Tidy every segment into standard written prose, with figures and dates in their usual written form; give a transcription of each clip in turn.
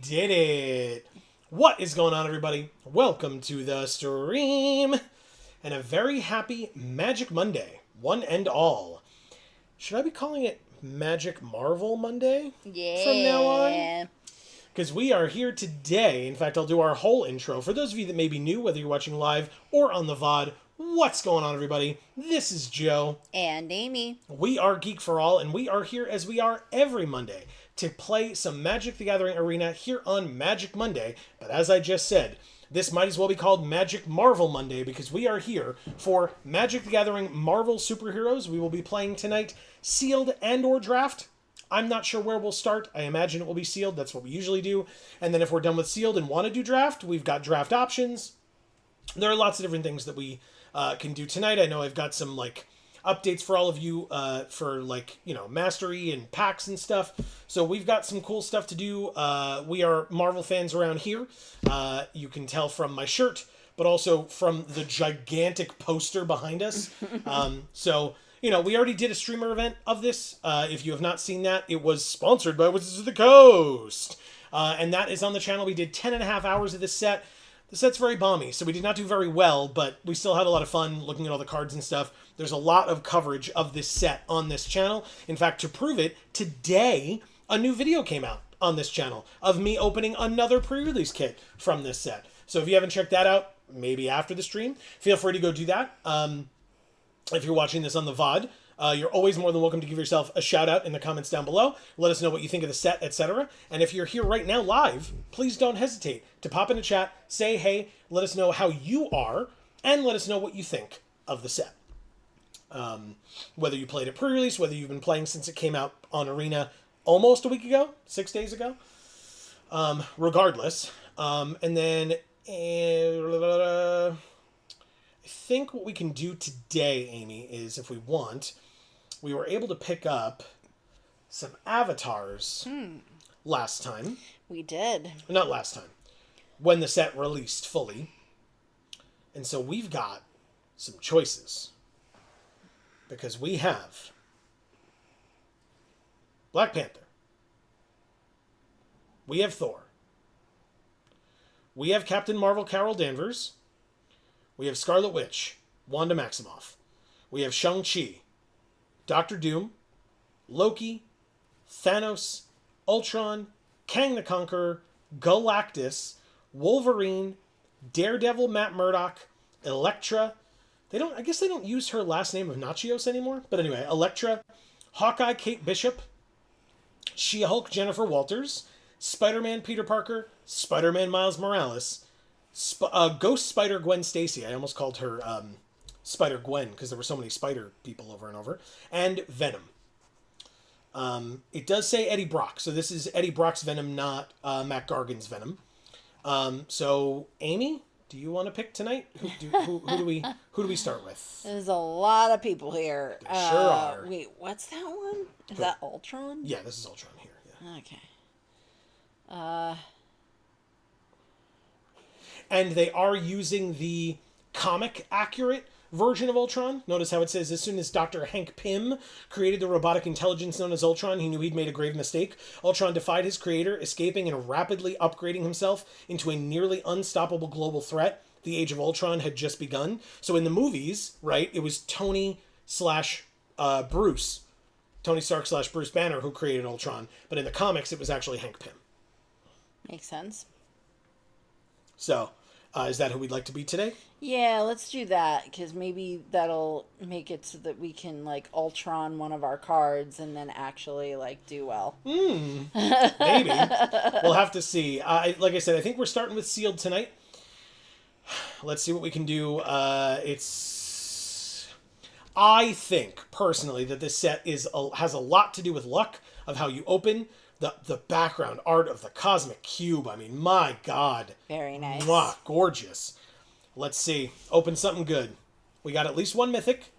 did it! What is going on, everybody? Welcome to the stream! And a very happy Magic Monday, one and all. Should I be calling it Magic Marvel Monday from now on? Because we are here today. In fact, I'll do our whole intro. For those of you that may be new, whether you're watching live or on the VOD, what's going on, everybody? This is Joe. And Amy. We are Geek for All, and we are here as we are every Monday to play some Magic the Gathering Arena here on Magic Monday. But as I just said, this might as well be called Magic Marvel Monday because we are here for Magic the Gathering Marvel Superheroes. We will be playing tonight Sealed and or Draft. I'm not sure where we'll start. I imagine it will be Sealed. That's what we usually do. And then if we're done with Sealed and want to do Draft, we've got Draft options. There are lots of different things that we can do tonight. I know I've got some updates for all of you for Mastery and packs and stuff. So we've got some cool stuff to do. We are Marvel fans around here. You can tell from my shirt, but also from the gigantic poster behind us. We already did a streamer event of this. If you have not seen that, it was sponsored by Wizards of the Coast. And that is on the channel. We did 10.5 hours of this set. The set's very balmy, so we did not do very well, but we still had a lot of fun looking at all the cards and stuff. There's a lot of coverage of this set on this channel. In fact, to prove it, today a new video came out on this channel of me opening another pre-release kit from this set. So if you haven't checked that out, maybe after the stream, feel free to go do that. If you're watching this on the VOD, you're always more than welcome to give yourself a shout out in the comments down below. Let us know what you think of the set, etc. And if you're here right now live, please don't hesitate to pop in the chat, say hey, let us know how you are, and let us know what you think of the set. Whether you played it pre-release, whether you've been playing since it came out on Arena almost a week ago, 6 days ago. Regardless. And then I think what we can do today, Amy, is if we want, we were able to pick up some avatars last time. We did. Not last time. When the set released fully. And so we've got some choices. Because we have Black Panther. We have Thor. We have Captain Marvel Carol Danvers. We have Scarlet Witch, Wanda Maximoff. We have Shang-Chi, Doctor Doom, Loki, Thanos, Ultron, Kang the Conqueror, Galactus, Wolverine, Daredevil Matt Murdock, Elektra. I guess they don't use her last name of Nachios anymore. But anyway, Elektra, Hawkeye Kate Bishop, She-Hulk Jennifer Walters, Spider-Man Peter Parker, Spider-Man Miles Morales, Ghost Spider Gwen Stacy. I almost called her Spider Gwen because there were so many Spider people over and over. And Venom. It does say Eddie Brock, so this is Eddie Brock's Venom, not Matt Gargan's Venom. So Amy, do you want to pick tonight? Who do we start with? There's a lot of people here. There sure are. Wait, what's that one? Is that Ultron? Yeah, this is Ultron here. Yeah. Okay. And they are using the comic accurate version of Ultron. Notice how it says, as soon as Dr. Hank Pym created the robotic intelligence known as Ultron, he knew he'd made a grave mistake. Ultron defied his creator, escaping and rapidly upgrading himself into a nearly unstoppable global threat. The Age of Ultron had just begun. So in the movies, right, it was Tony Stark / Bruce Banner who created Ultron. But in the comics, it was actually Hank Pym. Makes sense. So, is that who we'd like to be today? Yeah, let's do that, because maybe that'll make it so that we can, Ultron one of our cards and then actually, do well. Maybe. We'll have to see. Like I said, I think we're starting with Sealed tonight. Let's see what we can do. I think, personally, that this set has a lot to do with luck, of how you open. The background art of the Cosmic Cube, I mean, my God. Very nice. Mwah, gorgeous. Let's see. Open something good. We got at least one Mythic.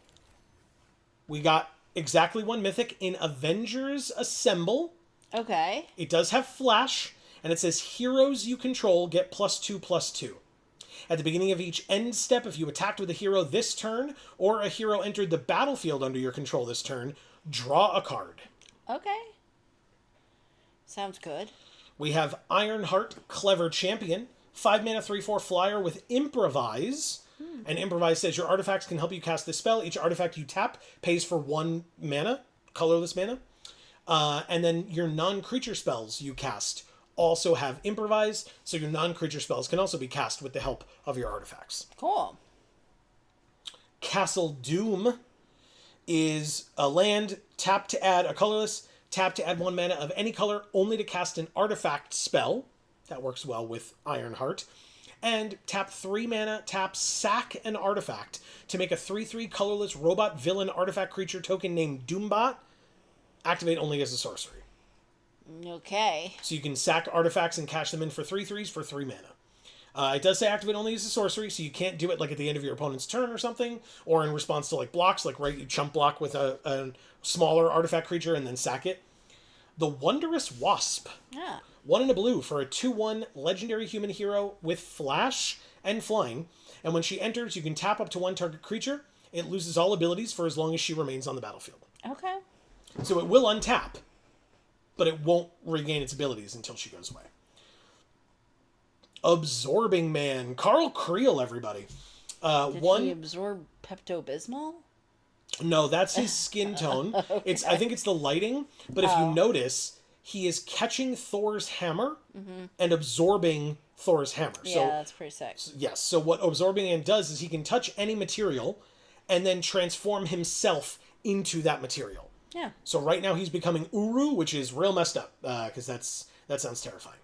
We got exactly one Mythic in Avengers Assemble. Okay. It does have Flash, and it says, heroes you control get +2/+2. At the beginning of each end step, if you attacked with a hero this turn, or a hero entered the battlefield under your control this turn, draw a card. Okay. Sounds good. We have Ironheart, Clever Champion, 5 mana, 3/4 flyer with Improvise. And Improvise says your artifacts can help you cast this spell. Each artifact you tap pays for 1 mana, colorless mana. And then your non-creature spells you cast also have Improvise, so your non-creature spells can also be cast with the help of your artifacts. Cool. Castle Doom is a land, tap to add a colorless, tap to add 1 mana of any color, only to cast an artifact spell. That works well with Ironheart. And tap 3 mana, tap sack an artifact to make a 3/3 colorless robot villain artifact creature token named Doombot. Activate only as a sorcery. Okay. So you can sack artifacts and cash them in for 3/3s for 3 mana. It does say activate only as a sorcery, so you can't do it like at the end of your opponent's turn or something, or in response to like blocks, like right, you chump block with a smaller artifact creature and then sack it. The Wondrous Wasp. Yeah. 1 and a blue for a 2/1 legendary human hero with flash and flying. And when she enters, you can tap up to 1 target creature. It loses all abilities for as long as she remains on the battlefield. Okay. So it will untap, but it won't regain its abilities until she goes away. Absorbing Man. Carl Creel, everybody. Did he absorb Pepto-Bismol? No, that's his skin tone. Okay. I think it's the lighting, but if you notice, he is catching Thor's hammer and absorbing Thor's hammer. Yeah, so, that's pretty sick. Yes, so what Absorbing Man does is he can touch any material and then transform himself into that material. Yeah. So right now he's becoming Uru, which is real messed up, because that sounds terrifying.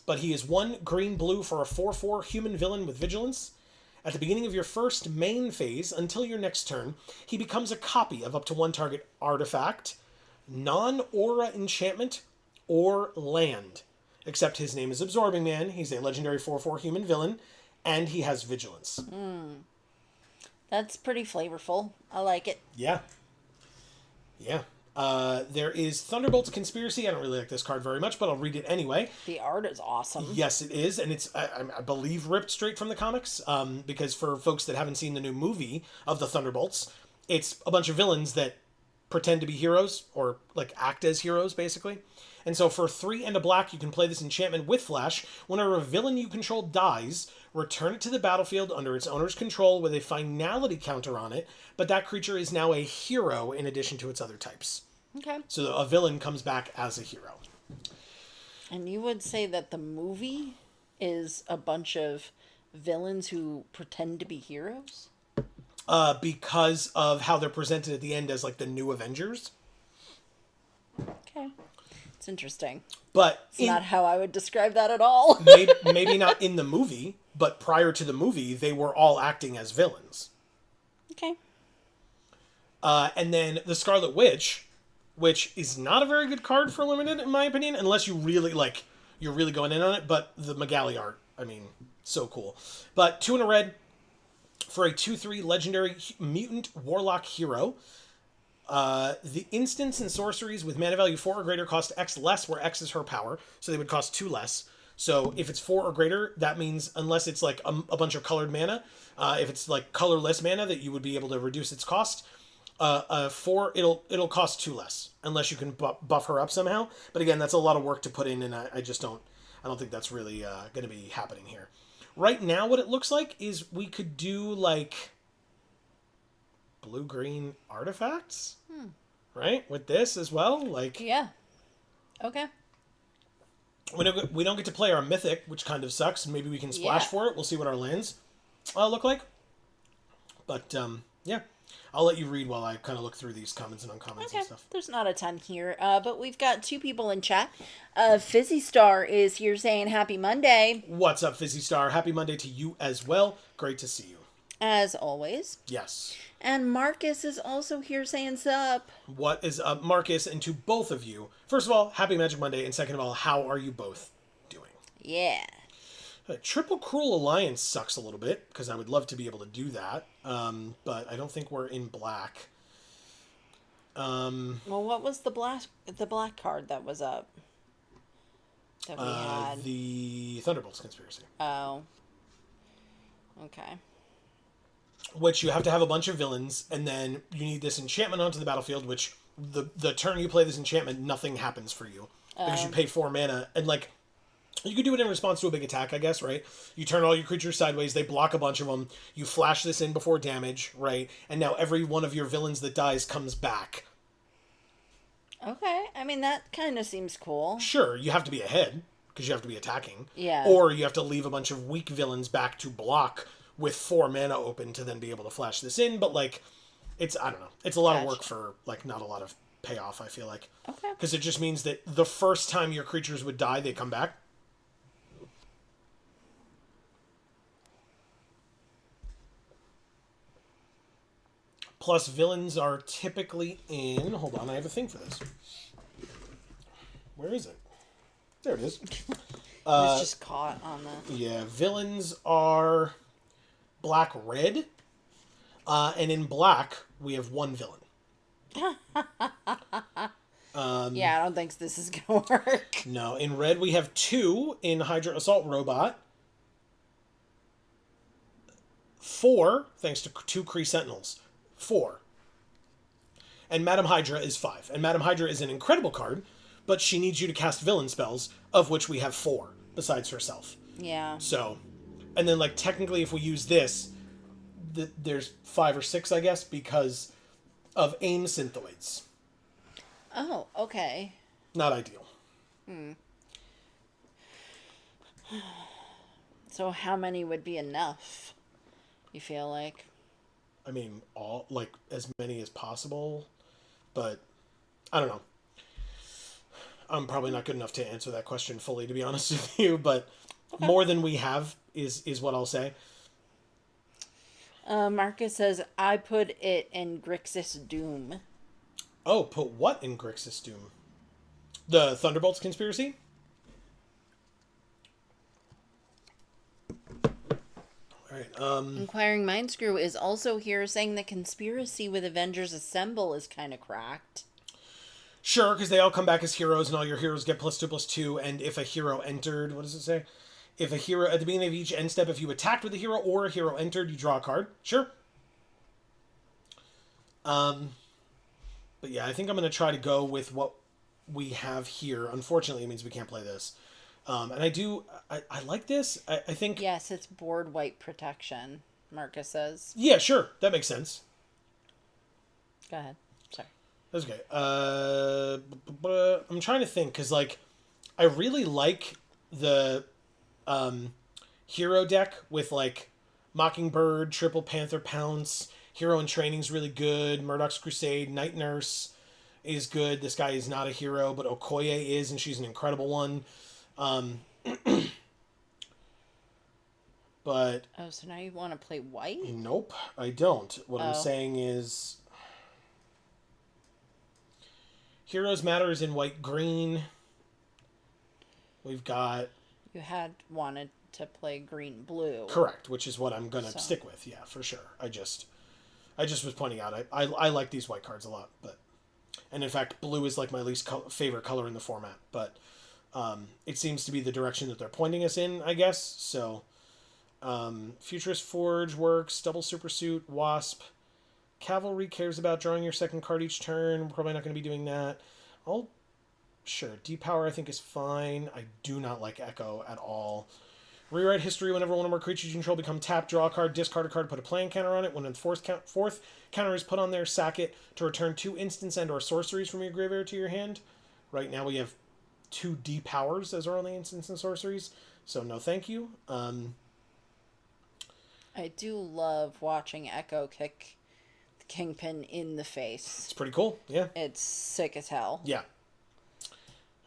But he is 1 green-blue for a 4/4 human villain with vigilance. At the beginning of your first main phase, until your next turn, he becomes a copy of up to 1 target artifact, non-aura enchantment, or land. Except his name is Absorbing Man, he's a legendary 4/4 human villain, and he has vigilance. That's pretty flavorful. I like it. Yeah. Yeah. There is Thunderbolt's Conspiracy. I don't really like this card very much, but I'll read it anyway. The art is awesome. Yes, it is, and it's, I believe, ripped straight from the comics, because for folks that haven't seen the new movie of the Thunderbolts, it's a bunch of villains that pretend to be heroes, or, like, act as heroes, basically. And so for 3 and a black, you can play this enchantment with flash. Whenever a villain you control dies, return it to the battlefield under its owner's control with a finality counter on it, but that creature is now a hero in addition to its other types. Okay. So a villain comes back as a hero. And you would say that the movie is a bunch of villains who pretend to be heroes? Because of how they're presented at the end as, like, the new Avengers. Okay. It's interesting. But it's not how I would describe that at all. maybe not in the movie, but prior to the movie, they were all acting as villains. Okay. And then the Scarlet Witch, which is not a very good card for Limited, in my opinion, unless you really, like, you're really going in on it, but the Magali art, I mean, so cool. But 2 and a red for a 2/3 legendary mutant warlock hero. The instants and sorceries with mana value 4 or greater cost X less, where X is her power, so they would cost 2 less. So if it's 4 or greater, that means unless it's like a bunch of colored mana, if it's like colorless mana, that you would be able to reduce its cost. 4, it'll cost 2 less, unless you can buff her up somehow. But again, that's a lot of work to put in, and I don't think that's really going to be happening here. Right now, what it looks like is we could do, like, blue-green artifacts, right? With this as well, like... Yeah. Okay. We don't get to play our Mythic, which kind of sucks, and maybe we can splash for it. We'll see what our lands look like. But, yeah. I'll let you read while I kind of look through these commons and uncommons and stuff. There's not a ton here, but we've got 2 people in chat. Fizzy Star is here saying Happy Monday. What's up, Fizzy Star? Happy Monday to you as well. Great to see you. As always. Yes. And Marcus is also here saying sup. What is up, Marcus? And to both of you, first of all, happy Magic Monday, and second of all, how are you both doing? Yeah. Triple Cruel Alliance sucks a little bit, because I would love to be able to do that, but I don't think we're in black. Well, what was the black card that was up? That we had? The Thunderbolt's Conspiracy. Oh. Okay. Which you have to have a bunch of villains, and then you need this enchantment onto the battlefield, which the turn you play this enchantment, nothing happens for you. because you pay 4 mana, and like you could do it in response to a big attack, I guess, right? You turn all your creatures sideways, they block a bunch of them, you flash this in before damage, right? And now every one of your villains that dies comes back. Okay, I mean, that kind of seems cool. Sure, you have to be ahead, because you have to be attacking. Yeah. Or you have to leave a bunch of weak villains back to block with 4 mana open to then be able to flash this in, but like, I don't know. It's a lot of work for, like, not a lot of payoff, I feel like. Okay. Because it just means that the first time your creatures would die, they come back. Plus, villains are typically in... Hold on, I have a thing for this. Where is it? There it is. It's just caught on the... Yeah, villains are black-red. And in black, we have 1 villain. Yeah, I don't think this is going to work. No, in red, we have 2 in Hydra Assault Robot. 4, thanks to 2 Kree Sentinels. 4. And Madam Hydra is 5. And Madam Hydra is an incredible card, but she needs you to cast villain spells, of which we have 4, besides herself. Yeah. So, and then, like, technically, if we use this, there's 5 or 6, I guess, because of AIM Synthoids. Oh, okay. Not ideal. So how many would be enough, you feel like? I mean, as many as possible, but I don't know. I'm probably not good enough to answer that question fully, to be honest with you, but more than we have is what I'll say. Marcus says, I put it in Grixis Doom. Oh, put what in Grixis Doom? The Thunderbolts conspiracy? Alright, Inquiring Mindscrew is also here saying the conspiracy with Avengers Assemble is kind of cracked. Sure, because they all come back as heroes, and all your heroes get +2/+2, and if a hero entered, what does it say? If a hero, at the beginning of each end step, if you attacked with a hero or a hero entered, you draw a card. Sure. But yeah, I think I'm going to try to go with what we have here. Unfortunately, it means we can't play this. And I like this. I think... Yes, it's board wipe protection, Marcus says. Yeah, sure. That makes sense. Go ahead. Sorry. That's okay. I'm trying to think, because, like, I really like the hero deck with, like, Mockingbird, Triple Panther Pounce, Hero in Training's really good, Murdoch's Crusade, Night Nurse is good. This guy is not a hero, but Okoye is, and she's an incredible one. But... Oh, so now you want to play white? Nope, I don't. What I'm saying is... Heroes Matter is in white-green. We've got... You had wanted to play green-blue. Correct, which is what I'm going to stick with, yeah, for sure. I just was pointing out, I like these white cards a lot, but... And in fact, blue is like my least favorite color in the format, but it seems to be the direction that they're pointing us in, I guess, so... Futurist Forge works, Double Supersuit, Wasp... Cavalry cares about drawing your second card each turn. We're probably not going to be doing that. Sure, Depower I think is fine. I do not like Echo at all. Rewrite history whenever one or more creatures you control become tapped, draw a card, discard a card, put a playing counter on it. When a fourth counter is put on there, sack it to return 2 instants and or sorceries from your graveyard to your hand. Right now we have 2 Depowers as our only instants and sorceries, so no thank you. I do love watching Echo kick Kingpin in the face. It's pretty cool, yeah. It's sick as hell. Yeah.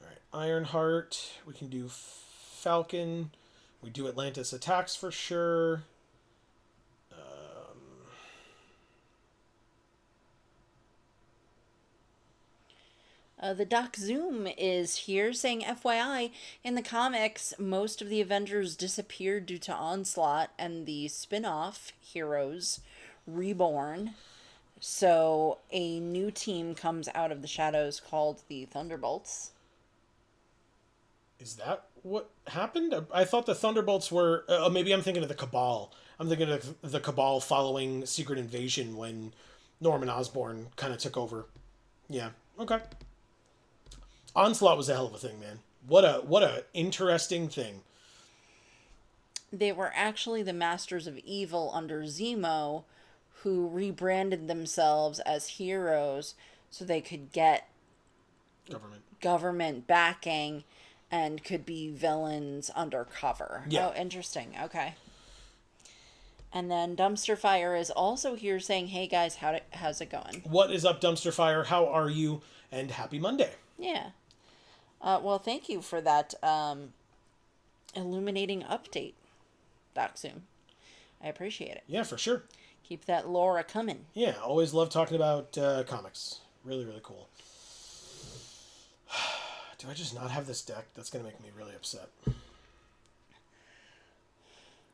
Alright, Ironheart. We can do Falcon. We do Atlantis attacks for sure. The Doc Zoom is here saying, FYI, in the comics, most of the Avengers disappeared due to Onslaught and the spin-off Heroes Reborn. So a new team comes out of the shadows called the Thunderbolts. Is that what happened? I thought the Thunderbolts were... maybe I'm thinking of the Cabal. I'm thinking of the Cabal following Secret Invasion when Norman Osborn kind of took over. Yeah, okay. Onslaught was a hell of a thing, man. What a interesting thing. They were actually the Masters of Evil under Zemo, who rebranded themselves as heroes so they could get Government. government backing and could be villains undercover. Yeah. Oh, interesting. Okay. And then Dumpster Fire is also here saying, "Hey guys, how's it going?" What is up, Dumpster Fire? How are you? And happy Monday. Yeah. Well, thank you for that illuminating update, Doc Zoom. I appreciate it. Yeah, for sure. Keep that Laura coming. Yeah, always love talking about comics. Really, really cool. Do I just not have this deck? That's going to make me really upset.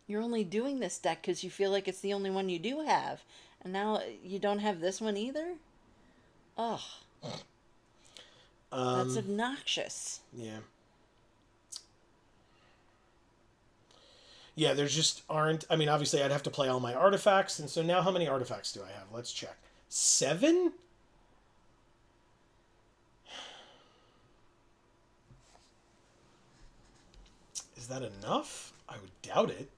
You're only doing this deck because you feel like it's the only one you do have. And now you don't have this one either? Ugh. That's obnoxious. Yeah. Yeah, there's just aren't... I mean, obviously, I'd have to play all my artifacts. And so now how many artifacts do I have? Let's check. 7? Is that enough? I would doubt it.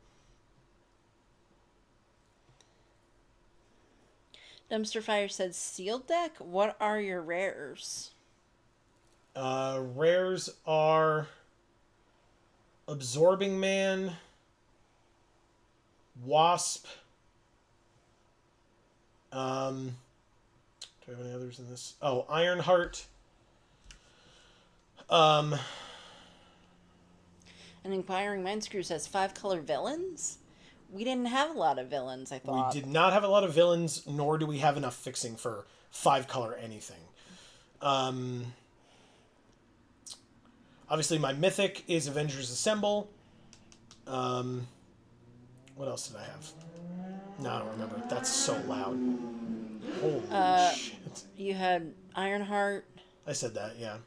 Dumpster Fire said sealed deck? What are your rares? Rares are Absorbing Man, Wasp. Do I have any others in this? Oh, Ironheart. An Inquiring Mindscrew says 5-color villains? We didn't have a lot of villains, I thought. We did not have a lot of villains, nor do we have enough fixing for 5-color anything. Obviously, my mythic is Avengers Assemble. What else did I have? No, I don't remember. That's so loud. Holy shit. You had Ironheart. I said that, yeah.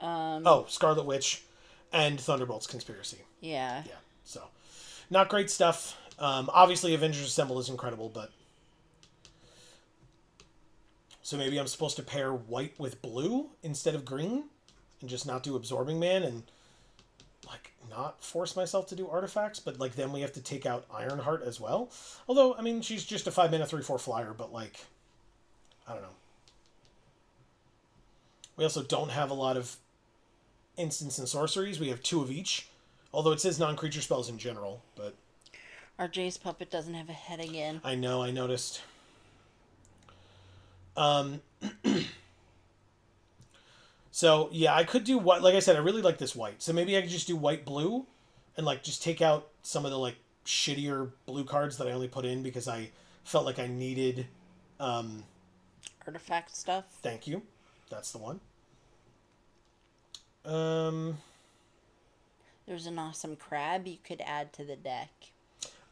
Oh, Scarlet Witch and Thunderbolt's Conspiracy. Yeah. Yeah, so not great stuff. Obviously, Avengers Assemble is incredible, but... So maybe I'm supposed to pair white with blue instead of green? And just not do Absorbing Man and, like, not force myself to do artifacts? But, like, then we have to take out Ironheart as well? Although, I mean, she's just a 5-mana 3/4 flyer, but, like... I don't know. We also don't have a lot of instants and sorceries. We have 2 of each. Although it says non-creature spells in general, but... Our Jace puppet doesn't have a head again. I know, I noticed. So, yeah, I could do white. Like I said, I really like this white. So maybe I could just do white-blue and, like, just take out some of the, like, shittier blue cards that I only put in because I felt like I needed... Artifact stuff. Thank you. That's the one. There's an awesome crab you could add to the deck.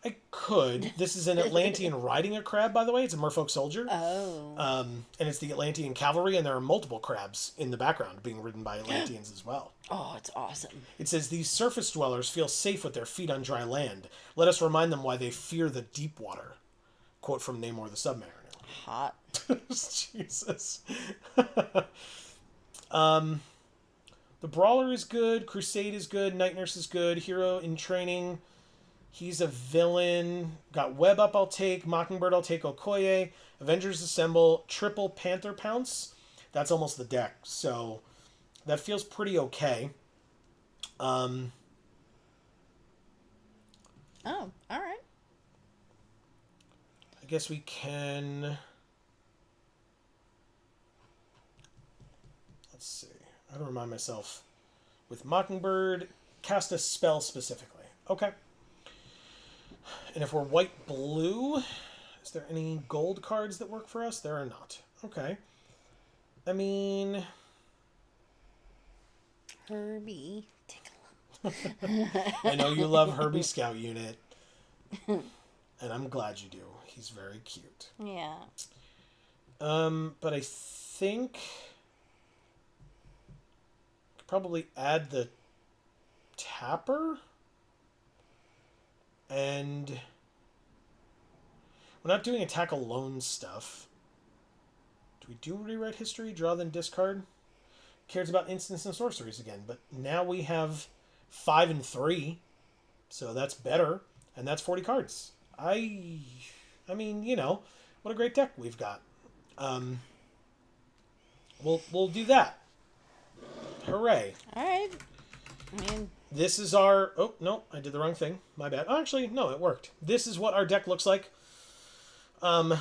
I could. This is an Atlantean riding a crab, by the way. It's a merfolk soldier. Oh. And it's the Atlantean cavalry, and there are multiple crabs in the background being ridden by Atlanteans as well. Oh, it's awesome. It says, these surface dwellers feel safe with their feet on dry land. Let us remind them why they fear the deep water. Quote from Namor the Submariner. Hot. Jesus. The Brawler is good. Crusade is good. Night Nurse is good. Hero in Training. He's a villain. Got Web Up, I'll take. Mockingbird, I'll take. Okoye. Avengers Assemble. Triple Panther Pounce. That's almost the deck. So that feels pretty okay. Oh, all right. I guess we can... Let's see. I gotta remind myself. With Mockingbird, cast a spell specifically. Okay. And if we're white-blue, is there any gold cards that work for us? There are not. Okay. I mean... Herbie. I know you love Herbie Scout Unit. And I'm glad you do. He's very cute. Yeah. But I think... could probably add the Tapper? And... we're not doing attack alone stuff. Do we do rewrite history? Draw then discard? cares about instants and sorceries again. But now we have 5 and 3, so that's better, and that's 40 cards. I mean, what a great deck we've got. We'll do that. Hooray! All right. I mean, This is our. Oh no, I did the wrong thing. My bad. Oh, actually, no, it worked. This is what our deck looks like. I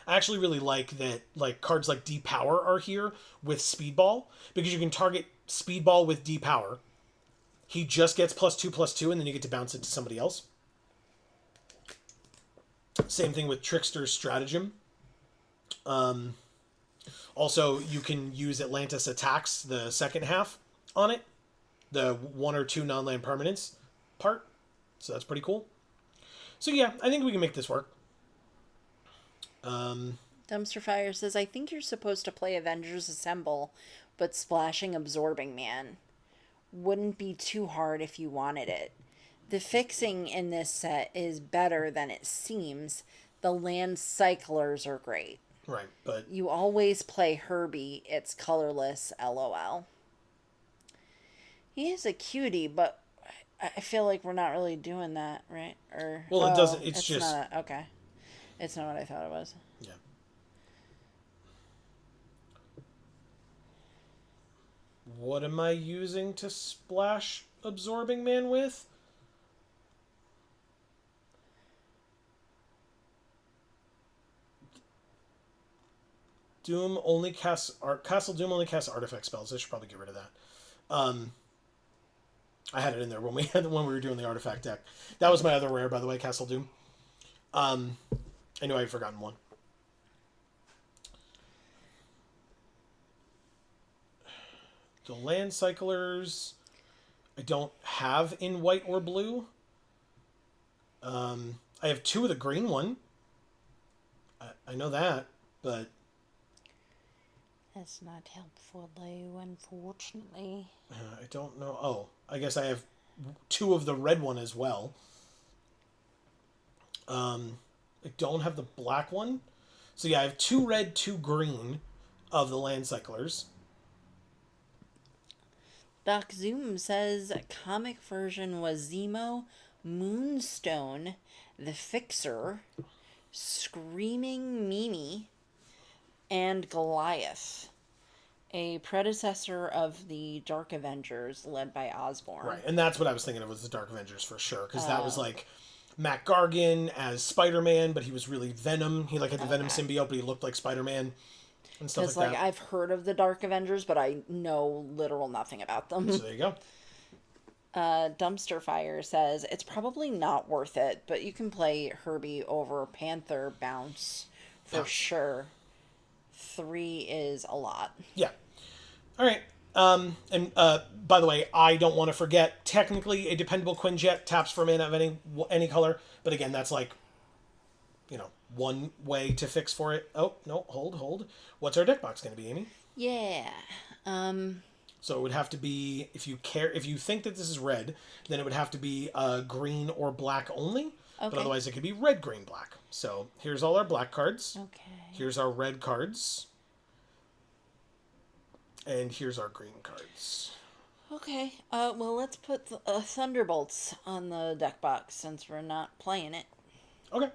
actually really like that. Like cards like Depower are here with Speedball because you can target Speedball with Depower. He just gets +2/+2, and then you get to bounce it to somebody else. Same thing with Trickster's Stratagem. Also, you can use Atlantis Attacks, the second half, on it. The 1 or 2 non-land permanents part. So that's pretty cool. So yeah, I think we can make this work. Dumpster Fire says, I think you're supposed to play Avengers Assemble, but splashing Absorbing Man wouldn't be too hard if you wanted it. The fixing in this set is better than it seems. The land cyclers are great. Right, but... You always play Herbie. It's colorless, LOL. He is a cutie, but I feel like we're not really doing that, right? Or Well, it doesn't... It's just... not okay. It's not what I thought it was. Yeah. What am I using to splash Absorbing Man with? Doom only casts... Castle Doom only casts artifact spells. I should probably get rid of that. I had it in there when we were doing the artifact deck. That was my other rare, by the way, Castle Doom. I knew I had forgotten one. The land cyclers I don't have in white or blue. I have 2 of the green one. I know that, but... That's not helpful, though, unfortunately. I don't know. Oh, I guess I have 2 of the red one as well. I don't have the black one. So yeah, I have 2 red, 2 green of the land cyclers. Doc Zoom says comic version was Zemo, Moonstone, the Fixer, Screaming Mimi, and Goliath, a predecessor of the Dark Avengers led by Osborn. Right, and that's what I was thinking of was the Dark Avengers for sure, because that was like Matt Gargan as Spider-Man, but he was really Venom. He like had the Venom symbiote, but he looked like Spider-Man and stuff Because like that. I've heard of the Dark Avengers, but I know literal nothing about them. So there you go. Dumpster Fire says it's probably not worth it, but you can play Herbie over Panther Bounce for sure. 3 is a lot. Yeah. All right. And by the way, I don't want to forget, technically a dependable Quinjet taps for mana of any color, but again, that's like, one way to fix for it. Oh, no, hold. What's our deck box going to be, Amy? Yeah. So it would have to be, if you think that this is red, then it would have to be green or black only. Okay. But otherwise it could be red, green, black. So here's all our black cards. Okay. Here's our red cards. And here's our green cards. Okay. Well, let's put Thunderbolts on the deck box since we're not playing it. Okay.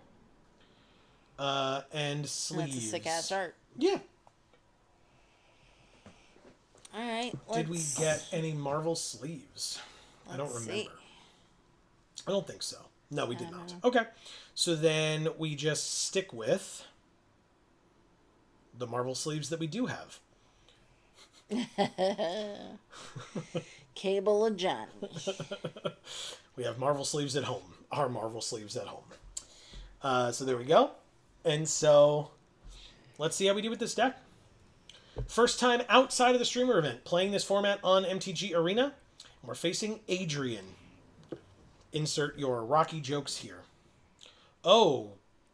And sleeves. That's a sick-ass art. Yeah. All right. Did we get any Marvel sleeves? I don't remember. See. I don't think so. No, we did not. Okay. So then we just stick with the Marvel sleeves that we do have. Cable of Johnny. We have Marvel sleeves at home. Our Marvel sleeves at home. So there we go. And so let's see how we do with this deck. First time outside of the streamer event, playing this format on MTG Arena. We're facing Adrian. Insert your Rocky jokes here. Oh,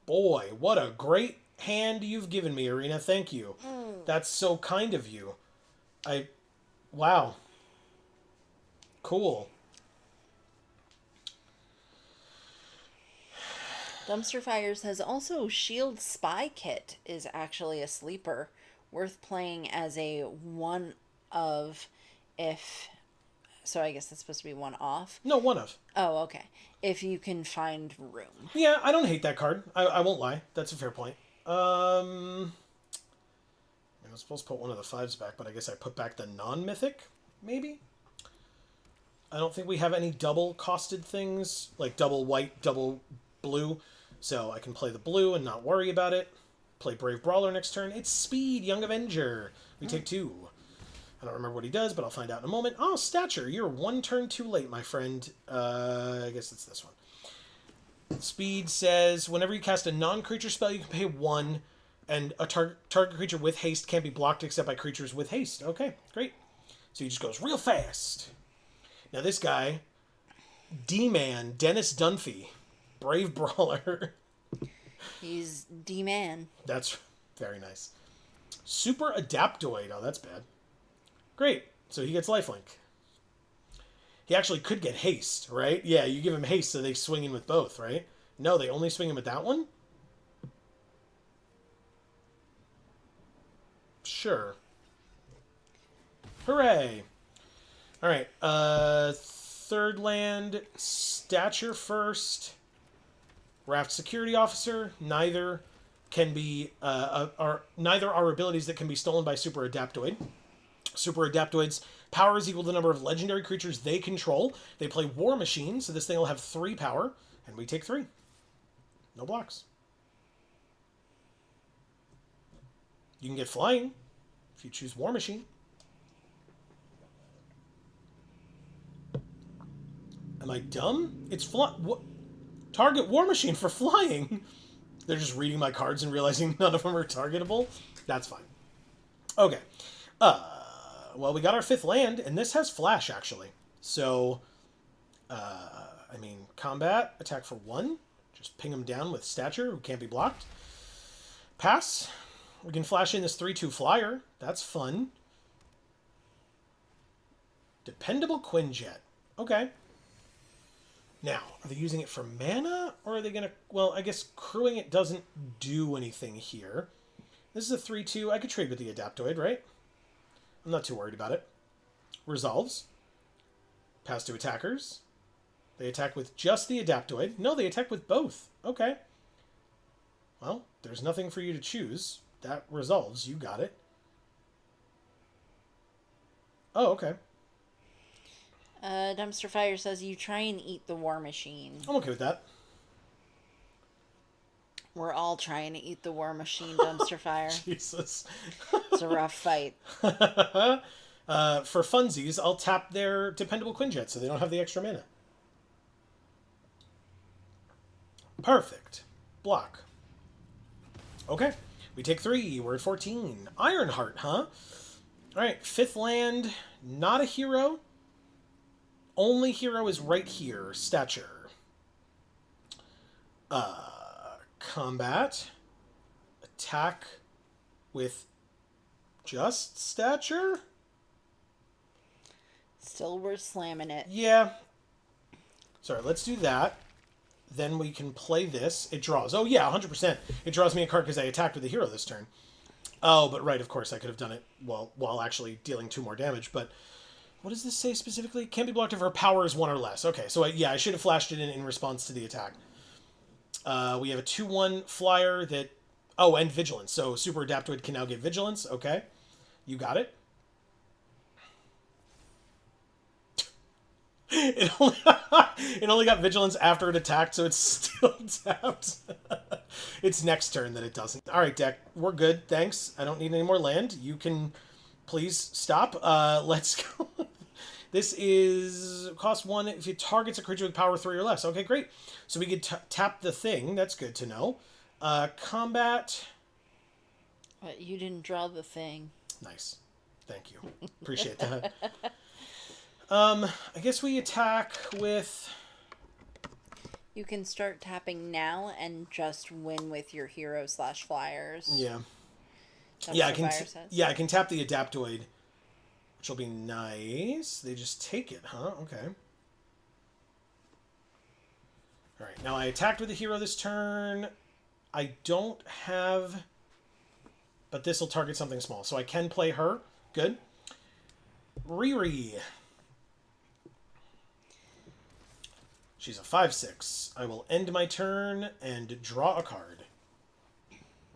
boy, what a great hand you've given me, Arena. Thank you. That's so kind of you. Wow. Cool. Dumpster Fire says also Shield Spy Kit is actually a sleeper worth playing as a one of if. So I guess that's supposed to be one off. No, one of. Oh, okay. If you can find room. Yeah, I don't hate that card. I won't lie. That's a fair point. I was supposed to put one of the 5s back, but I guess I put back the non-mythic, maybe? I don't think we have any double-costed things, like double white, double blue, so I can play the blue and not worry about it. Play Brave Brawler next turn. It's Speed, Young Avenger. We take 2. I don't remember what he does, but I'll find out in a moment. Oh, Stature, you're 1 turn too late, my friend. I guess it's this one. Speed says, whenever you cast a non-creature spell, you can pay 1, and a target creature with haste can't be blocked except by creatures with haste. Okay, great. So he just goes real fast. Now this guy, D-Man, Dennis Dunphy, Brave Brawler. He's D-Man. That's very nice. Super Adaptoid. Oh, that's bad. Great. So he gets lifelink. He actually could get haste, right? Yeah, you give him haste so they swing in with both, right? No, they only swing in with that one? Sure. Hooray. All right. Third land, Stature first. Raft Security Officer. Neither can be neither are abilities that can be stolen by Super Adaptoid. Super Adaptoid's power is equal to the number of legendary creatures they control. They play War Machine, so this thing will have 3 power, and we take 3. No blocks. You can get flying if you choose War Machine. Am I dumb? It's target War Machine for flying. They're just reading my cards and realizing none of them are targetable. That's fine. Okay. Well, we got our 5th land, and this has flash, actually. So, I mean, combat, attack for 1. Just ping him down with Stature, who can't be blocked. Pass. We can flash in this 3/2 flyer. That's fun. Dependable Quinjet. Okay. Now, are they using it for mana, or are they going to... Well, I guess crewing it doesn't do anything here. This is a 3/2. I could trade with the Adaptoid, right? I'm not too worried about it. Resolves. Pass to attackers. They attack with just the Adaptoid. No, they attack with both. Okay. Well, there's nothing for you to choose. That resolves. You got it. Oh, okay. Dumpster Fire says you try and eat the War Machine. I'm okay with that. We're all trying to eat the War Machine, Dumpster Fire. Jesus. It's a rough fight. For funsies, I'll tap their Dependable Quinjet so they don't have the extra mana. Perfect. Block. Okay. We take 3. We're at 14. Ironheart, huh? Alright, 5th land. Not a hero. Only hero is right here. Stature. Combat. Attack with just Stature? Still worth slamming it. Yeah. Sorry, let's do that. Then we can play this. It draws. Oh, yeah, 100%. It draws me a card because I attacked with the hero this turn. Oh, but right, of course, I could have done it while actually dealing 2 more damage. But what does this say specifically? Can't be blocked if her power is 1 or less. Okay, so I should have flashed it in response to the attack. We have a 2/1 flyer that... Oh, and Vigilance. So Super Adaptoid can now get Vigilance. Okay, you got it. It only got Vigilance after it attacked, so it's still tapped. It's next turn that it doesn't. All right, deck, we're good. Thanks. I don't need any more land. You can please stop. Let's go. This is cost 1 if it targets a creature with power 3 or less. Okay, great. So we could tap the thing. That's good to know. Combat. But you didn't draw the thing. Nice. Thank you. Appreciate that. I guess we attack with... You can start tapping now and just win with your hero/flyers. Yeah. Yeah, I can tap the Adaptoid, which will be nice. They just take it, huh? Okay. All right. Now I attacked with the hero this turn. I don't have but this will target something small. So I can play her. Good. Riri. She's a 5/6. I will end my turn and draw a card.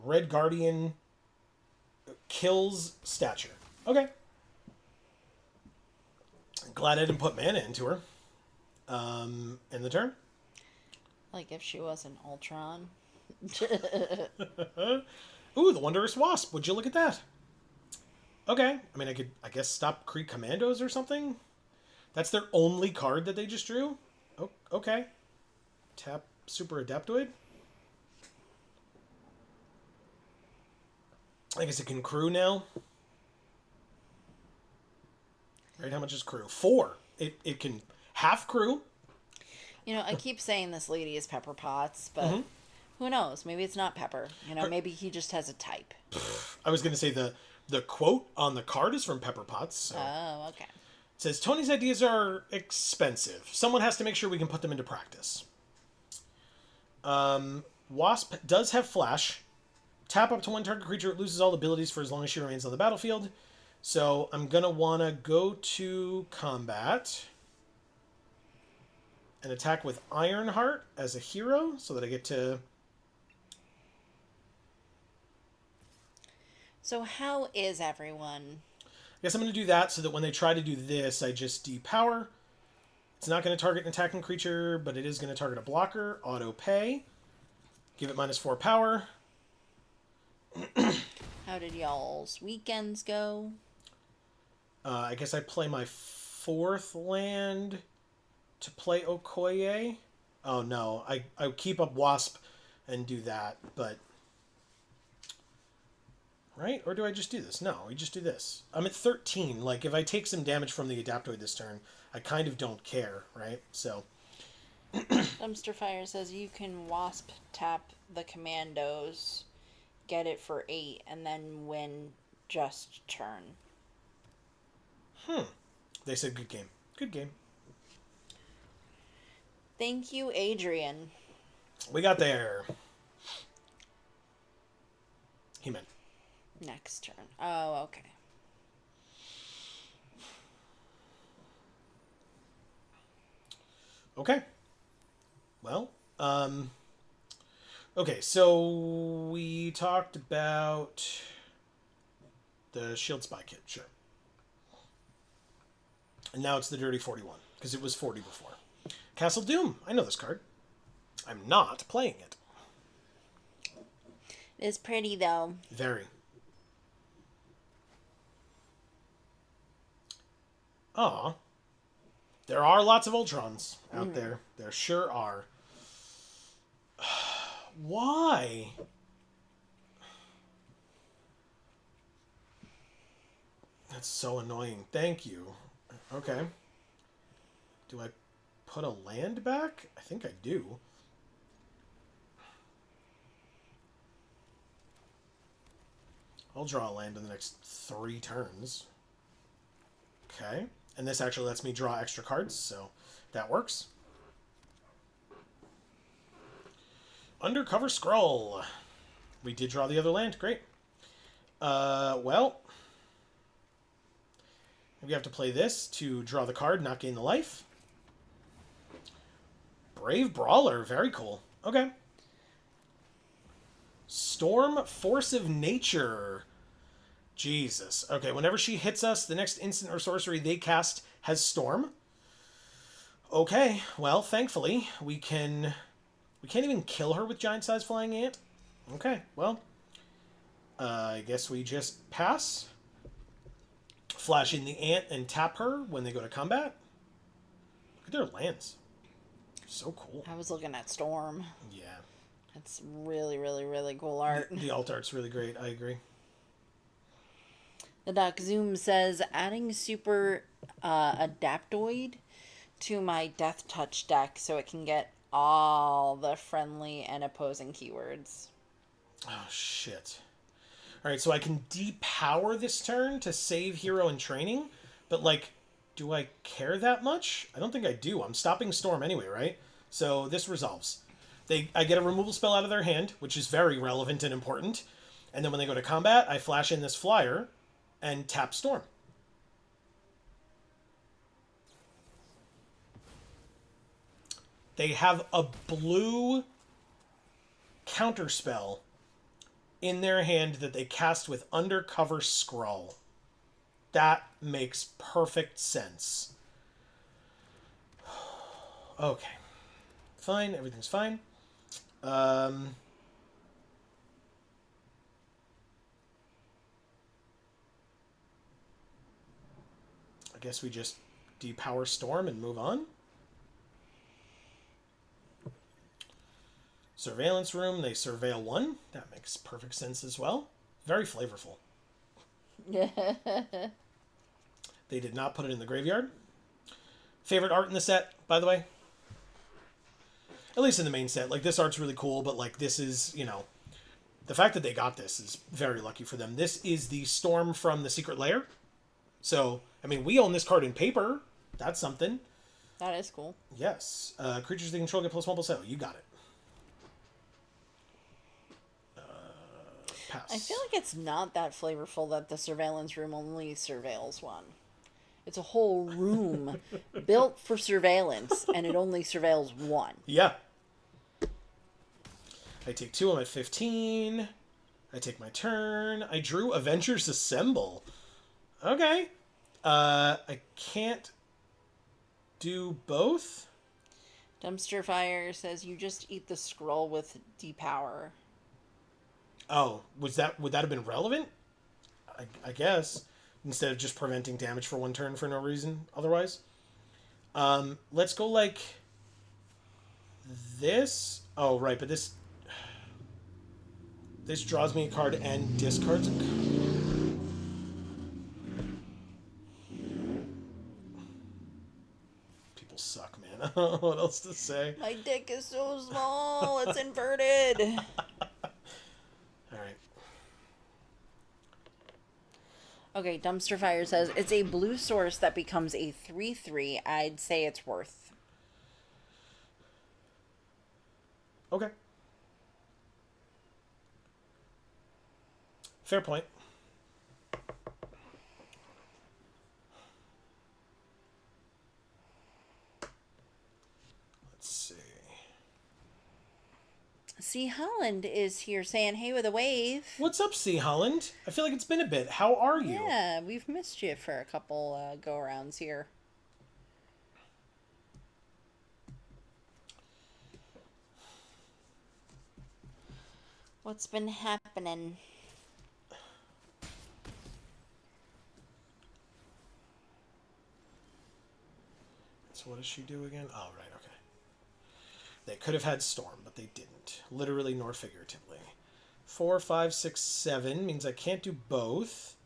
Red Guardian kills Stature. Okay. Glad I didn't put mana into her. In the turn. Like if she was an Ultron. Ooh, the Wondrous Wasp. Would you look at that? Okay. I mean, I guess, stop Kree Commandos or something? That's their only card that they just drew? Oh, okay. Tap Super Adaptoid. I guess it can crew now. Right, how much is crew? 4. It can half crew. You know, I keep saying this lady is Pepper Potts, but who knows? Maybe it's not Pepper. You know, maybe he just has a type. I was going to say the quote on the card is from Pepper Potts. So. Oh, okay. It says, Tony's ideas are expensive. Someone has to make sure we can put them into practice. Wasp does have Flash. Tap up to one target creature. It loses all abilities for as long as she remains on the battlefield. So I'm going to want to go to combat and attack with Ironheart as a hero so that I get to... So how is everyone? I guess I'm going to do that so that when they try to do this, I just depower. It's not going to target an attacking creature, but it is going to target a blocker. Auto pay. Give it -4 power. How did y'all's weekends go? I guess I play my 4th land to play Okoye. Oh, no. I keep up Wasp and do that, but... Right? Or do I just do this? No, we just do this. I'm at 13. Like, if I take some damage from the Adaptoid this turn, I kind of don't care, right? So... Dumpster Fire says you can Wasp tap the Commandos, get it for 8, and then win just turn. They said good game. Good game. Thank you, Adrian. We got there. He meant. Next turn. Oh, okay. Okay. Well, okay, so we talked about the Shield Spy kit, sure. And now it's the Dirty 41, because it was 40 before. Castle Doom. I know this card. I'm not playing it. It's pretty, though. Very. Aw. There are lots of Ultrons out there. There sure are. Why? That's so annoying. Thank you. Okay. Do I put a land back? I think I do. I'll draw a land in the next 3 turns. Okay. And this actually lets me draw extra cards, so that works. Undercover Scroll. We did draw the other land. Great. Well, we have to play this to draw the card, not gain the life. Brave Brawler. Very cool. Okay. Storm Force of Nature. Jesus. Okay, whenever she hits us, the next instant or sorcery they cast has Storm. Okay, well, thankfully, we can't even kill her with Giant-Sized Flying Ant. Okay, well, I guess we just pass. Flash in the ant and tap her when they go to combat. Look at their lands. So cool. I was looking at Storm. Yeah. That's really, really, really cool art. The alt art's really great. I agree. The Doc Zoom says, adding Super Adaptoid to my Death Touch deck so it can get all the friendly and opposing keywords. Oh, shit. Alright, so I can depower this turn to save hero in training, but, like, do I care that much? I don't think I do. I'm stopping Storm anyway, right? So this resolves. I get a removal spell out of their hand, which is very relevant and important, And then when they go to combat, I flash in this flyer and tap Storm. They have a blue counterspell in their hand that they cast with Undercover Scrawl. That makes perfect sense. Okay. Fine, everything's fine. I guess we just depower Storm and move on. Surveillance room, they surveil 1. That makes perfect sense as well. Very flavorful. They did not put it in the graveyard. Favorite art in the set, by the way? At least in the main set. Like, this art's really cool, but, like, this is, you know... The fact that they got this is very lucky for them. This is the Storm from the Secret Lair. So, I mean, we own this card in paper. That's something. That is cool. Yes. Creatures they control get +1/+0. You got it. Pass. I feel like it's not that flavorful that the surveillance room only surveils 1. It's a whole room built for surveillance, and it only surveils 1. Yeah. I take 2, I'm at 15. I take my turn. I drew Avengers Assemble. Okay. I can't do both. Dumpster Fire says you just eat the scroll with depower. Oh, would that have been relevant? I guess. Instead of just preventing damage for 1 turn for no reason otherwise. Let's go like this. Oh, right, but this draws me a card and discards a card. People suck, man. I don't know what else to say. My dick is so small, it's inverted. Alright. Okay, Dumpster Fire says it's a blue source that becomes a 3/3. I'd say it's worth. Okay. Fair point. Let's see. C. Holland is here saying, hey with a wave. What's up, C. Holland? I feel like it's been a bit. How are you? Yeah, we've missed you for a couple go-arounds here. What's been happening? So what does she do again? Oh, right, okay. They could have had Storm, but they didn't. Literally nor figuratively. 4, 5, 6, 7 means I can't do both.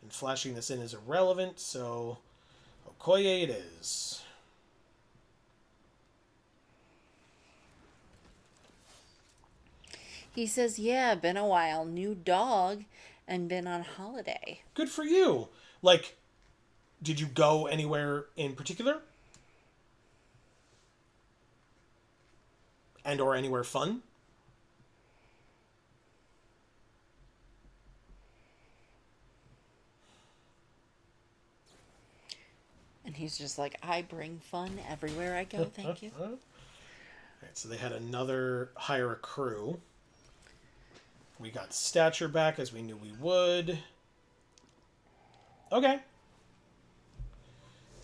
And flashing this in is irrelevant, so Okoye it is. He says, yeah, been a while. New dog and been on holiday. Good for you. Like, did you go anywhere in particular? And or anywhere fun? And he's just like, I bring fun everywhere I go, thank you. Alright, so they had another hire a crew. We got stature back as we knew we would. Okay.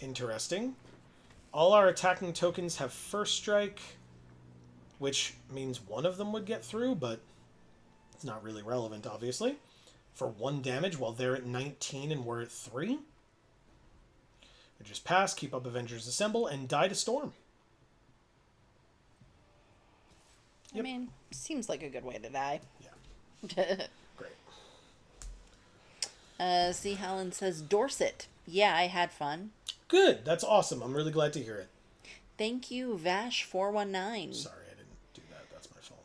Interesting. All our attacking tokens have first strike, which means one of them would get through, but it's not really relevant, obviously. For 1 damage while they're at 19 and we're at 3. We just pass, keep up Avengers Assemble, and die to Storm. I mean, seems like a good way to die. Yeah. Great. C. Holland says, Dorset. Yeah, I had fun. Good. That's awesome. I'm really glad to hear it. Thank you, Vash419. Sorry, I didn't do that. That's my fault.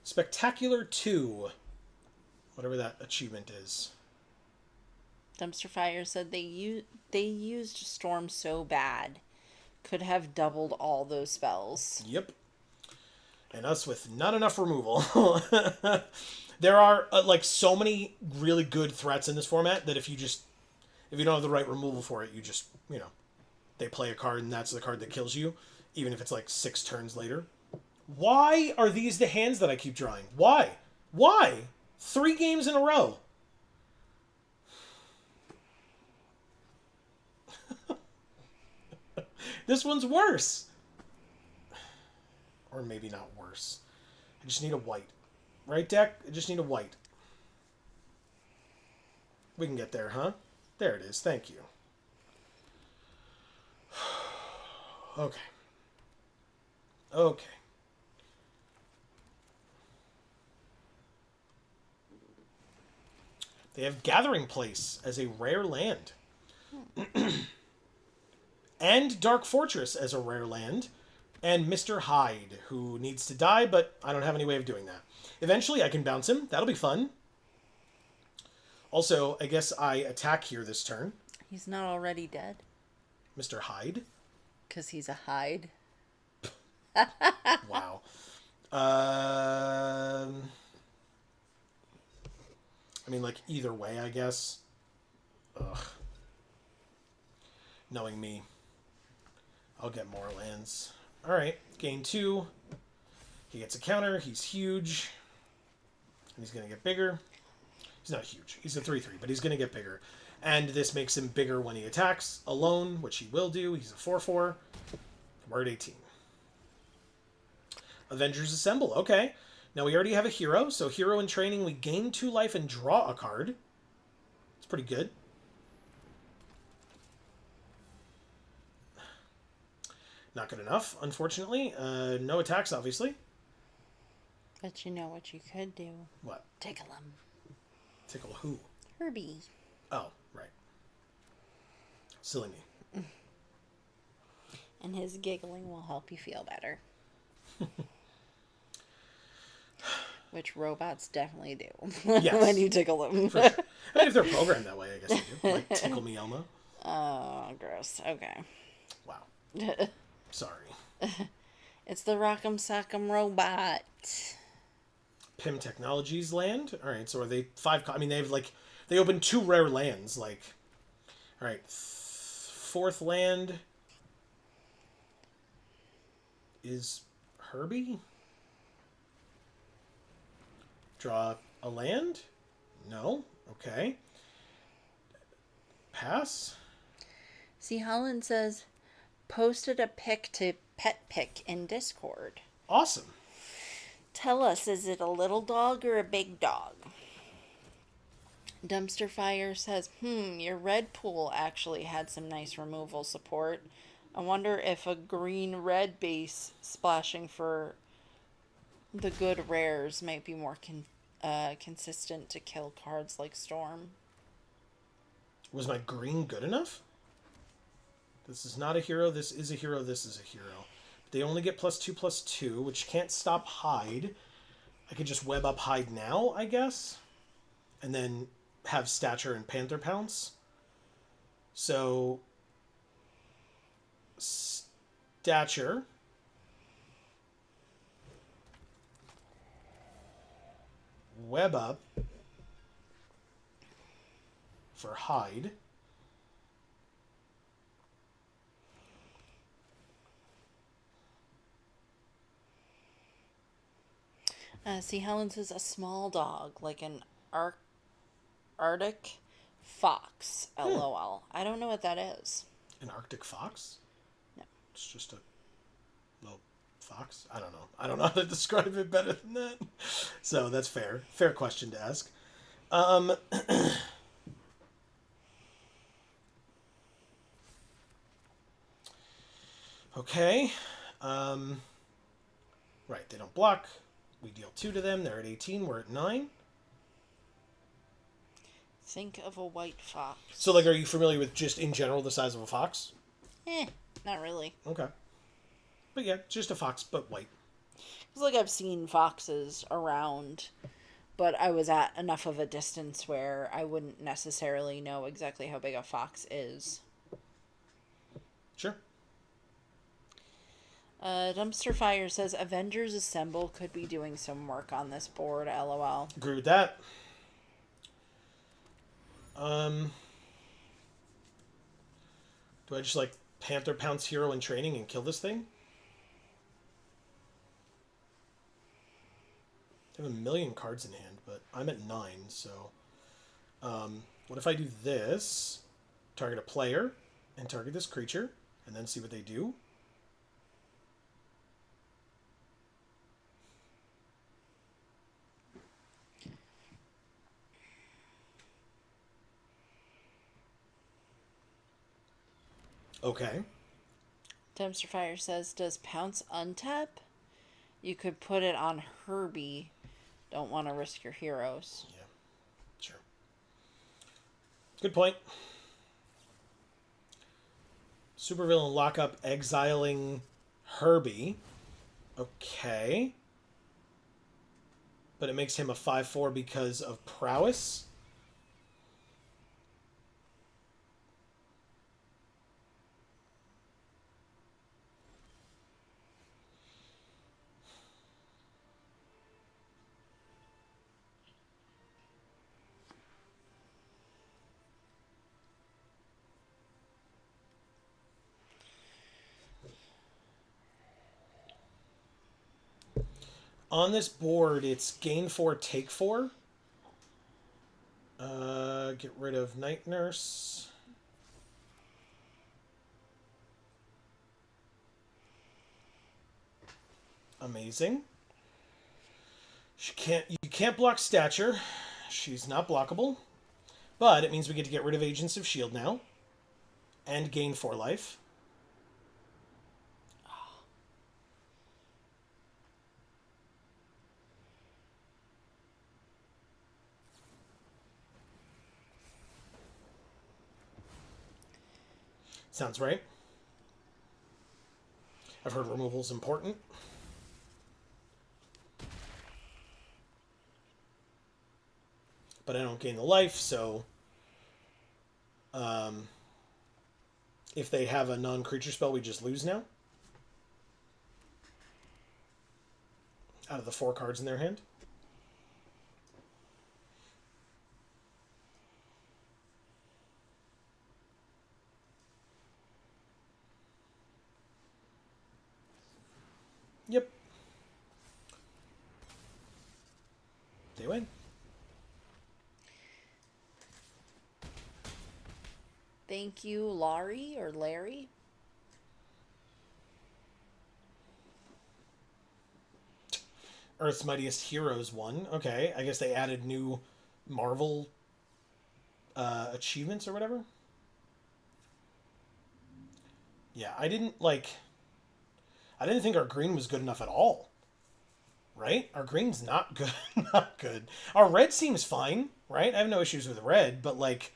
Spectacular 2. Whatever that achievement is. Dumpster Fire said they used Storm so bad. Could have doubled all those spells. Yep. And us with not enough removal. There are like so many really good threats in this format that if you don't have the right removal for it, you just, they play a card and that's the card that kills you, even if it's like 6 turns later. Why are these the hands that I keep drawing? Why? Why? 3 games in a row. This one's worse. Or maybe not worse. I just need a white. Right, deck? I just need a white. We can get there, huh? There it is. Thank you. Okay. Okay. They have Gathering Place as a rare land. And Dark Fortress as a rare land. And Mr. Hyde, who needs to die, but I don't have any way of doing that. Eventually, I can bounce him. That'll be fun. Also, I guess I attack here this turn. He's not already dead? Mr. Hyde? Because he's a Hyde. Wow. I mean, like, either way, I guess. Ugh. Knowing me. I'll get more lands. Alright, gain 2. He gets a counter. He's huge. And he's going to get bigger. He's not huge. He's a 3-3, but he's going to get bigger. And this makes him bigger when he attacks alone, which he will do. He's a 4-4. We're at 18. Avengers Assemble. Okay. Now we already have a hero. So hero in training, we gain 2 life and draw a card. It's pretty good. Not good enough, unfortunately. No attacks, obviously. But you know what you could do? What? Tickle him. Tickle who? Herbie. Oh, right. Silly me. And his giggling will help you feel better. Which robots definitely do. Yes. When you tickle them. For sure. I mean, if they're programmed that way, I guess they do. Like Tickle Me Elmo. Oh, gross. Okay. Wow. Sorry. It's the Rock'em Sock'em Robot. Pym Technologies land. All right, so are they 5? I mean, they have like they open 2 rare lands. Like, all right, 4th land is Herbie. Draw a land. No. Okay. Pass. See, Holland says, posted a pic to Pet Pic in Discord. Awesome. Tell us, is it a little dog or a big dog? Dumpster Fire says, your red pool actually had some nice removal support. I wonder if a green-red base splashing for the good rares might be more consistent to kill cards like Storm. Was my green good enough? This is not a hero. This is a hero. This is a hero. They only get +2/+2, which can't stop Hyde. I could just web up Hyde now, I guess. And then have Stature and Panther Pounce. So, Stature. Web up for Hyde. See, Helen says a small dog, like an Arctic fox. LOL. I don't know what that is. An Arctic fox? No. It's just a little fox? I don't know. I don't know how to describe it better than that. So that's fair. Fair question to ask. Okay. Right, they don't block. We deal 2 to them. They're at 18. We're at 9. Think of a white fox. So, like, are you familiar with just in general the size of a fox? Not really. Okay. But yeah, just a fox, but white. It's like I've seen foxes around, but I was at enough of a distance where I wouldn't necessarily know exactly how big a fox is. Sure. Dumpster Fire says Avengers Assemble could be doing some work on this board. LOL. Agree with that. Do I just like Panther Pounce Hero in training and kill this thing? I have a million cards in hand, but I'm at 9, so... what if I do this? Target a player, and target this creature, and then see what they do? Okay. Dumpster Fire says, does Pounce untap? You could put it on Herbie. Don't want to risk your heroes. Yeah, sure. Good point. Supervillain lockup exiling Herbie. Okay. But it makes him a 5/4 because of prowess. On this board, it's gain 4, take 4. Get rid of Night Nurse. Amazing. You can't block Stature. She's not blockable. But it means we get to get rid of Agents of S.H.I.E.L.D. now. And gain 4 life. Sounds right. I've heard removal's important. But I don't gain the life, so... if they have a non-creature spell, we just lose now. Out of the 4 cards in their hand. Yep. They win. Thank you, Laurie or Larry. Earth's Mightiest Heroes won. Okay, I guess they added new Marvel achievements or whatever. Yeah, I didn't think our green was good enough at all. Right? Our green's not good. Not good. Our red seems fine, right? I have no issues with red, but like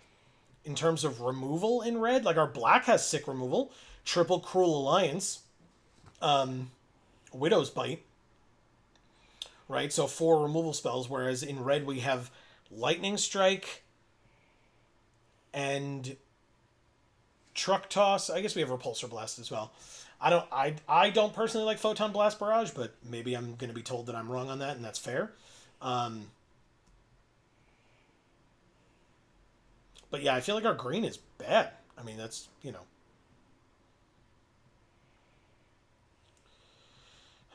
in terms of removal in red, like our black has sick removal, triple Cruel Alliance, Widow's Bite, right? So 4 removal spells, whereas in red we have Lightning Strike and Truck Toss. I guess we have Repulsor Blast as well. I don't personally like Photon Blast Barrage, but maybe I'm going to be told that I'm wrong on that, and that's fair. But yeah, I feel like our green is bad. I mean, that's, you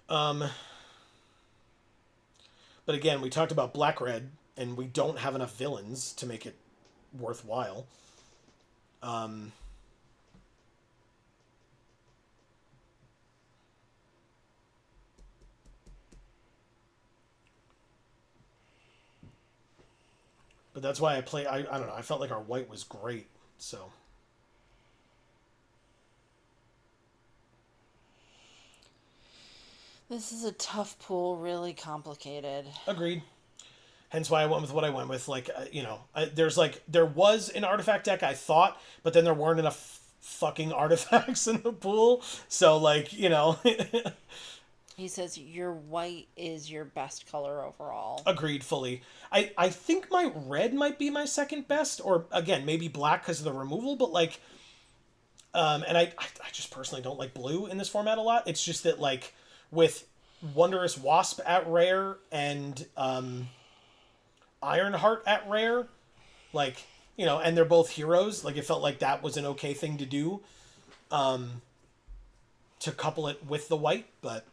know. But again, we talked about black-red, and we don't have enough villains to make it worthwhile. But that's why I don't know, I felt like our white was great, so. This is a tough pool, really complicated. Agreed. Hence why I went with what I went with. Like, there was an artifact deck I thought, but then there weren't enough fucking artifacts in the pool. So, like, He says your white is your best color overall. Agreed fully. I think my red might be my second best, or again, maybe black because of the removal, but like, And I just personally don't like blue in this format a lot. It's just that, like, with Wondrous Wasp at rare and Ironheart at rare, like, and they're both heroes, like, it felt like that was an okay thing to do, to couple it with the white, but...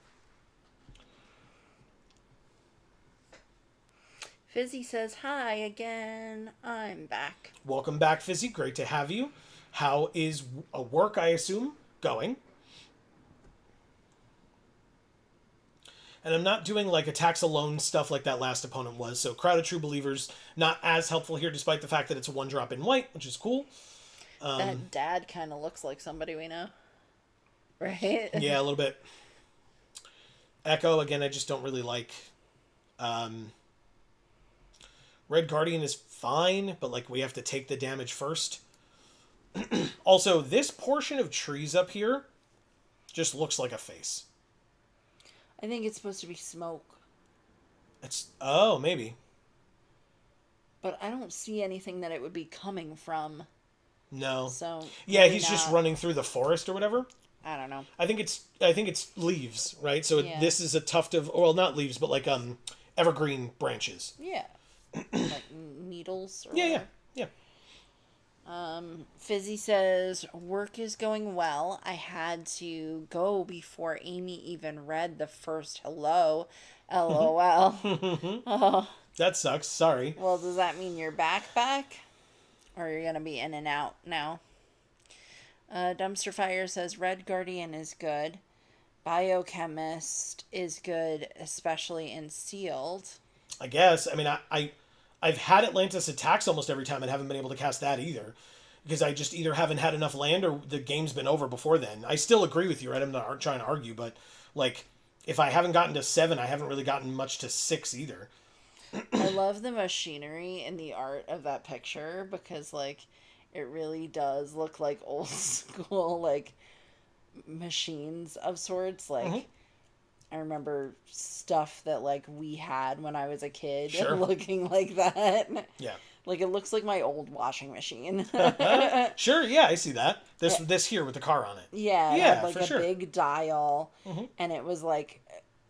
Fizzy says, hi again. I'm back. Welcome back, Fizzy. Great to have you. How is work, I assume, going? And I'm not doing, like, attacks alone stuff like that last opponent was, so Crowd of True Believers, not as helpful here, despite the fact that it's a 1-drop in white, which is cool. That dad kind of looks like somebody we know. Right? Yeah, a little bit. Echo, again, I just don't really like. Red Guardian is fine, but, like, we have to take the damage first. Also, this portion of trees up here just looks like a face. I think it's supposed to be smoke. Oh, maybe. But I don't see anything that it would be coming from. No. So yeah, he's just running through the forest or whatever. I don't know. I think it's leaves, right? So Yeah. this is a tuft of, well, not leaves, but like evergreen branches. Yeah. Like needles or Yeah, whatever. yeah. Fizzy says, work is going well. I had to go before Amy even read the first hello. LOL. Oh. That sucks. Sorry. Well, does that mean you're back? Or you're going to be in and out now? Dumpster Fire says, Red Guardian is good. Biochemist is good, especially in sealed. I guess. I mean, I've had Atlantis attacks almost every time and haven't been able to cast that either. Because I just either haven't had enough land or the game's been over before then. I still agree with you, right? I'm not trying to argue, but, like, if I haven't gotten to 7, I haven't really gotten much to 6 either. I love the machinery and the art of that picture because, like, it really does look like old school, like, machines of sorts. Like, I remember stuff that, like, we had when I was a kid looking like that. Yeah. Like, it looks like my old washing machine. Sure, yeah, I see that. This here with the car on it. Yeah, it Yeah, had, like, for a sure. big dial, and it was, like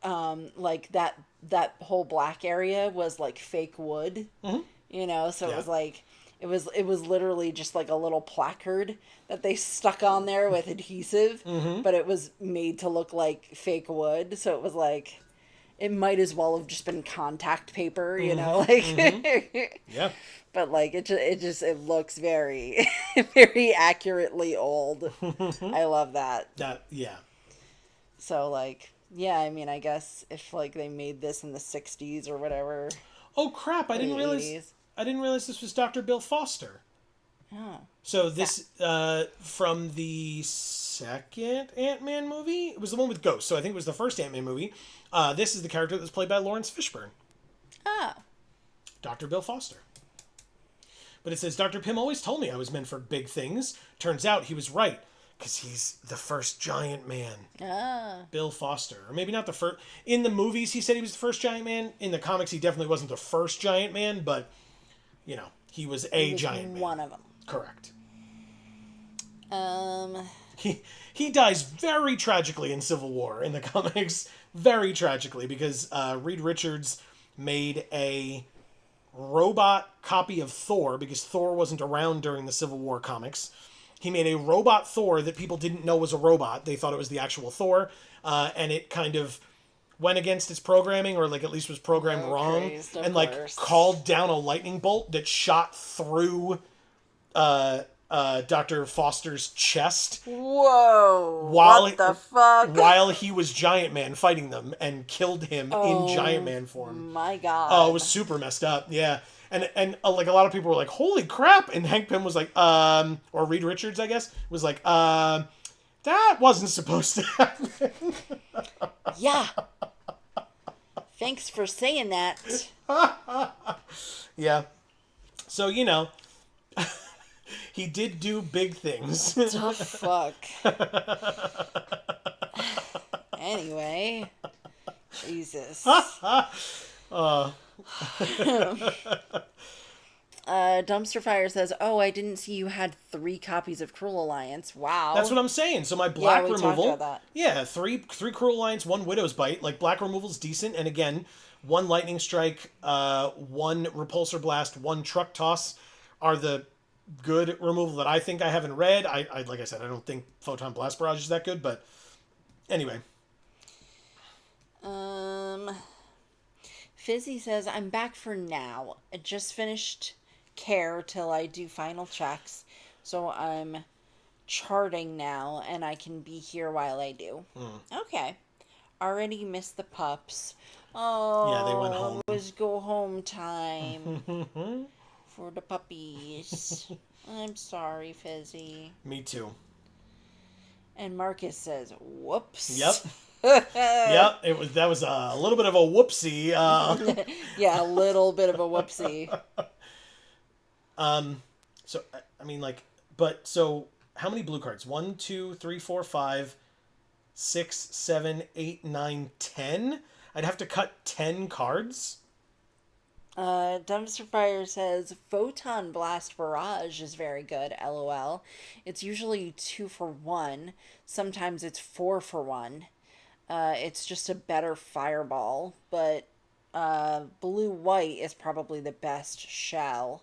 that whole black area was, like, fake wood, you know, so it was, like, it was literally just, like, a little placard that they stuck on there with adhesive, but it was made to look like fake wood, so it was, like, it might as well have just been contact paper, you know, like, Yeah. but, like, it looks very, very accurately old. I love that. Yeah. So, like, yeah, I mean, I guess if, like, they made this in the 60s or whatever. Oh, crap, I didn't realize 80s. I didn't realize this was Dr. Bill Foster. Oh. So this, from the second Ant-Man movie? It was the one with Ghost, so I think it was the first Ant-Man movie. This is the character that was played by Lawrence Fishburne. Oh. Dr. Bill Foster. But it says, Dr. Pym always told me I was meant for big things. Turns out he was right, because he's the first giant man. Ah. Bill Foster. Or maybe not the first. In the movies, he said he was the first giant man. In the comics, he definitely wasn't the first giant man, but, you know, he was a giant man. One of them. Correct. Um. He dies very tragically in Civil War in the comics. Very tragically, because Reed Richards made a robot copy of Thor, because Thor wasn't around during the Civil War comics. He made a robot Thor that people didn't know was a robot. They thought it was the actual Thor, and it kind of went against its programming, or like at least was programmed wrong, and like called down a lightning bolt that shot through Dr. Foster's chest. Whoa! What the fuck? While he was Giant Man fighting them and killed him in Giant Man form. My God. Oh, it was super messed up. Yeah. And like a lot of people were like, holy crap. And Hank Pym was like, or Reed Richards, I guess, was like, that wasn't supposed to happen. Yeah. Thanks for saying that. Yeah. So, you know, he did do big things. The fuck. Anyway. Jesus. Dumpster Fire says, "Oh, I didn't see you had 3 copies of Cruel Alliance. That's Wow." what I'm saying. So my Yeah, black we talked removal, about that. yeah, three Cruel Alliance, one Widow's Bite. Like black removal's decent, and again, one Lightning Strike, one Repulsor Blast, one Truck Toss are the good removal that I think. I haven't read. I like I said, I don't think Photon Blast Barrage is that good, but anyway. Um, Fizzy says, "I'm back for now. I just finished care till I do final checks, so I'm charting now, and I can be here while I do." Okay. Already missed the pups. Yeah, they went Oh, home. it was go home time for the puppies. I'm sorry, Fizzy. Me too. And Marcus says, Yep. "Whoops." Yep. That was a little bit of a whoopsie. Yeah, a little bit of a whoopsie. So I mean, like, but so how many blue cards? 1, 2, 3, 4, 5, 6, 7, 8, 9, 10. I'd have to cut 10 cards. Dumpster Fire says, "Photon Blast Barrage is very good, lol. It's usually 2 for 1. Sometimes it's 4 for 1. It's just a better fireball, but blue-white is probably the best shell.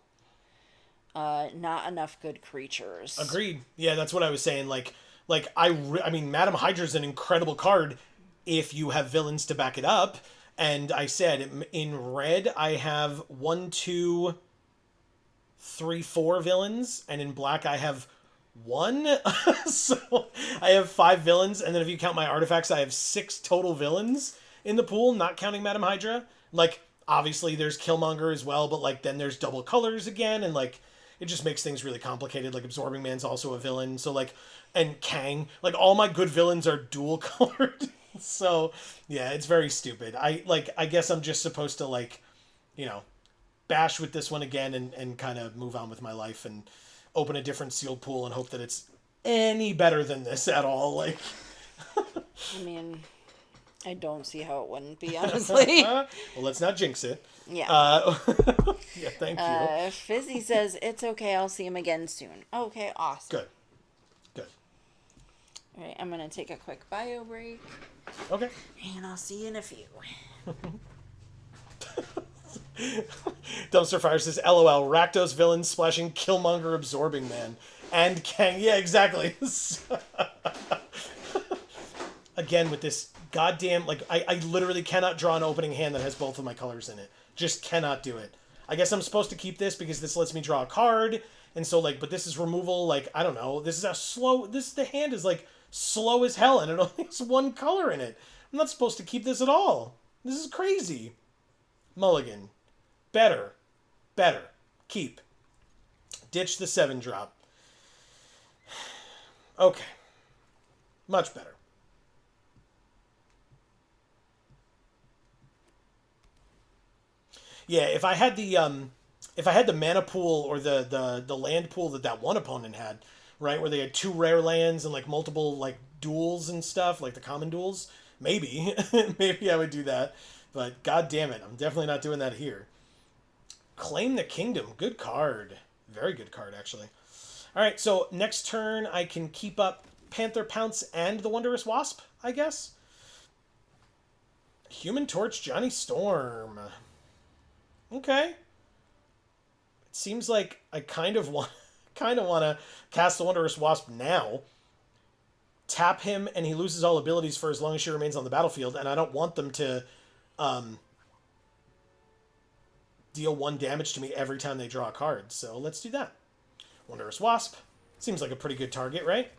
Not enough good creatures." Agreed. Yeah, that's what I was saying. I mean, Madam Hydra's an incredible card if you have villains to back it up. And I said in red I have 1, 2, 3, 4 villains, and in black I have one. So I have 5 villains, and then if you count my artifacts, I have 6 total villains in the pool, not counting Madam Hydra. Like, obviously there's Killmonger as well, but like then there's double colors again, and like it just makes things really complicated. Like Absorbing Man's also a villain, so like, and Kang, like all my good villains are dual colored. So yeah, it's very stupid. I guess I'm just supposed to like, you know, bash with this one again and kind of move on with my life and open a different sealed pool and hope that it's any better than this at all. Like, I mean, I don't see how it wouldn't be, honestly. well, let's not jinx it. Yeah. Yeah, thank you. Fizzy says, "It's okay, I'll see him again soon." Okay, awesome. Good. Good. All right, I'm going to take a quick bio break, Okay. and I'll see you in a few. Dumpster Fire says, LOL, Rakdos villains splashing Killmonger Absorbing Man. And Kang. Yeah, exactly. Again, with this goddamn, like, I literally cannot draw an opening hand that has both of my colors in it. Just cannot do it. I guess I'm supposed to keep this because this lets me draw a card. And so, like, but this is removal, like, I don't know. This is a slow, the hand is, like, slow as hell, and it only has one color in it. I'm not supposed to keep this at all. This is crazy. Mulligan. Better. Keep. Ditch the 7-drop. Okay. Much better. Yeah, if I had the mana pool or the land pool that one opponent had, right, where they had 2 rare lands and like multiple like duels and stuff, like the common duels, maybe maybe I would do that. But god damn it, I'm definitely not doing that here. Claim the Kingdom, good card. Very good card, actually. All right, so next turn I can keep up Panther Pounce and the Wondrous Wasp, I guess. Human Torch, Johnny Storm. Okay. It seems like I kind of want to cast the Wondrous Wasp now. Tap him and he loses all abilities for as long as she remains on the battlefield, and I don't want them to deal 1 damage to me every time they draw a card. So let's do that. Wondrous Wasp. Seems like a pretty good target, right?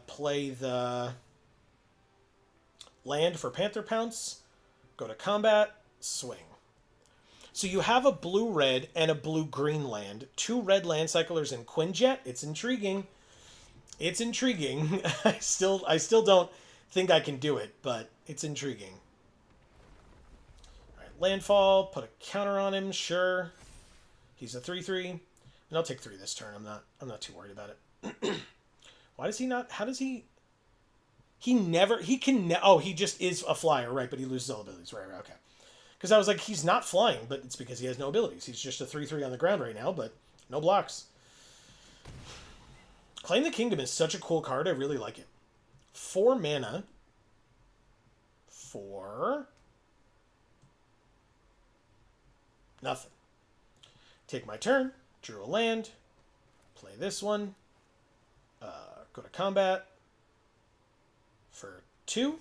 Play the land for Panther Pounce. Go to combat. Swing. So you have a blue-red and a blue-green land. 2 red land cyclers in Quinjet. It's intriguing. It's intriguing. I still don't think I can do it, but it's intriguing. All right, landfall. Put a counter on him. Sure. He's a 3/3. And I'll take 3 this turn. I'm not too worried about it. Why does he not? How does he? He never. He can. Oh, he just is a flyer, right? But he loses all abilities. Right. Okay. Because I was like, he's not flying, but it's because he has no abilities. He's just a 3/3 on the ground right now, but no blocks. Claim the Kingdom is such a cool card. I really like it. 4 mana. 4. Nothing. Take my turn. Drew a land. Play this one. Go to combat. For 2.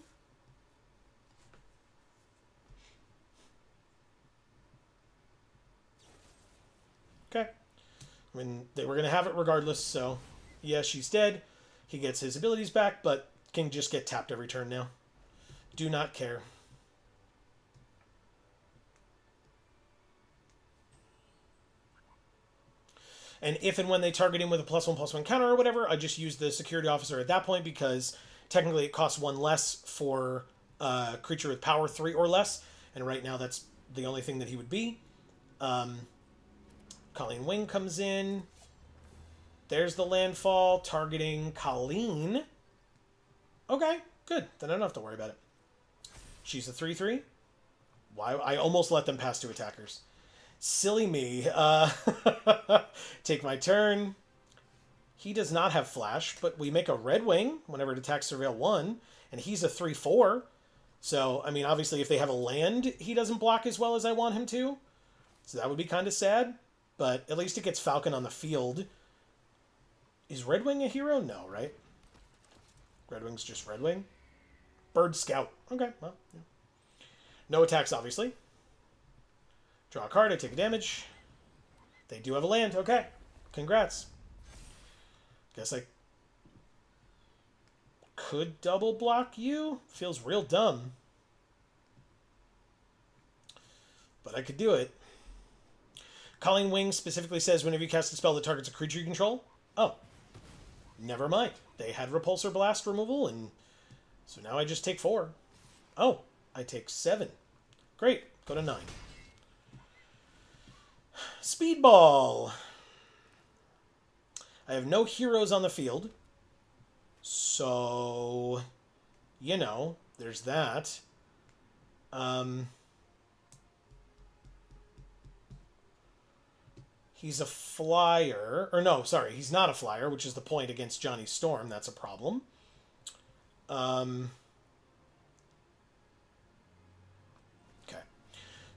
Okay. I mean, they were going to have it regardless, so... Yeah, she's dead. He gets his abilities back, but can just get tapped every turn now. Do not care. And if and when they target him with a +1/+1 counter or whatever, I just use the security officer at that point because technically it costs 1 less for a creature with power 3 or less. And right now that's the only thing that he would be. Colleen Wing comes in. There's the landfall targeting Colleen. Okay, good. Then I don't have to worry about it. She's a 3/3. Why? I almost let them pass 2 attackers. Silly me. Take my turn. He does not have flash, but we make a red wing whenever it attacks Surveil 1, and he's a 3/4. So, I mean, obviously if they have a land, he doesn't block as well as I want him to. So that would be kind of sad, but at least it gets Falcon on the field. Is Red Wing a hero? No, right? Red Wing's just Red Wing. Bird Scout. Okay, well, yeah. No attacks, obviously. Draw a card, I take a damage. They do have a land. Okay. Congrats. Guess I could double block you. Feels real dumb. But I could do it. Calling Wing specifically says whenever you cast a spell that targets a creature you control. Oh. Never mind. They had Repulsor Blast removal, and so now I just take 4. Oh, I take 7. Great. Go to 9. Speedball. I have no heroes on the field. So, you know, there's that. He's a flyer. Or no, sorry, he's not a flyer, which is the point against Johnny Storm. That's a problem. Okay.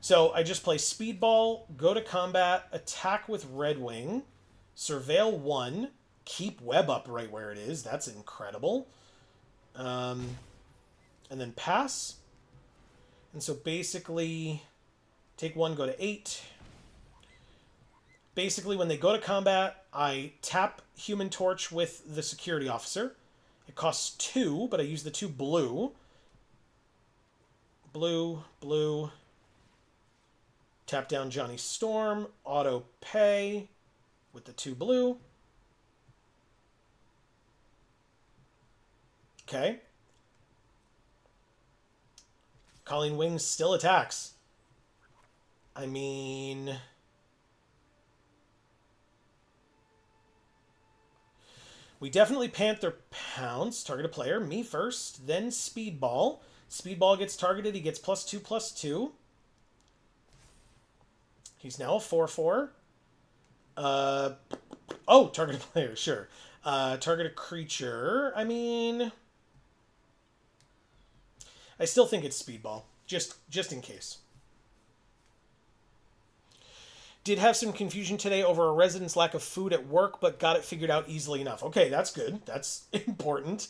So I just play Speedball, go to combat, attack with Red Wing, Surveil 1, keep Web up right where it is. That's incredible. And then pass. And so basically, take 1, go to 8. Basically, when they go to combat, I tap Human Torch with the security officer. It costs 2, but I use the 2 blue. Blue, blue. Tap down Johnny Storm. Auto pay with the 2 blue. Okay. Colleen Wings still attacks. I mean... we definitely Panther Pounce. Target a player. Me first. Then Speedball. Speedball gets targeted. He gets +2/+2. He's now a 4/4. Oh, target a player. Sure. Target a creature. I mean... I still think it's Speedball. Just in case. Did have some confusion today over a resident's lack of food at work, but got it figured out easily enough. Okay, that's good. That's important.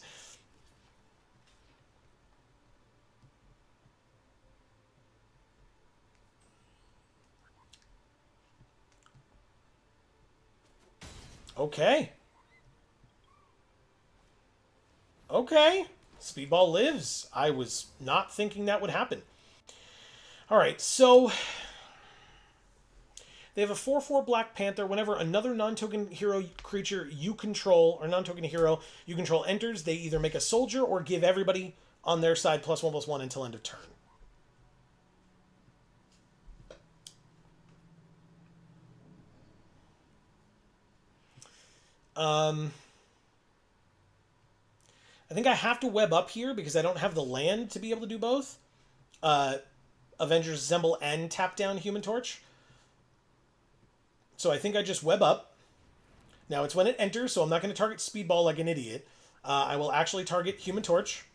Okay. Okay. Speedball lives. I was not thinking that would happen. All right, so... they have a 4/4 Black Panther. Whenever another non-token hero creature you control, or non-token hero you control enters, they either make a soldier or give everybody on their side +1/+1 until end of turn. I think I have to web up here because I don't have the land to be able to do both. Avengers Assemble and tap down Human Torch. So I think I just web up. Now it's when it enters, so I'm not going to target Speedball like an idiot. I will actually target Human Torch.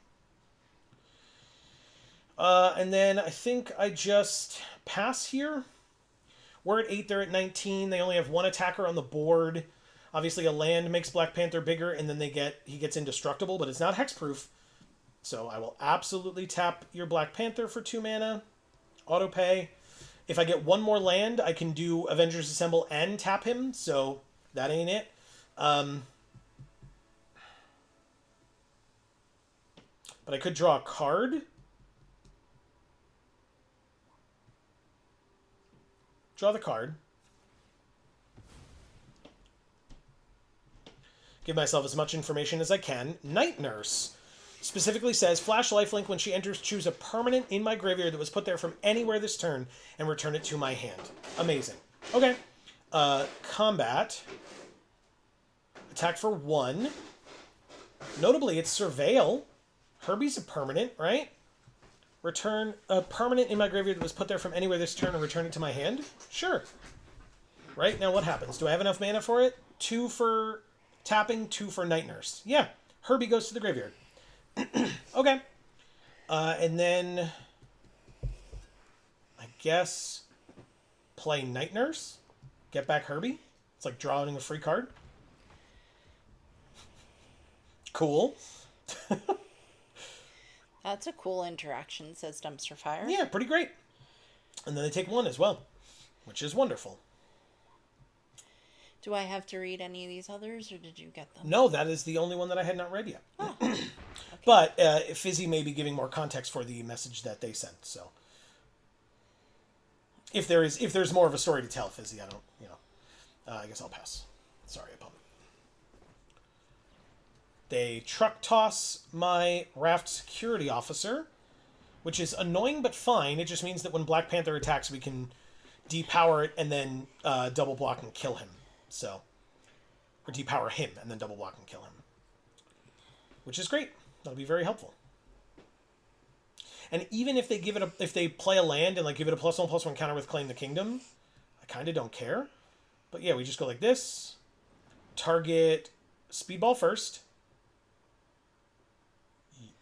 And then I think I just pass here. We're at 8, they're at 19. They only have one attacker on the board. Obviously, a land makes Black Panther bigger, and then he gets indestructible, but it's not hexproof. So I will absolutely tap your Black Panther for 2 mana. Auto pay. If I get one more land, I can do Avengers Assemble and tap him, so that ain't it. But I could draw a card. Draw the card. Give myself as much information as I can. Night Nurse specifically says, flash lifelink when she enters, choose a permanent in my graveyard that was put there from anywhere this turn and return it to my hand. Amazing. Okay. Combat. Attack for 1. Notably, it's Surveil. Herbie's a permanent, right? Return a permanent in my graveyard that was put there from anywhere this turn and return it to my hand? Sure. Right, now what happens? Do I have enough mana for it? 2 for tapping, 2 for Night Nurse. Yeah, Herbie goes to the graveyard. Okay. And then I guess play Night Nurse. Get back Herbie. It's like drawing a free card. Cool. That's a cool interaction, says Dumpster Fire. Yeah, pretty great. And then they take 1 as well, which is wonderful. Do I have to read any of these others, or did you get them? No, that is the only one that I had not read yet. Oh. Okay. But Fizzy may be giving more context for the message that they sent. So, if there's more of a story to tell, Fizzy, I don't, I guess I'll pass. Sorry, opponent. They truck toss my Raft Security Officer, which is annoying but fine. It just means that when Black Panther attacks, we can depower it and then double block and kill him. So, or depower him and then double block and kill him, which is great. That'll be very helpful. And even if they if they play a land and like give it a +1/+1 counter with Claim the Kingdom, I kind of don't care. But yeah, we just go like this. Target Speedball first.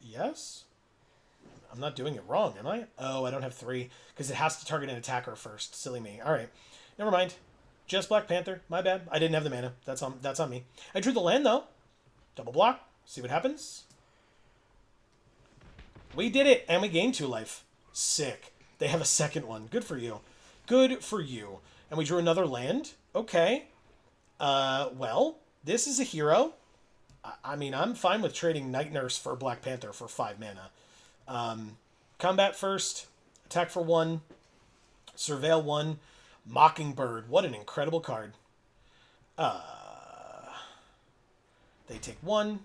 Yes? I'm not doing it wrong, am I? Oh, I don't have 3, because it has to target an attacker first. Silly me. Alright. Never mind. Just Black Panther. My bad. I didn't have the mana. That's on me. I drew the land, though. Double block. See what happens. We did it, and we gained 2 life. Sick. They have a second one. Good for you. Good for you. And we drew another land. Okay. Well, this is a hero. I mean, I'm fine with trading Night Nurse for Black Panther for 5 mana. Combat first. Attack for 1. Surveil 1. Mockingbird. What an incredible card. They take 1.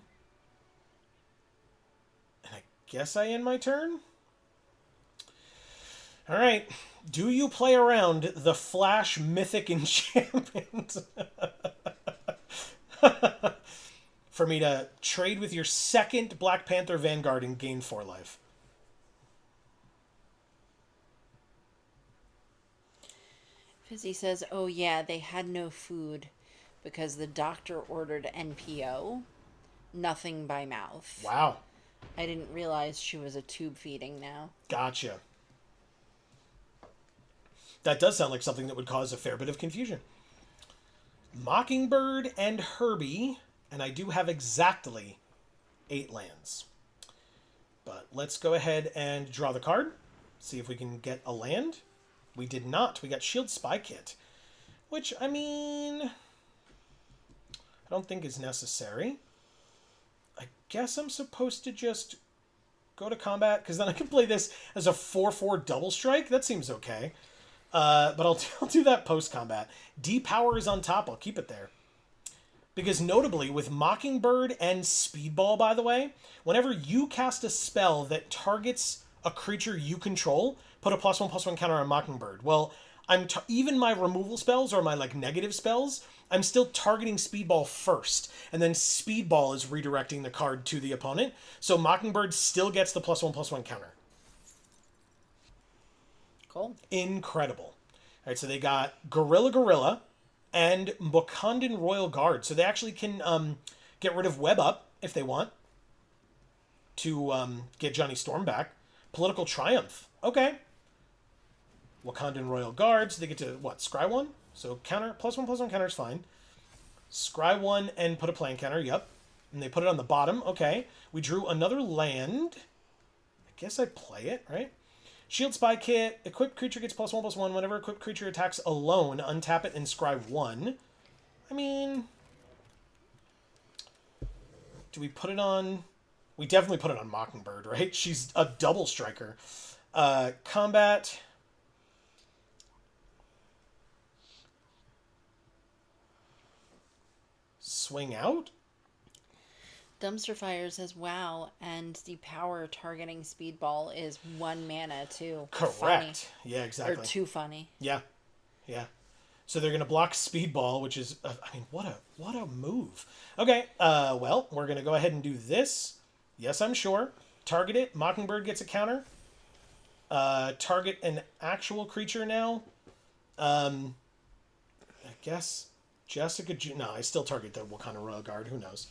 And I guess I end my turn? Alright. Do you play around the Flash Mythic Enchantment? For me to trade with your second Black Panther Vanguard and gain 4 life. Fizzy says, oh yeah, they had no food because the doctor ordered NPO. Nothing by mouth. Wow. I didn't realize she was a tube feeding now. Gotcha. That does sound like something that would cause a fair bit of confusion. Mockingbird and Herbie, and I do have exactly 8 lands. But let's go ahead and draw the card. See if we can get a land. We did not. We got Shield Spy Kit. Which, I mean, I don't think is necessary. I guess I'm supposed to just go to combat, because then I can play this as a 4/4 double strike. That seems okay. But I'll do that post-combat. D-Power is on top. I'll keep it there. Because notably, with Mockingbird and Speedball, by the way, whenever you cast a spell that targets a creature you control, put a +1/+1 counter on Mockingbird. Well, even my removal spells or my like negative spells, I'm still targeting Speedball first, and then Speedball is redirecting the card to the opponent. So Mockingbird still gets the +1/+1 counter. Cool. Incredible. All right, so they got Gorilla and Mokandan Royal Guard. So they actually can get rid of Web Up if they want to get Johnny Storm back. Political Triumph. Okay. Wakandan Royal Guards. They get to, what, scry 1? So counter, +1/+1 counter is fine. Scry 1 and put a plan counter, yep. And they put it on the bottom, okay. We drew another land. I guess I play it, right? Shield Spy Kit. Equipped creature gets +1/+1. Whenever equipped creature attacks alone, untap it and scry 1. I mean, do we put it on... We definitely put it on Mockingbird, right? She's a double striker. Combat... Swing out? Dumpster Fire says, wow, and the power targeting Speedball is 1 mana, too. Correct. Funny. Yeah, exactly. Or too funny. Yeah. Yeah. So they're going to block Speedball, which is, I mean, what a move. Okay, well, we're going to go ahead and do this. Yes, I'm sure. Target it. Mockingbird gets a counter. Target an actual creature now. I guess Jessica... No, I still target the Wakanda Royal Guard. Who knows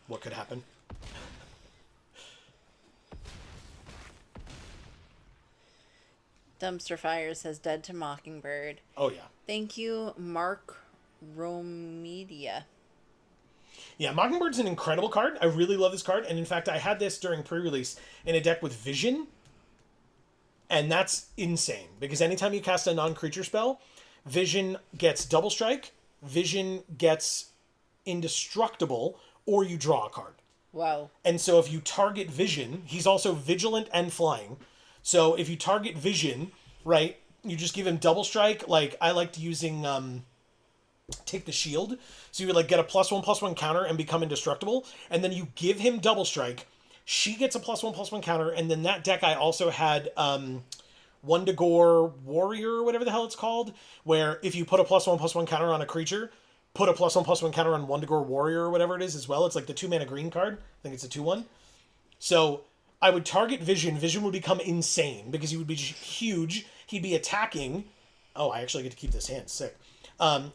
what could happen. Dumpster Fire says, dead to Mockingbird. Oh, yeah. Thank you, Mark Romedia. Yeah, Mockingbird's an incredible card. I really love this card. And in fact, I had this during pre-release in a deck with Vision. And that's insane. Because anytime you cast a non-creature spell, Vision gets double strike, Vision gets indestructible, or you draw a card. Wow. And so if you target Vision, he's also vigilant and flying. So if you target Vision, right, you just give him double strike. Like, I liked using Take the Shield. So you would like get a +1/+1 counter and become indestructible. And then you give him double strike. She gets a +1/+1 counter. And then that deck I also had Wundagore Warrior, or whatever the hell it's called, where if you put a +1/+1 counter on a creature, put a +1/+1 counter on Wundagore Warrior or whatever it is as well. It's like the 2-mana green card. I think it's a 2/1. So I would target Vision. Vision would become insane because he would be huge. He'd be attacking. Oh, I actually get to keep this hand. Sick.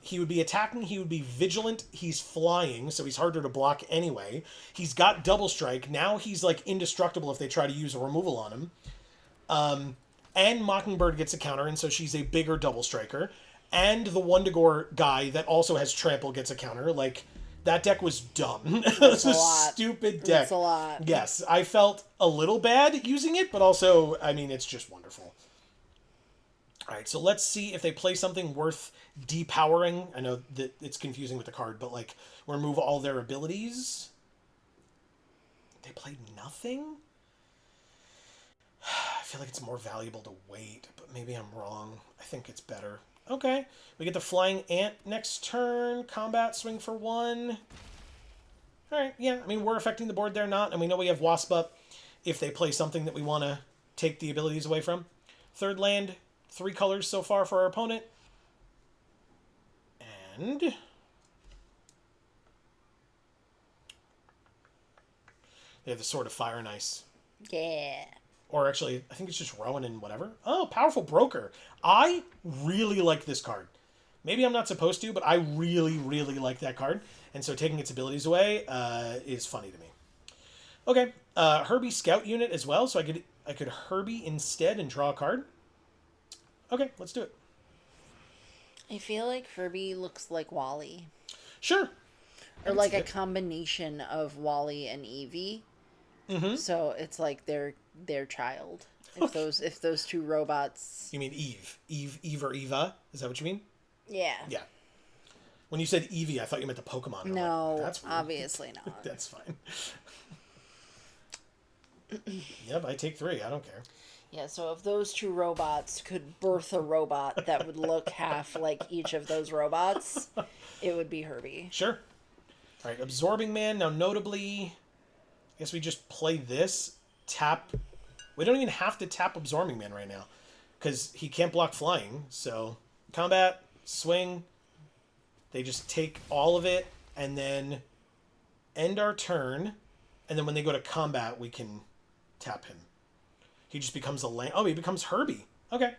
He would be attacking. He would be vigilant. He's flying, so he's harder to block anyway. He's got double strike. Now he's like indestructible if they try to use a removal on him. And Mockingbird gets a counter, and so she's a bigger double striker. And the Wundagore guy that also has trample gets a counter. Like, that deck was dumb. It was a stupid deck. It's a lot. Yes, I felt a little bad using it, but also, I mean, it's just wonderful. All right, so let's see if they play something worth depowering. I know that it's confusing with the card, but like, remove all their abilities. They played nothing? I feel like it's more valuable to wait, but maybe I'm wrong. I think it's better. Okay, we get the Flying Ant next turn. Combat, swing for 1. All right, yeah, I mean, we're affecting the board there, not. And we know we have Wasp up if they play something that we want to take the abilities away from. Third land, 3 colors so far for our opponent. And they have the Sword of Fire and Ice. Yeah. Or actually, I think it's just Rowan and whatever. Oh, Powerful Broker. I really like this card. Maybe I'm not supposed to, but I really, really like that card. And so taking its abilities away is funny to me. Okay, Herbie Scout Unit as well. So I could Herbie instead and draw a card. Okay, let's do it. I feel like Herbie looks like Wally. Sure. Or like a combination of Wally and Eevee. Mm-hmm. So it's like their child. If those two robots. You mean Eve? Eve or Eva? Is that what you mean? Yeah. Yeah. When you said Eevee, I thought you meant the Pokemon. No, like, that's weird. obviously not. That's fine. Yep, I take 3. I don't care. Yeah, so if those two robots could birth a robot that would look half like each of those robots, it would be Herbie. Sure. All right, Absorbing Man. Now, notably, I guess we just play this. Tap. We don't even have to tap Absorbing Man right now because he can't block flying. So, combat, swing. They just take all of it and then end our turn. And then when they go to combat, we can tap him. He just becomes a land. Oh, he becomes Herbie. Okay.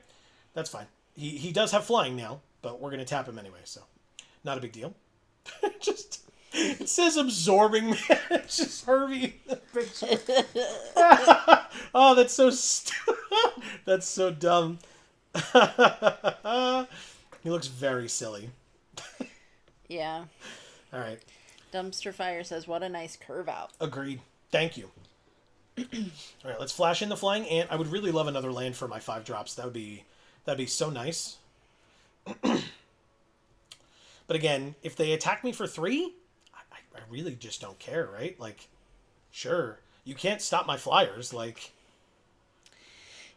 That's fine. He does have flying now, but we're going to tap him anyway, so not a big deal. Just it says absorbing man. It's just Herbie in the picture. Oh, that's so that's so dumb. He looks very silly. Yeah. All right. Dumpster Fire says, what a nice curve out. Agreed. Thank you. All right, let's flash in the Flying Ant. I would really love another land for my 5 drops. That'd be so nice. But again, if they attack me for 3, I really just don't care, right? Like, sure, you can't stop my flyers. Like,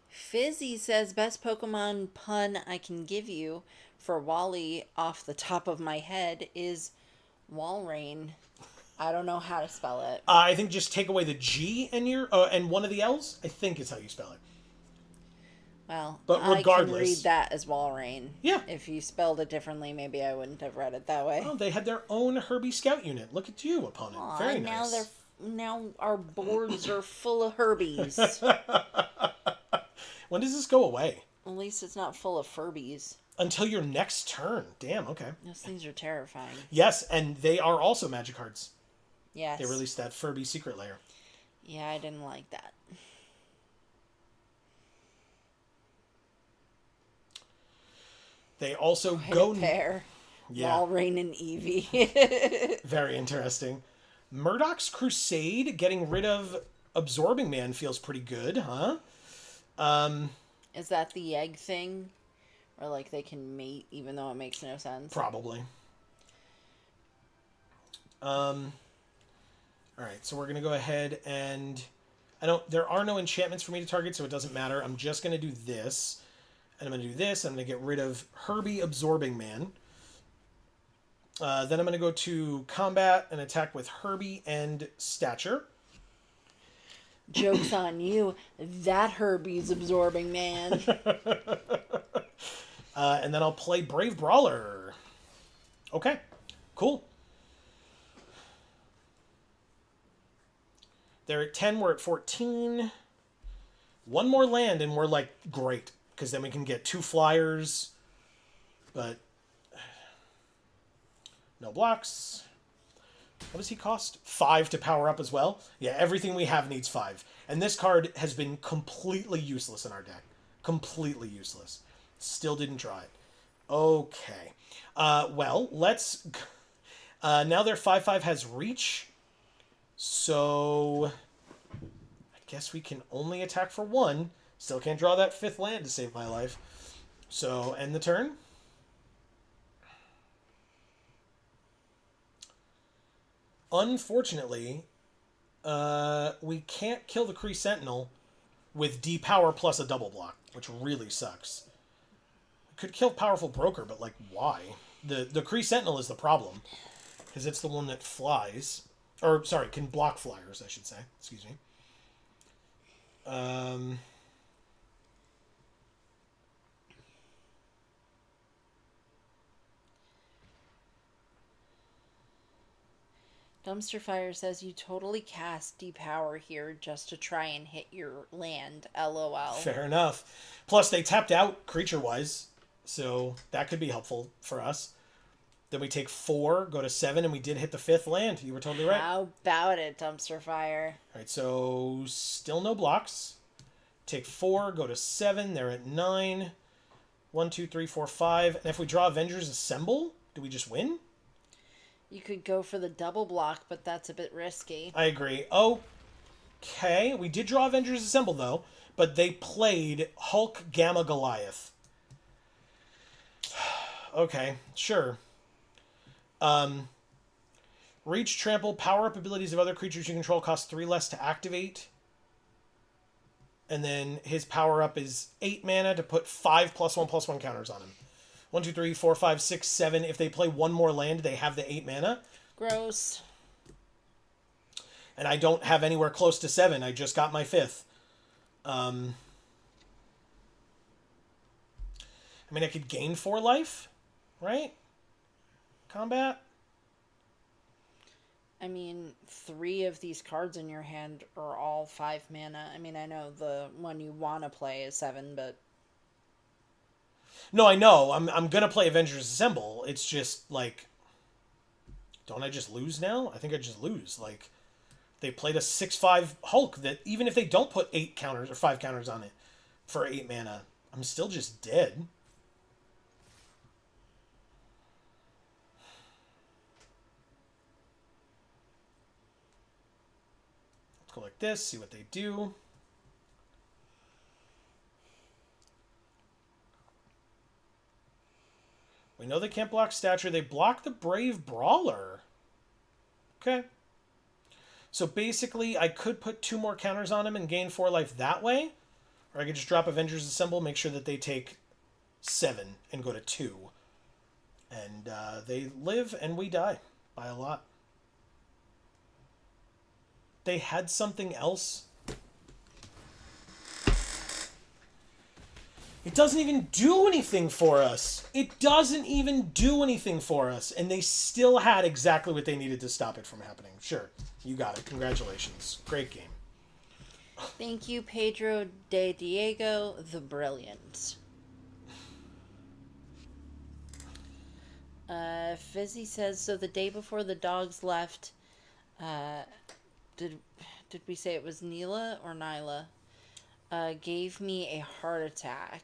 Fizzy says, best Pokemon pun I can give you for Wally off the top of my head is Walrein. I don't know how to spell it. I think just take away the G and one of the L's. I think is how you spell it. Well, but regardless, I can read that as Walrein. Yeah. If you spelled it differently, maybe I wouldn't have read it that way. Oh, they had their own Herbie Scout unit. Look at you, opponent. Aww, very nice. Now our boards are full of Herbies. When does this go away? At least it's not full of Furbies. Until your next turn. Damn, okay. Those things are terrifying. Yes, and they are also magic cards. Yes. They released that Furby secret layer. Yeah, I didn't like that. They also pair. Yeah. Walrein and Eevee. Very interesting. Murdoch's Crusade getting rid of Absorbing Man feels pretty good, huh? Is that the egg thing? Or like they can mate even though it makes no sense? Probably. Alright, so we're going to go ahead and... there are no enchantments for me to target, so it doesn't matter. I'm just going to do this. And I'm going to do this. I'm going to get rid of Herbie Absorbing Man. Then I'm going to go to combat and attack with Herbie and Stature. Joke's on you. That Herbie's Absorbing Man. And then I'll play Brave Brawler. Okay, cool. They're at 10, we're at 14. One more land and we're like, great. Because then we can get 2 flyers. But no blocks. What does he cost? 5 to power up as well? Yeah, everything we have needs 5. And this card has been completely useless in our deck. Completely useless. Still didn't draw it. Okay. Well, let's... now their 5/5 has reach. So... I guess we can only attack for 1. Still can't draw that 5th land to save my life. So, end the turn. Unfortunately, we can't kill the Kree Sentinel with D-Power plus a double block, which really sucks. Could kill Powerful Broker, but, like, why? The Kree Sentinel is the problem, because it's the one that flies. Or, sorry, can block flyers, I should say. Excuse me. Dumpster Fire says you totally cast Depower here just to try and hit your land. LOL. Fair enough. Plus, they tapped out creature-wise, so that could be helpful for us. Then we take 4, go to 7, and we did hit the 5th land. You were totally right. How about it, Dumpster Fire? All right, so still no blocks. Take 4, go to 7. They're at 9. 1, 2, 3, 4, 5. And if we draw Avengers Assemble, do we just win? You could go for the double block, but that's a bit risky. I agree. Okay, we did draw Avengers Assemble, though, but they played Hulk Gamma Goliath. Okay, sure. Reach, trample, power-up abilities of other creatures you control cost 3 less to activate. And then his power-up is 8 mana to put 5 +1/+1 counters on him. 1, 2, 3, 4, 5, 6, 7. If they play one more land, they have the 8 mana. Gross. And I don't have anywhere close to 7. I just got my 5th. I mean, I could gain 4 life, right? Combat? I mean, 3 of these cards in your hand are all 5 mana. I mean, I know the one you want to play is 7, but... No, I know. I'm gonna play Avengers Assemble. It's just like, don't I just lose now? I think I just lose. Like, they played a 6/5 Hulk that even if they don't put 8 counters or 5 counters on it for 8 mana, I'm still just dead. Let's go like this, see what they do. We know they can't block Stature. They block the Brave Brawler. Okay. So basically, I could put 2 more counters on him and gain 4 life that way. Or I could just drop Avengers Assemble, make sure that they take 7 and go to 2. And they live and we die by a lot. They had something else. It doesn't even do anything for us. It doesn't even do anything for us. And they still had exactly what they needed to stop it from happening. Sure, you got it. Congratulations. Great game. Thank you, Pedro de Diego, the Brilliant. Fizzy says, so the day before the dogs left, did we say it was Neela or Nyla? Gave me a heart attack.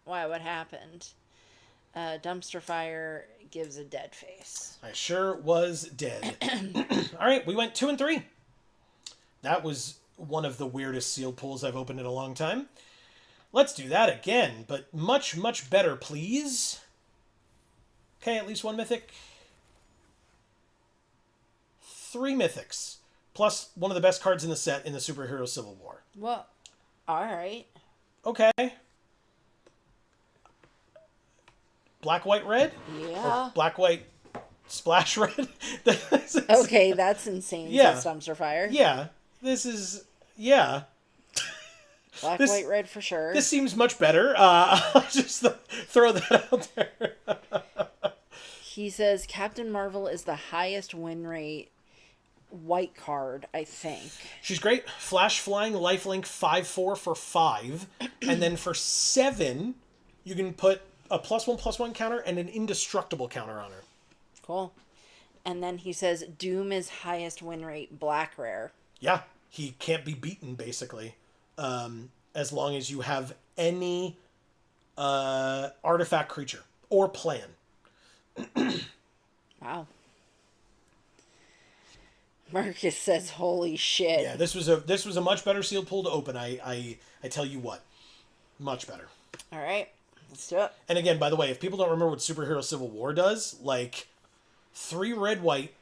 Why, what happened? Dumpster fire gives a dead face. I sure was dead. All right, we went 2 and 3. That was one of the weirdest sealed pools I've opened in a long time. Let's do that again, but much, much better, please. Okay, at least 1 mythic. 3 mythics. Plus one of the best cards in the set in the Superhero Civil War. Well, alright. Okay. Black, white, red? Yeah. Or black, white, splash red? Okay, that's insane. Yeah. Says Dumpster fire. Yeah. This is... Yeah. Black, white, red for sure. This seems much better. I'll just throw that out there. He says Captain Marvel is the highest win rate white card, I think. She's great. Flash, flying, lifelink, 5/4 for 5. And then for 7, you can put a +1/+1 counter and an indestructible counter on her. Cool. And then he says Doom is highest win rate black rare. Yeah. He can't be beaten, basically. As long as you have any artifact creature or plan. Wow. Marcus says, "Holy shit!" Yeah, this was a much better sealed pool to open. I tell you what, much better. All right, let's do it. And again, by the way, if people don't remember what Superhero Civil War does, like 3 red white.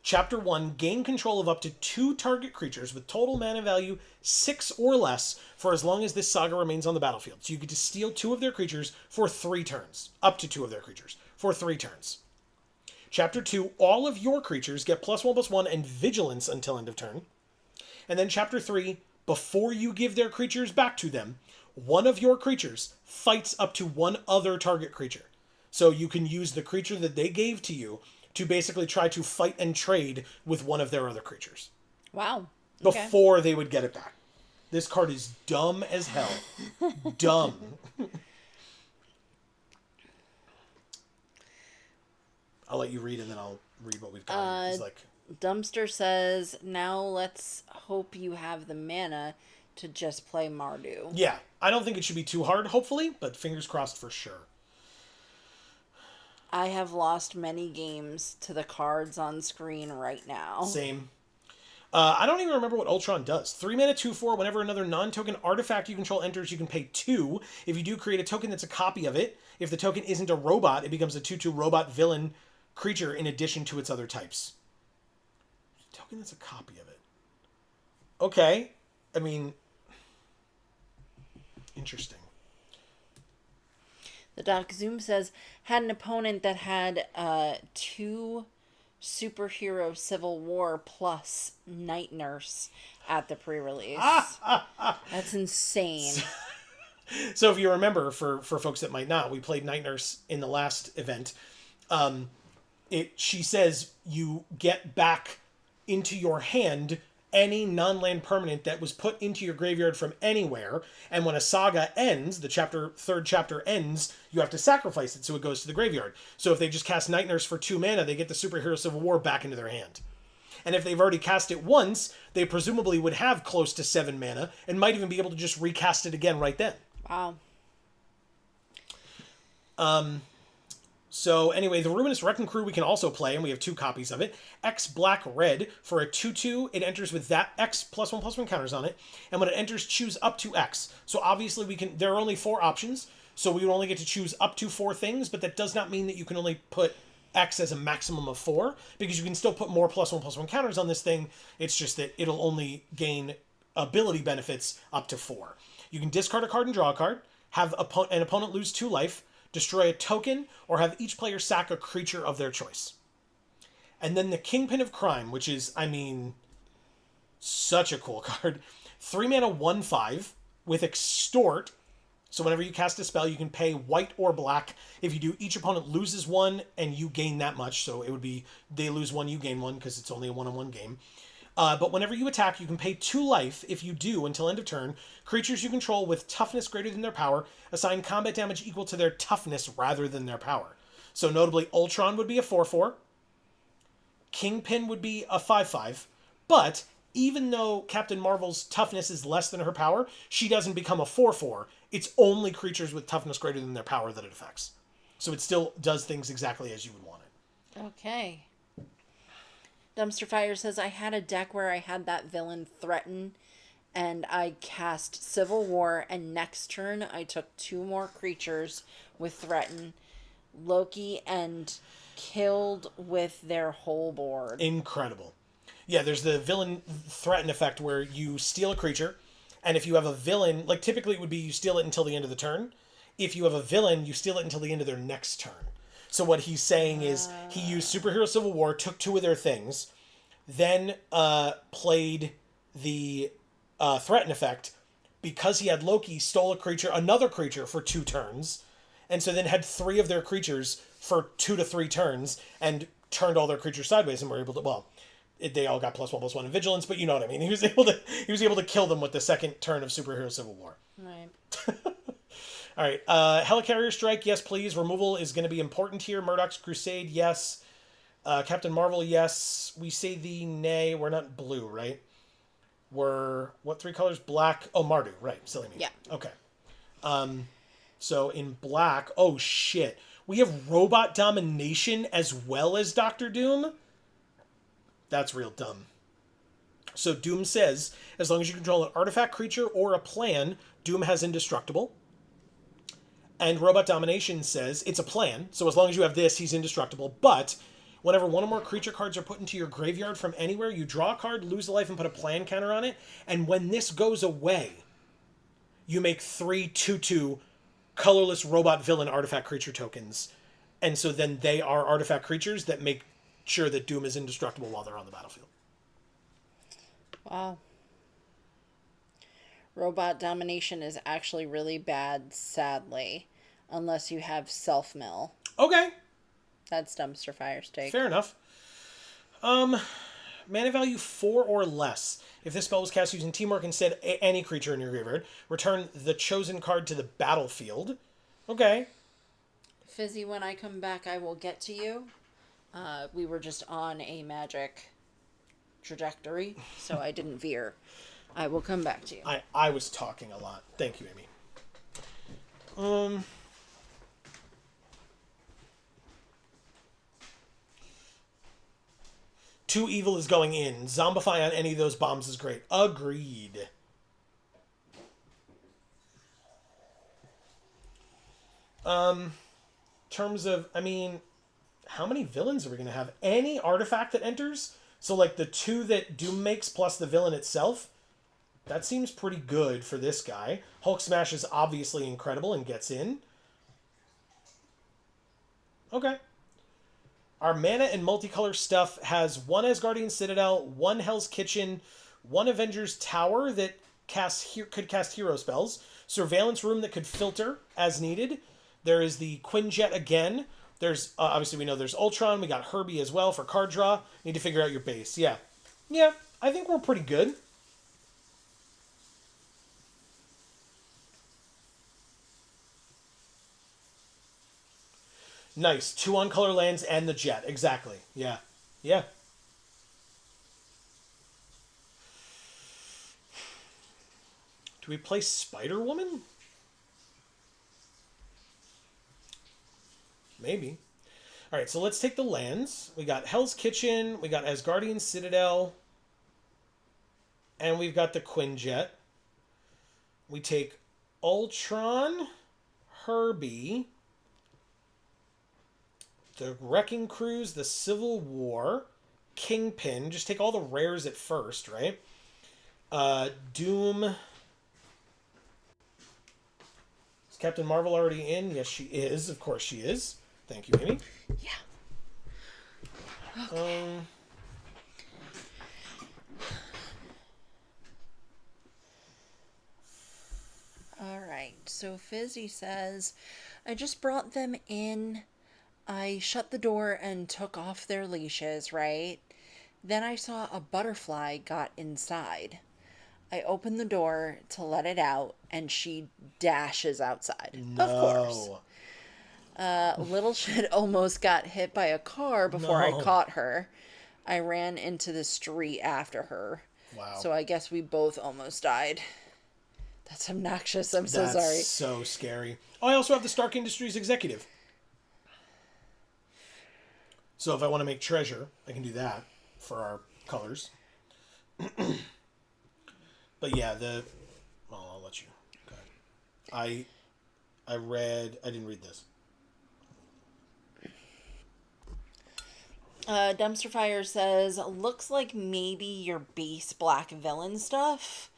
Chapter 1, gain control of up to 2 target creatures with total mana value 6 or less for as long as this saga remains on the battlefield. So you get to steal 2 of their creatures for 3 turns. Up to 2 of their creatures for 3 turns. Chapter 2, all of your creatures get +1/+1 and vigilance until end of turn. And then Chapter 3, before you give their creatures back to them, one of your creatures fights up to 1 other target creature. So you can use the creature that they gave to you to basically try to fight and trade with one of their other creatures. Wow. Okay. Before they would get it back. This card is dumb as hell. Dumb. I'll let you read and then I'll read what we've got. It's like... Dumpster says, now let's hope you have the mana to just play Mardu. Yeah. I don't think it should be too hard, hopefully, but fingers crossed for sure. I have lost many games to the cards on screen right now. Same. I don't even remember what Ultron does. 3 mana, 2/4. Whenever another non-token artifact you control enters, you can pay 2. If you do, create a token that's a copy of it. If the token isn't a robot, it becomes a 2/2 robot villain creature in addition to its other types. Token that's a copy of it. Okay. I mean... Interesting. The Doc Zoom says, had an opponent that had 2 Superhero Civil War plus Night Nurse at the pre-release. That's insane. So if you remember, for folks that might not, we played Night Nurse in the last event. She says you get back into your hand any non-land permanent that was put into your graveyard from anywhere, and when a saga ends, the third chapter ends, you have to sacrifice it so it goes to the graveyard. So if they just cast Night Nurse for 2 mana, they get the Superhero Civil War back into their hand. And if they've already cast it once, they presumably would have close to 7 mana and might even be able to just recast it again right then. Wow. So anyway, the Ruinous Wrecking Crew we can also play, and we have 2 copies of it. X Black Red for a 2/2. It enters with that X +1/+1 counters on it, and when it enters, choose up to X. So obviously there are only 4 options, so we would only get to choose up to 4 things, but that does not mean that you can only put X as a maximum of 4, because you can still put more +1/+1 counters on this thing. It's just that it'll only gain ability benefits up to 4. You can discard a card and draw a card, have an opponent lose 2 life, destroy a token, or have each player sack a creature of their choice. And then the Kingpin of Crime, which is, I mean, such a cool card. 3 mana 1/5 with Extort. So whenever you cast a spell, you can pay white or black. If you do, each opponent loses 1 and you gain that much. So it would be they lose 1, you gain 1, because it's only a 1-on-1 game. But whenever you attack, you can pay 2 life. If you do, until end of turn, creatures you control with toughness greater than their power assign combat damage equal to their toughness rather than their power. So notably, Ultron would be a 4/4. Kingpin would be a 5/5. But even though Captain Marvel's toughness is less than her power, she doesn't become a 4/4. It's only creatures with toughness greater than their power that it affects. So it still does things exactly as you would want it. Okay. Dumpster Fire says, I had a deck where I had that villain threaten, and I cast Civil War, and next turn I took 2 more creatures with threaten, Loki, and killed with their whole board. Incredible. Yeah, there's the villain threaten effect where you steal a creature, and if you have a villain, like typically it would be you steal it until the end of the turn. If you have a villain, you steal it until the end of their next turn. So what he's saying is he used Superhero Civil War, took 2 of their things, then played the threaten effect. Because he had Loki, stole another creature for 2 turns, and so then had 3 of their creatures for 2 to 3 turns, and turned all their creatures sideways, and were able to, they all got +1/+1 in vigilance, but you know what I mean. He was able to kill them with the second turn of Superhero Civil War. Right. All right. Helicarrier Strike, yes, please. Removal is going to be important here. Murdoch's Crusade, yes. Captain Marvel, yes. We say the nay. We're not blue, right? We're, what 3 colors? Black. Oh, Mardu, right. Silly me. Yeah. Okay. So in black, oh shit. We have Robot Domination as well as Doctor Doom? That's real dumb. So Doom says, as long as you control an artifact, creature, or a plan, Doom has Indestructible. And Robot Domination says it's a plan, so as long as you have this, he's indestructible. But whenever 1 or more creature cards are put into your graveyard from anywhere, you draw a card, lose a life, and put a plan counter on it. And when this goes away, you make 3 2/2 colorless robot villain artifact creature tokens. And so then they are artifact creatures that make sure that Doom is indestructible while they're on the battlefield. Wow. Robot Domination is actually really bad, sadly, unless you have self-mill. Okay. That's Dumpster Fire's take. Fair enough. Mana value 4 or less. If this spell was cast using Teamwork instead, any creature in your graveyard, return the chosen card to the battlefield. Okay. Fizzy, when I come back, I will get to you. We were just on a magic trajectory, so I didn't veer. I will come back to you. I was talking a lot. Thank you, Amy. Too evil is going in. Zombify on any of those bombs is great. Agreed. Terms of, I mean, how many villains are we going to have? Any artifact that enters? So, like, the 2 that Doom makes plus the villain itself? That seems pretty good for this guy. Hulk Smash is obviously incredible and gets in. Okay. Our mana and multicolor stuff has 1 Asgardian Citadel, 1 Hell's Kitchen, 1 Avengers Tower that could cast hero spells, Surveillance Room that could filter as needed. There is the Quinjet again. There's, obviously we know there's Ultron. We got Herbie as well for card draw. Need to figure out your base. Yeah, I think we're pretty good. Nice. 2 on color lands and the jet. Exactly. Yeah. Yeah. Do we play Spider Woman? Maybe. All right, so let's take the lands. We got Hell's Kitchen, we got Asgardian Citadel, and we've got the Quinjet. We take Ultron, Herbie, the Wrecking Crews, the Civil War, Kingpin. Just take all the rares at first, right? Doom. Is Captain Marvel already in? Yes, she is. Of course she is. Thank you, Amy. Yeah. Okay. All right. So Fizzy says, I just brought them in. I shut the door and took off their leashes, right? Then I saw a butterfly got inside. I opened the door to let it out, and she dashes outside. No. Of course. Little shit almost got hit by a car before I caught her. I ran into the street after her. Wow. So I guess we both almost died. That's obnoxious. I'm so sorry. That's so scary. Oh, I also have the Stark Industries executive. So if I want to make treasure, I can do that for our colors. But yeah, well, I'll let you. Okay. I didn't read this. Dumpster Fire says, looks like maybe your base black villain stuff.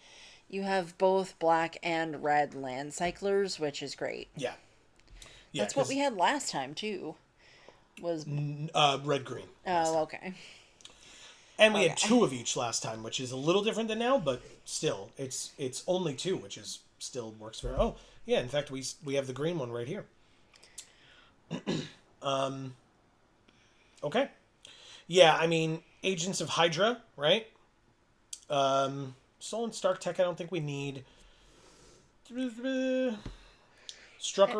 You have both black and red land cyclers, which is great. Yeah. That's what we had last time, too. Was red-green. Oh, okay. And we had 2 of each last time, which is a little different than now, but still, it's only 2, which is still works very. Oh, yeah. In fact, we have the green one right here. Okay. Yeah, I mean, Agents of Hydra, right? Soul and Stark Tech, I don't think we need. Strucker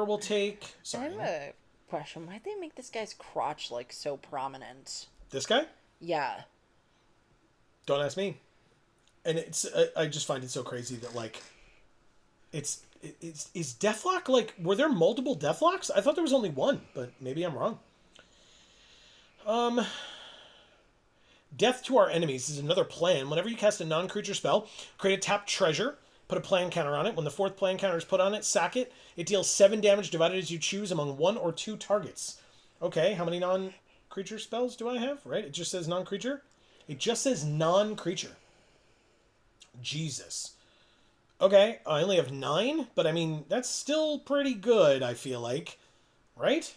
will take. Sorry. I have a question. Why'd they make this guy's crotch, like, so prominent? This guy? Yeah. Don't ask me. And I just find it so crazy that, like, is Deathlock, like, were there multiple Deathlocks? I thought there was only one, but maybe I'm wrong. Death to our enemies is another plan. Whenever you cast a non-creature spell, create a tapped treasure, put a plan counter on it. When the 4th plan counter is put on it, sack it. It deals 7 damage divided as you choose among 1 or 2 targets. Okay, how many non-creature spells do I have? Right, it just says non-creature. It just says non-creature. Jesus. Okay, I only have 9, but I mean, that's still pretty good, I feel like. Right?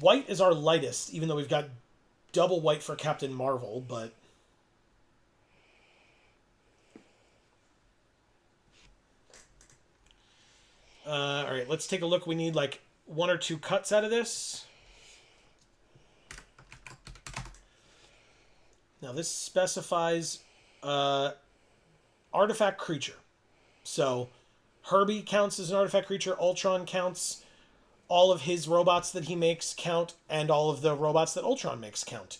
White is our lightest, even though we've got double white for Captain Marvel, but... Alright, let's take a look. We need, like, 1 or 2 cuts out of this. Now, this specifies artifact creature. So, Herbie counts as an artifact creature. Ultron counts. All of his robots that he makes count, and all of the robots that Ultron makes count.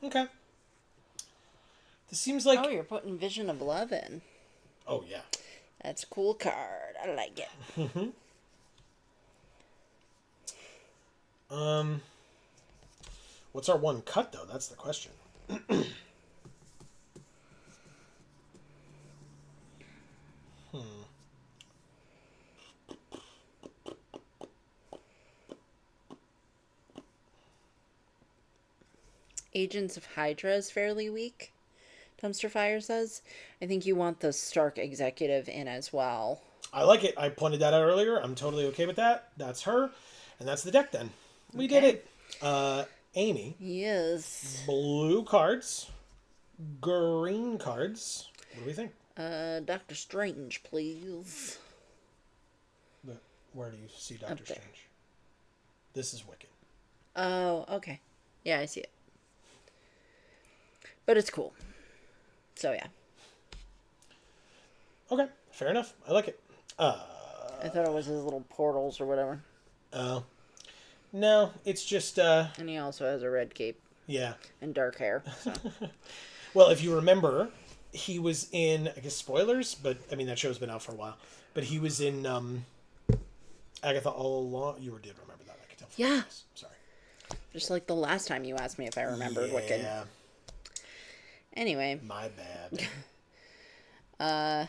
Okay. This seems like... Oh, you're putting Vision of Love in. Oh, yeah. That's a cool card. I like it. What's our one cut, though? That's the question. Agents of Hydra is fairly weak, Dumpster Fire says. I think you want the Stark executive in as well. I like it. I pointed that out earlier. I'm totally okay with that. That's her. And that's the deck then. We did it. Amy. Yes. Blue cards. Green cards. What do we think? Doctor Strange, please. But where do you see Up Doctor there. Strange? This is Wicked. Oh, okay. Yeah, I see it. But it's cool. So, yeah. Okay, fair enough. I like it. I thought it was his little portals or whatever. Oh. No, it's just, And he also has a red cape yeah. and dark hair. So. Well, if you remember, he was in, I guess, spoilers, but, I mean, that show's been out for a while. But he was in, Agatha All Along. You did remember that, I could tell. Yeah. Sorry. Just like the last time you asked me if I remembered Wicked. Yeah, Anyway, my bad.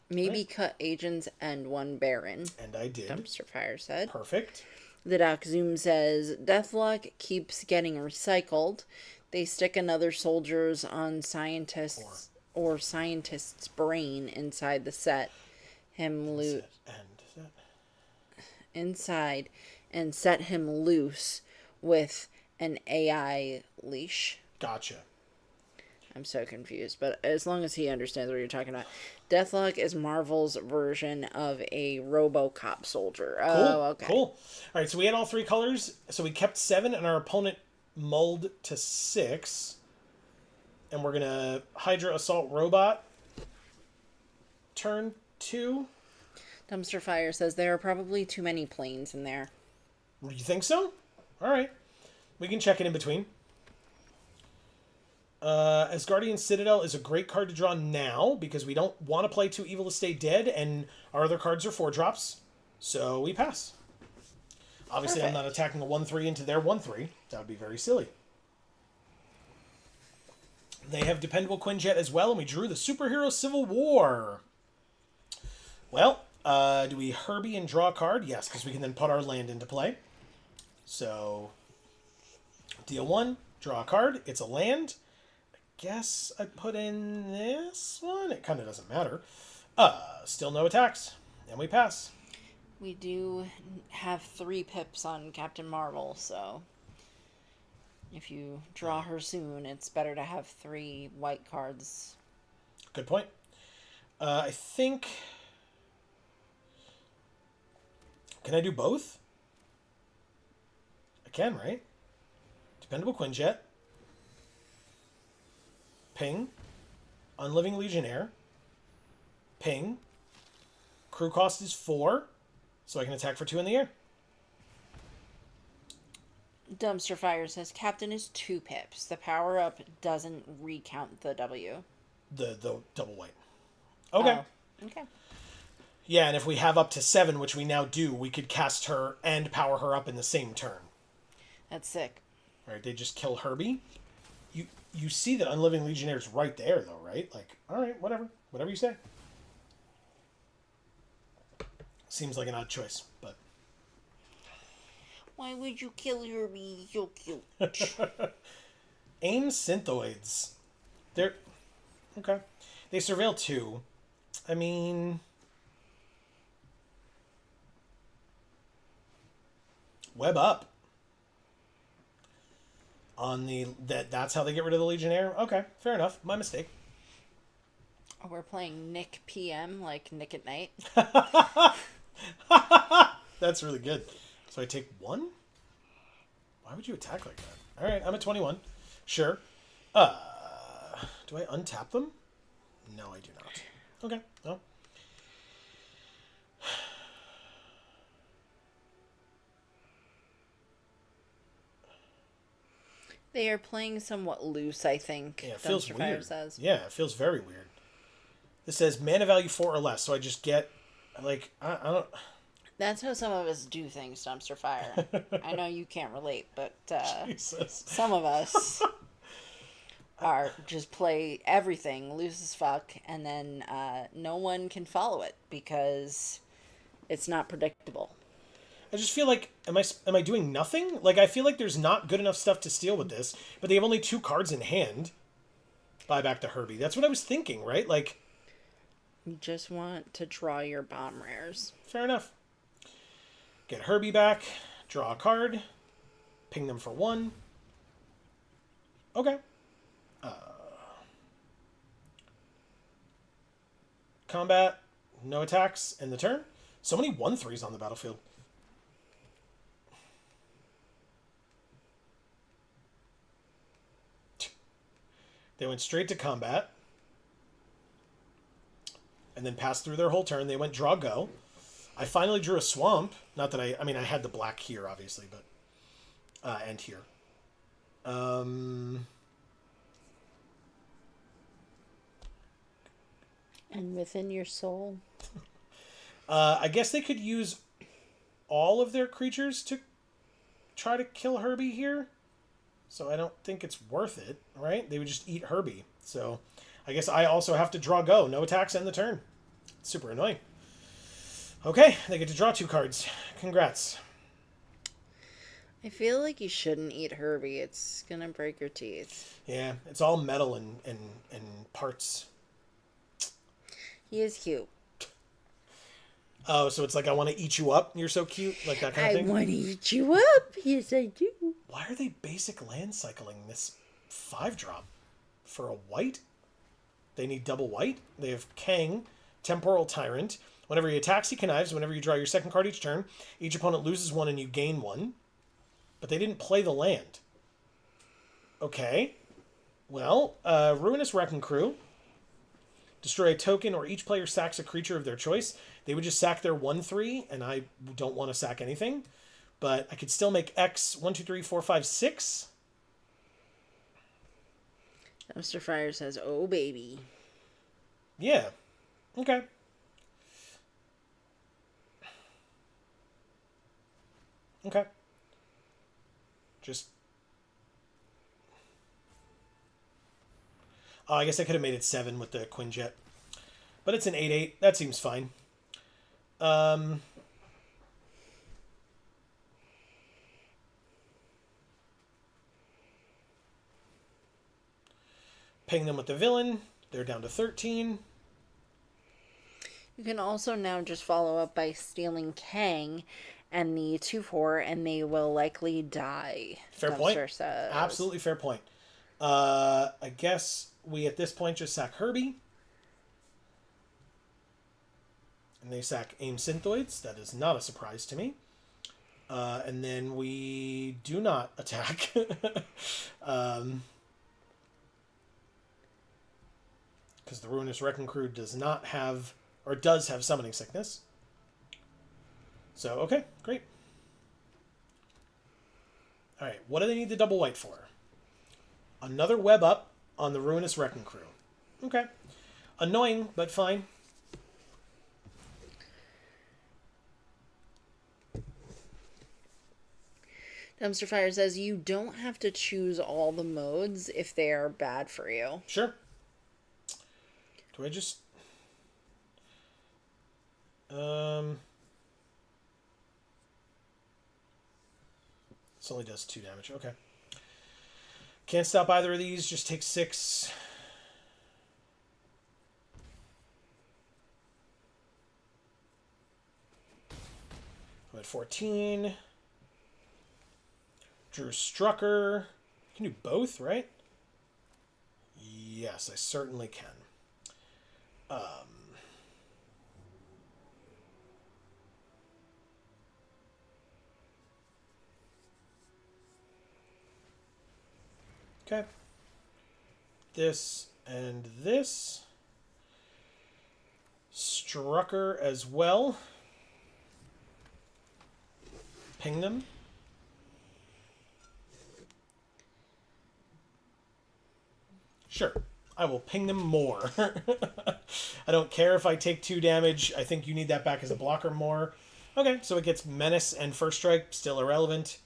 maybe cut agents and one Baron. And I did. Dumpster Fire said. Perfect. The Doc Zoom says Deathlock keeps getting recycled. They stick another soldier's on scientist's or scientist's brain inside the set. Him loot inside and set him loose with an AI leash. Gotcha. I'm so confused, but as long as he understands what you're talking about. Deathlock is Marvel's version of a RoboCop soldier. Cool. Oh, okay. Cool. All right, so we had all three colors. So we kept 7, and our opponent mulled to 6. And we're going to Hydra Assault Robot. Turn 2. Dumpster Fire says there are probably too many planes in there. You think so? All right. We can check it in between. Asgardian Citadel is a great card to draw now because we don't want to play Too Evil to Stay Dead, and our other cards are 4-drops. So we pass. Obviously, Perfect. I'm not attacking a 1-3 into their 1-3. That would be very silly. They have Dependable Quinjet as well, and we drew the Superhero Civil War. Well, do we Herbie and draw a card? Yes, because we can then put our land into play. So, deal 1, draw a card. It's a land. I guess I put in this one. It kind of doesn't matter. Still no attacks. And we pass. We do have 3 pips on Captain Marvel, so if you draw her soon, it's better to have 3 white cards. Good point. I think... Can I do both? I can, right? Dependable Quinjet. Ping. Unliving Legionnaire. Ping. Crew cost is 4, so I can attack for 2 in the air. Dumpster Fire says Captain is 2 pips. The power up doesn't recount the W. The double white. Okay. Oh, okay. Yeah, and if we have up to 7, which we now do, we could cast her and power her up in the same turn. That's sick. All right, they just kill Herbie. You see that Unliving Legionnaire's right there, though, right? Like, all right, whatever. Whatever you say. Seems like an odd choice, but... Why would you kill Herbie? So cute. AIM Synthoids. They're... Okay. They surveil 2. I mean... Web up. On the... That's how they get rid of the Legionnaire? Okay, fair enough. My mistake. Oh, we're playing Nick PM, like Nick at Night. That's really good. So I take 1? Why would you attack like that? Alright, I'm at 21. Sure. Do I untap them? No, I do not. Okay, well. They are playing somewhat loose, I think. Yeah, it feels Dumpster Fire weird. says. Yeah, it feels very weird. This says mana value 4 or less, so I just get, like, I don't... That's how some of us do things, Dumpster Fire. I know you can't relate, but Jesus. some of us are just play everything loose as fuck, and then no one can follow it because it's not predictable. I just feel like, am I doing nothing? Like, I feel like there's not good enough stuff to steal with this, but they have only 2 cards in hand. Buy back to Herbie. That's what I was thinking, right? Like... You just want to draw your bomb rares. Fair enough. Get Herbie back. Draw a card. Ping them for 1. Okay. combat, no attacks, end the turn. So many 1/3s on the battlefield. They went straight to combat. And then passed through their whole turn. They went draw go. I finally drew a swamp. Not that I mean, I had the black here, obviously, but... and here. And within your soul. I guess they could use all of their creatures to try to kill Herbie here. So I don't think it's worth it, right? They would just eat Herbie. So I guess I also have to draw go. No attacks, end the turn. Super annoying. Okay, they get to draw 2 cards. Congrats. I feel like you shouldn't eat Herbie. It's gonna break your teeth. Yeah, it's all metal and parts. He is cute. Oh, so it's like I want to eat you up. You're so cute, like that kind of thing. I want to eat you up. Yes, I do. Why are they basic land cycling this 5-drop for a white? They need double white. They have Kang, Temporal Tyrant. Whenever he attacks, he connives. Whenever you draw your second card each turn, each opponent loses 1 and you gain 1. But they didn't play the land. Okay. Well, Ruinous Wrecking Crew. Destroy a token or each player sacks a creature of their choice. They would just sack their 1/3, and I don't want to sack anything. But I could still make X 1, 2, 3, 4, 5, 6. Dumpster Fire says, "Oh baby." Yeah. Okay. Okay. Just... Oh, I guess I could have made it 7 with the Quinjet. But it's an 8/8. That seems fine. Ping them with the villain. They're down to 13. You can also now just follow up by stealing Kang and the 2/4, and they will likely die. Fair Dumpster point. says. Absolutely fair point. I guess we at this point just sack Herbie. And they sack Aim Synthoids. That is not a surprise to me. And then we do not attack. Because the Ruinous Wrecking Crew does not have, or does have Summoning Sickness. So, okay, great. Alright, what do they need the double white for? Another web up on the Ruinous Wrecking Crew. Okay. Annoying, but fine. Dumpster Fire says you don't have to choose all the modes if they are bad for you. Sure. Do I just... This only does 2 damage. Okay. Can't stop either of these. Just take 6. I'm at 14. Drew Strucker. You can do both, right? Yes, I certainly can. Okay. This and this. Strucker as well. Ping them. Sure. I will ping them more. I don't care if I take 2 damage. I think you need that back as a blocker more. Okay, so it gets Menace and First Strike. Still irrelevant.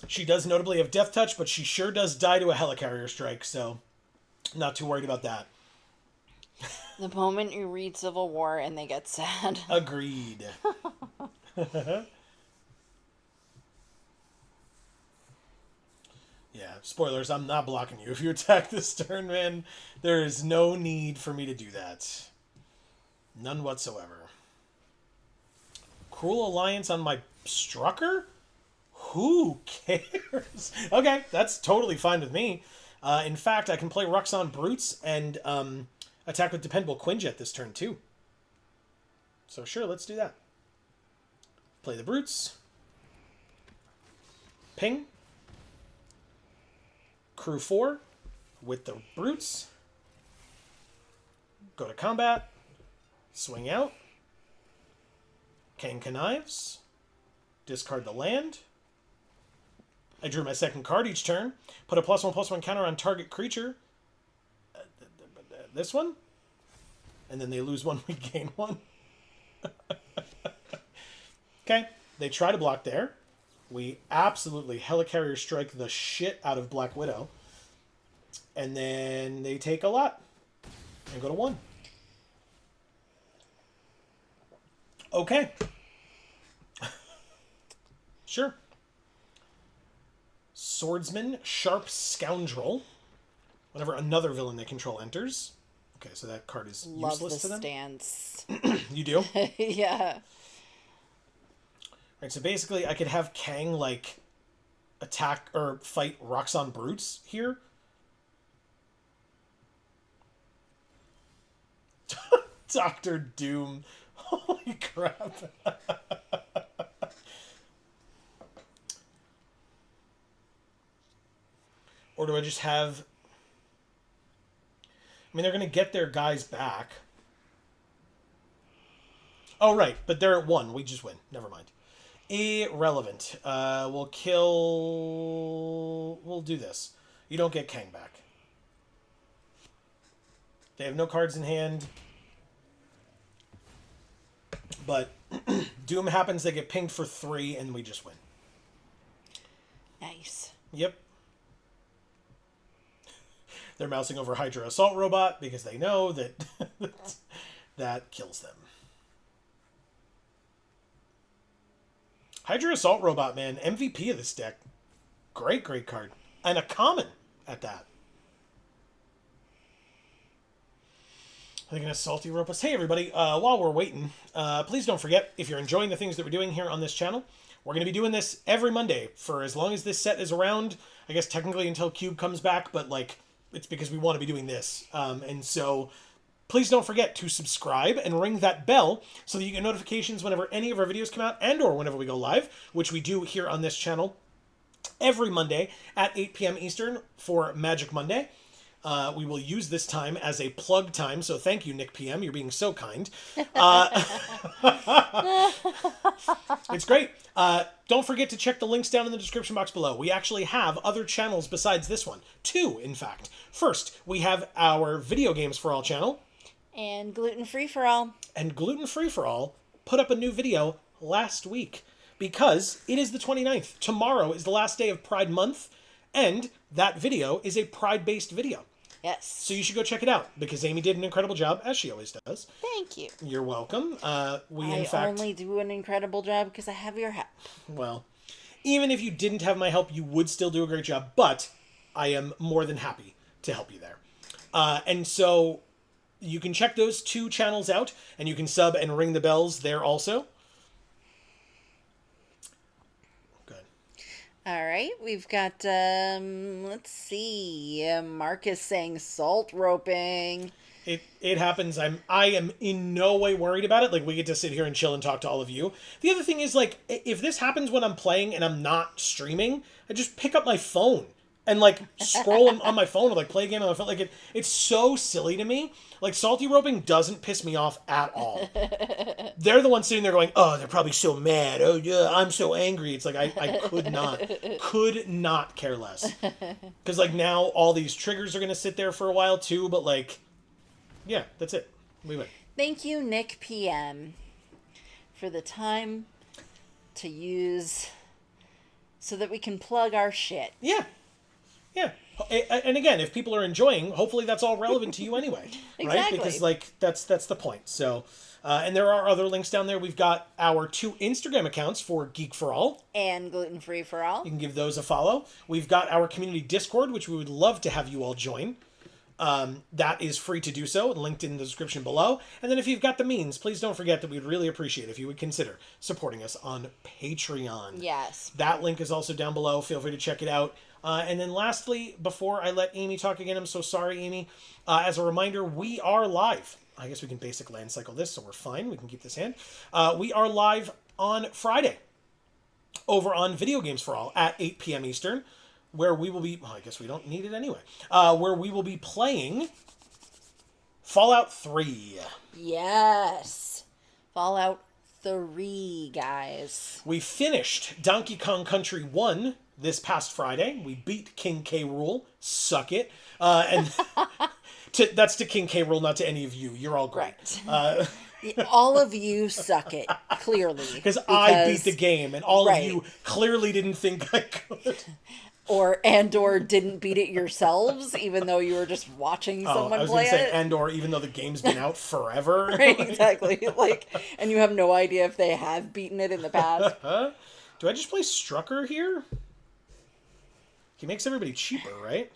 She does notably have Death Touch, but she sure does die to a Helicarrier Strike, so not too worried about that. The moment you read Civil War and they get sad. Agreed. Yeah, spoilers, I'm not blocking you. If you attack this turn, man, there is no need for me to do that. None whatsoever. Cruel Alliance on my Strucker? Who cares? Okay, that's totally fine with me. In fact, I can play Ruxon Brutes and attack with Dependable Quinjet this turn, too. So sure, let's do that. Play the Brutes. Ping. Crew 4 with the Brutes. Go to combat. Swing out. Kang Knives. Discard the land. I drew my second card each turn. Put a +1/+1 counter on target creature. This one. And then they lose one, we gain one. Okay. They try to block there. We absolutely Helicarrier strike the shit out of Black Widow. And then they take a lot. And go to 1. Okay. Sure. Swordsman, Sharp Scoundrel. Whenever another villain they control enters. Okay, so that card is useless to them. Love the stance. You do? Yeah. Right, so basically I could have Kang, like, attack or fight Roxxon Brutes here. Dr. Doom. Holy crap. Or do I just have... I mean, they're going to get their guys back. Oh, right. But they're at 1. We just win. Never mind. Irrelevant. We'll kill... We'll do this. You don't get Kang back. They have no cards in hand. But Doom happens, they get pinged for 3, and we just win. Nice. Yep. They're mousing over Hydra Assault Robot because they know that that kills them. Hydra Assault Robot, man. MVP of this deck. Great, great card. And a common at that. Are they going to salty rope us? Hey, everybody. While we're waiting, please don't forget, if you're enjoying the things that we're doing here on this channel, we're going to be doing this every Monday for as long as this set is around. I guess technically until Cube comes back, but, like, it's because we want to be doing this. And so please don't forget to subscribe and ring that bell so that you get notifications whenever any of our videos come out and or whenever we go live, which we do here on this channel every Monday at 8 p.m. Eastern for Magic Monday. We will use this time as a plug time, so thank you, Nick PM. You're being so kind. It's great. Don't forget to check the links down in the description box below. We actually have other channels besides this one. 2, in fact. First, we have our Video Games for All channel. And Gluten Free for All. And Gluten Free for All put up a new video last week because it is the 29th. Tomorrow is the last day of Pride Month, and that video is a Pride-based video. Yes. So you should go check it out because Amy did an incredible job, as she always does. Thank you. You're welcome. I only do an incredible job because I have your help. Well, even if you didn't have my help, you would still do a great job, but I am more than happy to help you there. And so you can check those 2 channels out, and you can sub and ring the bells there also. All right, we've got, let's see, Marcus saying salt roping. It happens. I am in no way worried about it. Like, we get to sit here and chill and talk to all of you. The other thing is, like, if this happens when I'm playing and I'm not streaming, I just pick up my phone and, like, scroll on my phone or, like, play a game on my phone. Like, it's so silly to me. Like, salty roping doesn't piss me off at all. They're the ones sitting there going, oh, they're probably so mad. Oh, yeah, I'm so angry. It's like, I could not care less. Because, like, now all these triggers are going to sit there for a while, too. But, like, yeah, that's it. We win. Thank you, Nick PM, for the time to use so that we can plug our shit. Yeah. Yeah. And again, if people are enjoying, hopefully that's all relevant to you anyway. Exactly. Right? Because, like, that's the point. So, and there are other links down there. We've got our 2 Instagram accounts for Geek for All. And Gluten Free for All. You can give those a follow. We've got our community Discord, which we would love to have you all join. That is free to do so, linked in the description below. And then if you've got the means, please don't forget that we'd really appreciate if you would consider supporting us on Patreon. Yes. That link is also down below. Feel free to check it out. And then lastly, before I let Amy talk again, I'm so sorry, Amy. As a reminder, we are live. I guess we can basic land cycle this, so we're fine. We can keep this hand. We are live on Friday over on Video Games for All at 8 p.m. Eastern, where we will be... Well, I guess we don't need it anyway. Where we will be playing Fallout 3. Yes. Fallout 3, guys. We finished Donkey Kong Country 1 this past Friday. We beat King K. Rool. Suck it. And that's to King K. Rool, not to any of you. You're all great. Right. All of you suck it, clearly. Because I beat the game, and all right. of you clearly didn't think I could. Or didn't beat it yourselves, even though you were just watching someone I was play gonna say, it. and/or even though the game's been out forever. Right, exactly. And you have no idea if they have beaten it in the past. Do I just play Strucker here? He makes everybody cheaper, right?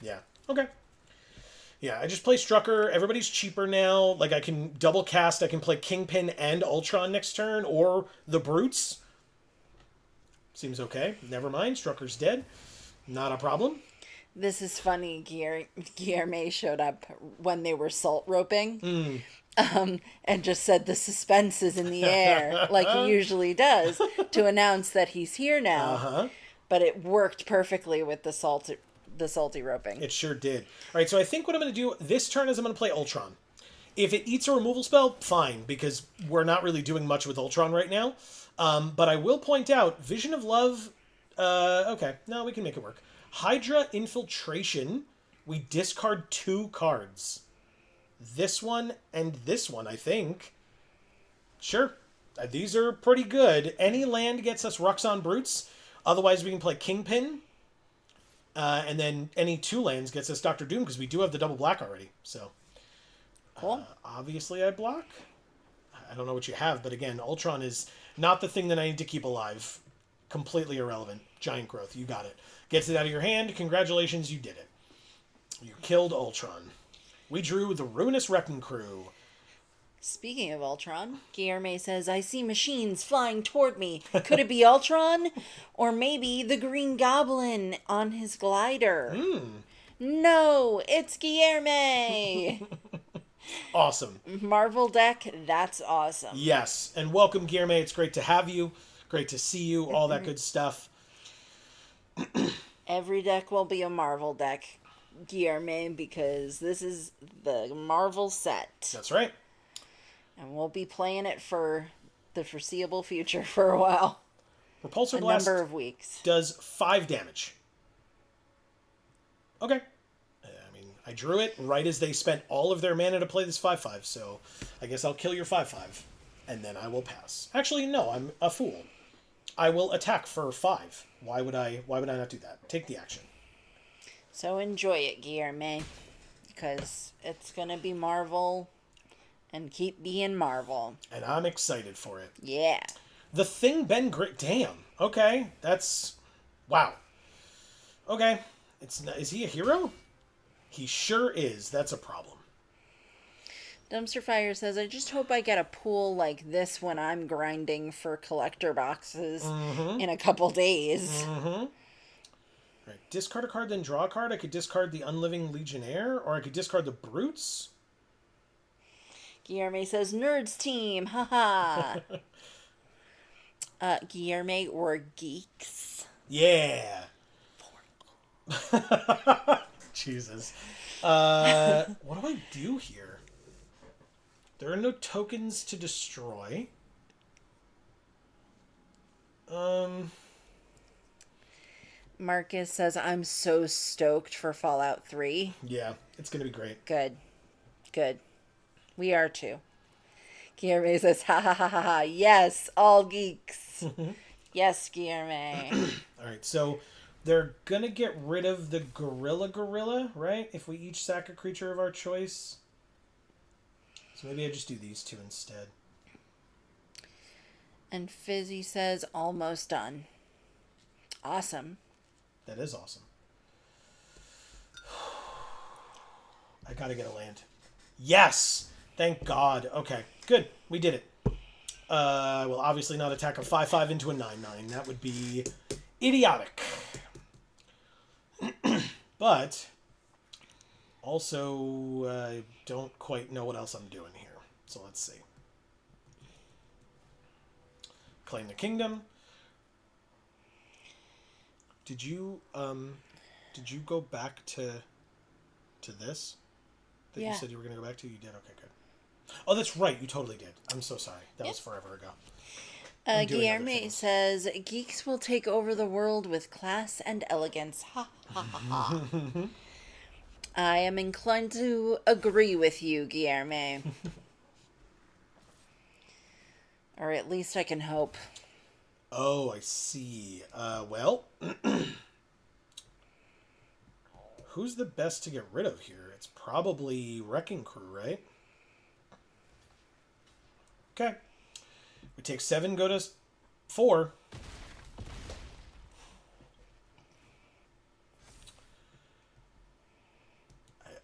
Yeah. Okay. Yeah, I just play Strucker. Everybody's cheaper now. Like, I can double cast. I can play Kingpin and Ultron next turn, or the Brutes. Seems okay. Never mind. Strucker's dead. Not a problem. This is funny. Guillerme showed up when they were salt roping. And just said the suspense is in the air, like he usually does, to announce that he's here now. But it worked perfectly with the salty roping. It sure did. All right, so I think what I'm going to do this turn is I'm going to play Ultron. If it eats a removal spell, fine, because we're not really doing much with Ultron right now. But I will point out, Vision of Love, okay, no, we can make it work. Hydra Infiltration, we discard 2 cards. This one and this one, I think. Sure, these are pretty good. Any land gets us Ruxon Brutes. Otherwise, we can play Kingpin. And then any 2 lands gets us Dr. Doom, because we do have the double black already. So, Cool. Obviously I block. I don't know what you have, but again, Ultron is not the thing that I need to keep alive. Completely irrelevant. Giant growth, you got it. Gets it out of your hand. Congratulations, you did it. You killed Ultron. We drew the Ruinous Wrecking Crew. Speaking of Ultron, Guillerme says, I see machines flying toward me. Could it be Ultron? Or maybe the Green Goblin on his glider? No, it's Guillerme. Awesome. Marvel deck, that's awesome. Yes, and welcome, Guillerme. It's great to have you. Great to see you. All that good stuff. Every deck will be a Marvel deck, Guillerme, because this is the Marvel set. That's right. And we'll be playing it for the foreseeable future for a while. Repulsor A Blast number of weeks. does 5 damage. Okay. I mean, I drew it right as they spent all of their mana to play this 5/5, so I guess I'll kill your 5/5, and then I will pass. Actually, no, I'm a fool. I will attack for 5. Why would I not do that? Take the action. So enjoy it, Guillerme, because it's going to be Marvel and keep being Marvel. And I'm excited for it. Yeah. The Thing Ben Great. Damn. Okay, that's... Wow. Okay. Is he a hero? He sure is. That's a problem. Dumpster Fire says, I just hope I get a pool like this when I'm grinding for collector boxes in a couple days. Right. Discard a card, then draw a card. I could discard the Unliving Legionnaire, or I could discard the Brutes. Guillerme says, Nerds team, haha. Guillerme or Geeks. Yeah. Jesus. What do I do here? There are no tokens to destroy. Marcus says, I'm so stoked for Fallout 3. Yeah, it's going to be great. Good. Good. We are too. Guillerme says, ha ha ha ha ha. Yes, all geeks. Yes, Guillerme. All right, so they're going to get rid of the Gorilla, right? If we each sack a creature of our choice. So maybe I just do these 2 instead. And Fizzy says, almost done. Awesome. That is awesome. I gotta get a land. Yes! Thank God. Okay, good. We did it. Well, obviously not attack a 5/5 into a 9/9. That would be idiotic. But also, I don't quite know what else I'm doing here. So let's see. Claim the kingdom. Did you go back to this? That you said you were going to go back to? You did? Okay, good. Oh, that's right. You totally did. I'm so sorry. That was forever ago. Guillermo says, geeks will take over the world with class and elegance. Ha ha ha ha. I am inclined to agree with you, Guillermo. Or at least I can hope. Oh, I see. Well, who's the best to get rid of here? It's probably Wrecking Crew, right? Okay. We take 7, go to 4.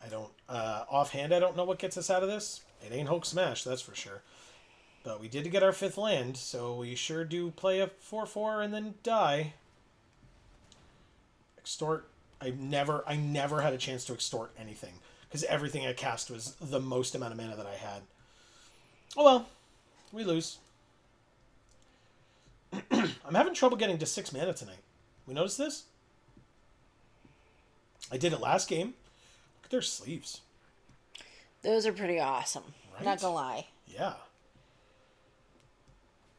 I don't... offhand, I don't know what gets us out of this. It ain't Hulk Smash, that's for sure. But we did get our 5th land, so we sure do play a 4/4 and then die. Extort. I never had a chance to extort anything, because everything I cast was the most amount of mana that I had. Oh well. We lose. I'm having trouble getting to 6 mana tonight. We notice this? I did it last game. Look at their sleeves. Those are pretty awesome. Right? Not gonna lie. Yeah.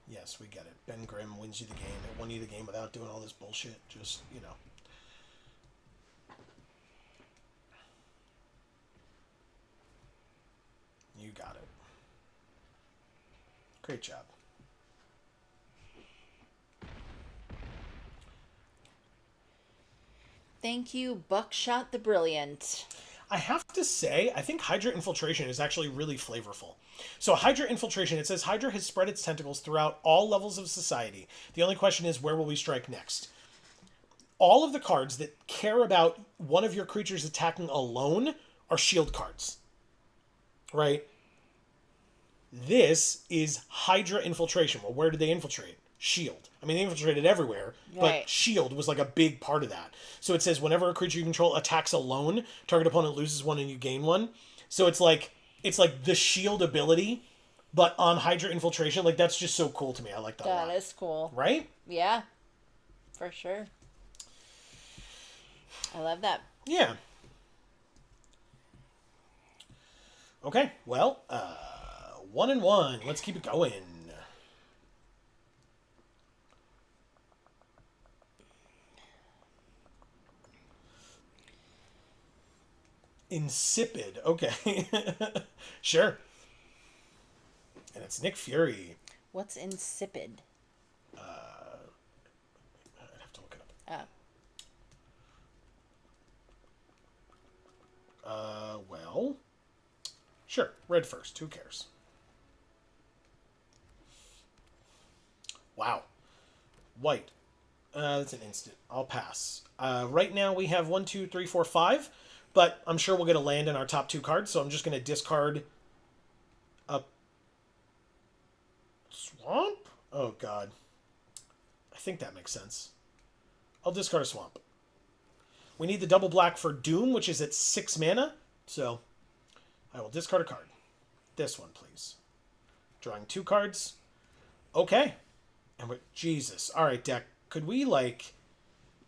Yes, we get it. Ben Grimm wins you the game. It won you the game without doing all this bullshit. Just, you know. You got it. Great job. Thank you, Buckshot the Brilliant. I have to say, I think Hydra Infiltration is actually really flavorful. So Hydra Infiltration, it says Hydra has spread its tentacles throughout all levels of society. The only question is, where will we strike next? All of the cards that care about one of your creatures attacking alone are shield cards. Right? This is Hydra Infiltration. Well, where did they infiltrate? Shield. I mean, they infiltrated everywhere, but shield was like a big part of that. So it says whenever a creature you control attacks alone, target opponent loses 1 and you gain 1. So it's like the shield ability, but on Hydra Infiltration. Like, that's just so cool to me. I like that a lot. That is cool. Right? Yeah. For sure. I love that. Yeah. Okay, well, 1-1. Let's keep it going. Insipid. Okay. Sure. And it's Nick Fury. What's insipid? I'd have to look it up. Well. Sure. Red first. Who cares? Wow. White. That's an instant. I'll pass. Right now we have 1, 2, 3, 4, 5. But I'm sure we'll get a land in our top 2 cards, so I'm just going to discard a swamp? Oh, God. I think that makes sense. I'll discard a swamp. We need the double black for Doom, which is at 6 mana, so I will discard a card. This one, please. Drawing 2 cards. Okay. And we're... Jesus. All right, deck. Could we, like,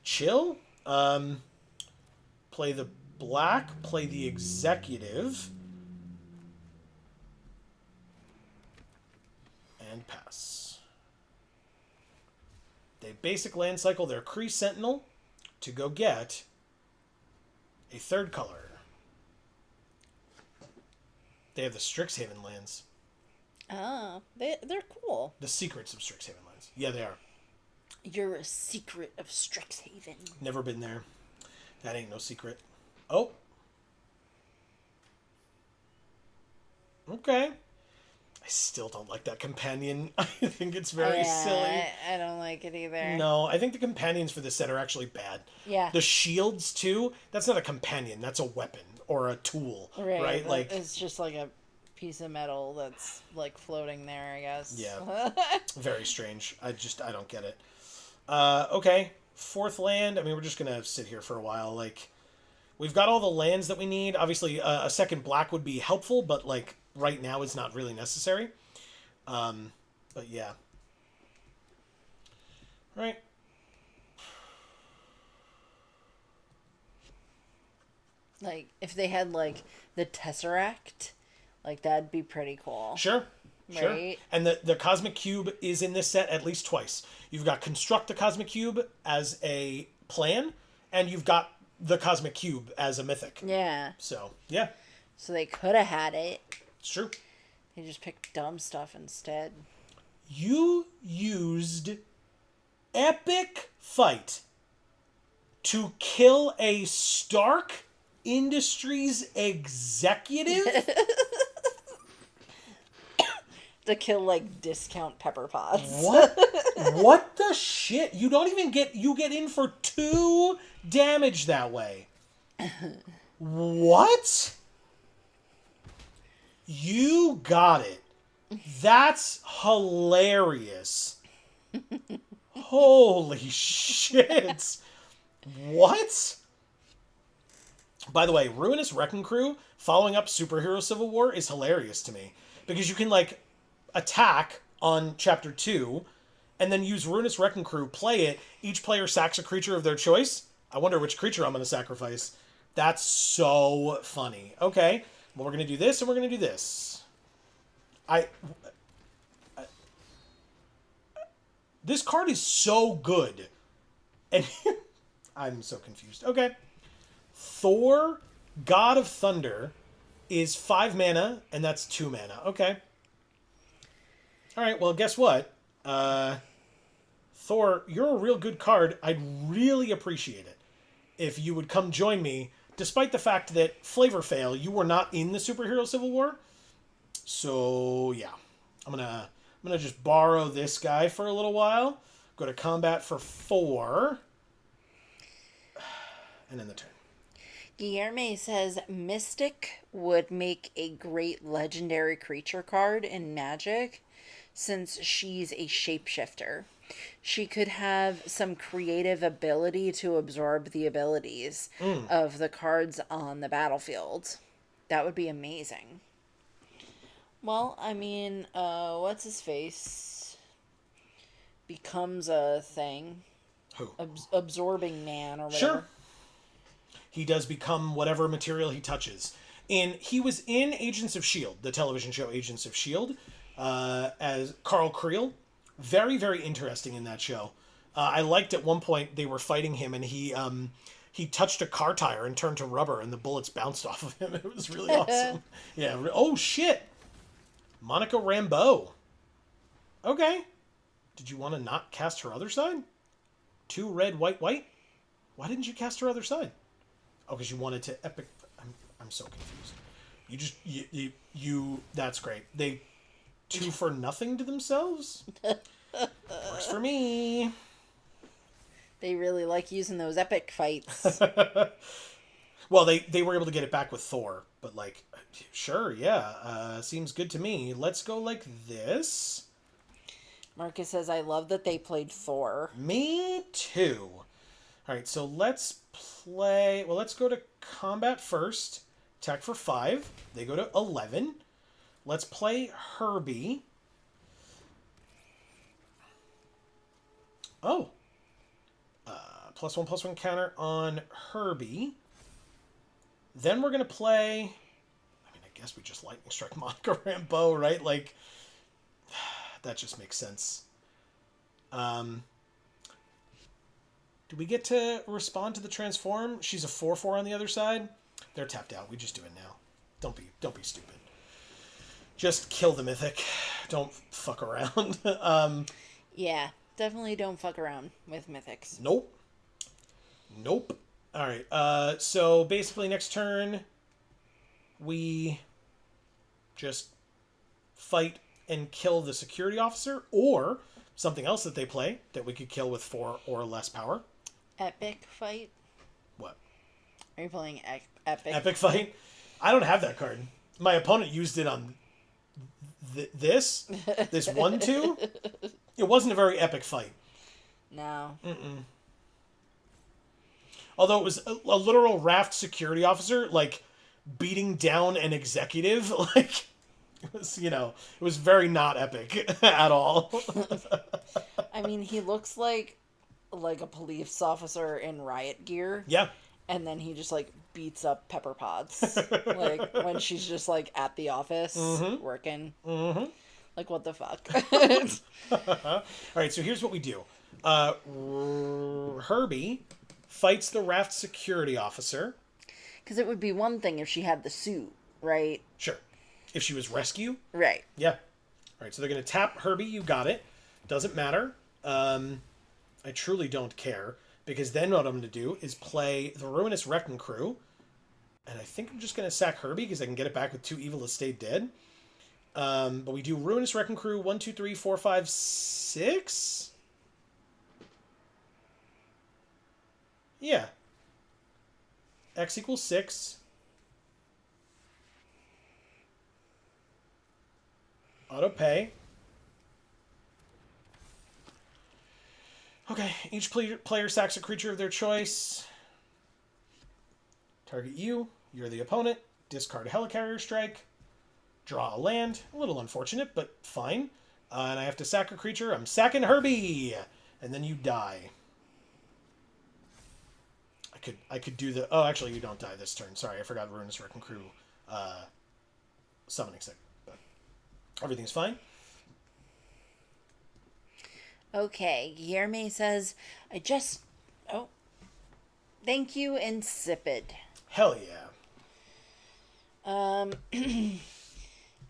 chill? Play the... black, play the executive, and pass. They basic land cycle their Kree Sentinel to go get a 3rd color. They have the Strixhaven lands. Oh, they're cool. The secrets of Strixhaven lands. Yeah, they are. You're a secret of Strixhaven. Never been there. That ain't no secret. Oh. Okay. I still don't like that companion. I think it's very silly. I don't like it either. No, I think the companions for this set are actually bad. Yeah. The shields, too, that's not a companion. That's a weapon. or a tool, right? Like, it's just like a piece of metal that's like floating there, I guess. yeah, very strange. I don't get it. Okay, fourth land. I mean, we're just gonna sit here for a while. Like, we've got all the lands that we need. Obviously, a second black would be helpful, but like right now, it's not really necessary. But yeah. Right. Like if they had like the Tesseract, like that'd be pretty cool. Sure. Sure. Right? And the Cosmic Cube is in this set at least twice. You've got Construct the Cosmic Cube as a plan, and you've got the Cosmic Cube as a mythic. Yeah. So, yeah. So they could have had it. It's true. They just picked dumb stuff instead. You used Epic Fight to kill a Stark Industries executive? To kill like discount pepper pots. What? What the shit? You don't even get... You get in for 2 damage that way. What? You got it. That's hilarious. Holy shit. What? By the way, Ruinous Wrecking Crew following up Superhero Civil War is hilarious to me. Because you can, like, attack on Chapter 2, and then use Ruinous Wrecking Crew, play it, each player sacks a creature of their choice. I wonder which creature I'm going to sacrifice. That's so funny. Okay, well, we're going to do this, and we're going to do this. This card is so good. And I'm so confused. Okay. Thor, God of Thunder, is 5 mana, and that's 2 mana. Okay. Alright, well, guess what? Thor, you're a real good card. I'd really appreciate it if you would come join me, despite the fact that, flavor fail, you were not in the Superhero Civil War. So, yeah. I'm gonna just borrow this guy for a little while. Go to combat for 4. And then the turn. Guillerme says Mystic would make a great legendary creature card in Magic since she's a shapeshifter. She could have some creative ability to absorb the abilities of the cards on the battlefield. That would be amazing. Well, I mean, what's his face becomes a thing. Who? Absorbing Man or whatever. Sure. He does become whatever material he touches. And he was in Agents of S.H.I.E.L.D., the television show Agents of S.H.I.E.L.D., as Carl Creel. Very, very interesting in that show. I liked at one point they were fighting him and he touched a car tire and turned to rubber and the bullets bounced off of him. It was really awesome. Yeah. Oh, shit. Monica Rambeau. Okay. Did you want to not cast her other side? 2 red, white, white? Why didn't you cast her other side? Oh, because you wanted to epic... I'm so confused. You just... You that's great. They 2 for nothing to themselves? Works for me. They really like using those epic fights. Well, they were able to get it back with Thor, but like, sure, yeah, seems good to me. Let's go like this. Marcus says, I love that they played Thor. Me too. All right, so let's play... Well, let's go to combat first. Attack for 5. They go to 11. Let's play Herbie. Oh. +1/+1 counter on Herbie. Then we're going to play... I mean, I guess we just Lightning Strike Monica Rambeau, right? Like, that just makes sense. Do we get to respond to the transform? She's a 4/4 on the other side. They're tapped out. We just do it now. Don't be stupid. Just kill the mythic. Don't fuck around. Yeah, definitely don't fuck around with mythics. Nope. All right. So basically next turn we just fight and kill the security officer or something else that they play that we could kill with 4 or less power. Epic fight? What? Are you playing Epic? Epic Fight. I don't have that card. My opponent used it on this 1/2. It wasn't a very epic fight. No. Although it was a literal raft security officer, like, beating down an executive. Like, it was, it was very not epic at all. I mean, he looks like a police officer in riot gear. Yeah. And then he just, like, beats up Pepper Potts. Like, when she's just, like, at the office working. Mm-hmm. Like, what the fuck? All right, so here's what we do. Herbie fights the raft security officer. Because it would be one thing if she had the suit, right? Sure. If she was rescue. Right. Yeah. All right, so they're going to tap Herbie. You got it. Doesn't matter. I truly don't care. Because then what I'm going to do is play the Ruinous Wrecking Crew. And I think I'm just going to sack Herbie because I can get it back with 2 Evil Estate Dead. But we do Ruinous Wrecking Crew 1, 2, 3, 4, 5, 6. Yeah. X equals 6. Auto pay. Okay, each player sacks a creature of their choice. Target you. You're the opponent. Discard a Helicarrier Strike. Draw a land. A little unfortunate, but fine. And I have to sack a creature. I'm sacking Herbie! And then you die. I could do the... Oh, actually, you don't die this turn. Sorry, I forgot Ruinous Wrecking Crew summoning sick. But everything's fine. Okay, Guillerme says, Oh. Thank you, Insipid. Hell yeah.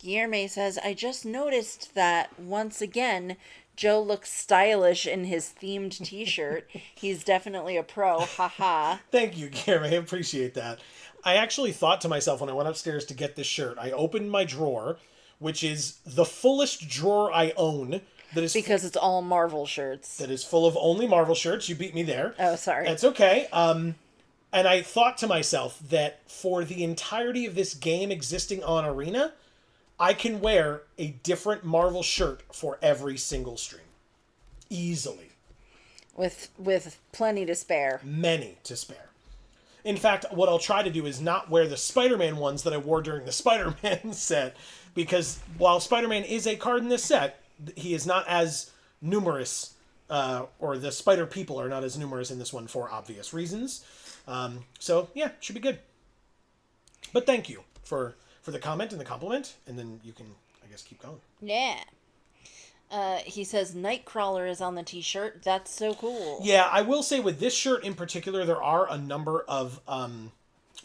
Guillerme says, I just noticed that, once again, Joe looks stylish in his themed t-shirt. He's definitely a pro. Haha. Thank you, Gary. I appreciate that. I actually thought to myself when I went upstairs to get this shirt, I opened my drawer, which is the fullest drawer I own. That is because it's all Marvel shirts. That is full of only Marvel shirts. You beat me there. Oh, sorry. That's okay. And I thought to myself that for the entirety of this game existing on Arena, I can wear a different Marvel shirt for every single stream. Easily. With plenty to spare. Many to spare. In fact, what I'll try to do is not wear the Spider-Man ones that I wore during the Spider-Man set, because while Spider-Man is a card in this set, he is not as numerous, or the Spider people are not as numerous in this one for obvious reasons. So, yeah, should be good. But thank you for the comment and the compliment, and then you can, I guess, keep going. Yeah. He says Nightcrawler is on the t-shirt. That's so cool. Yeah, I will say with this shirt in particular, there are a number of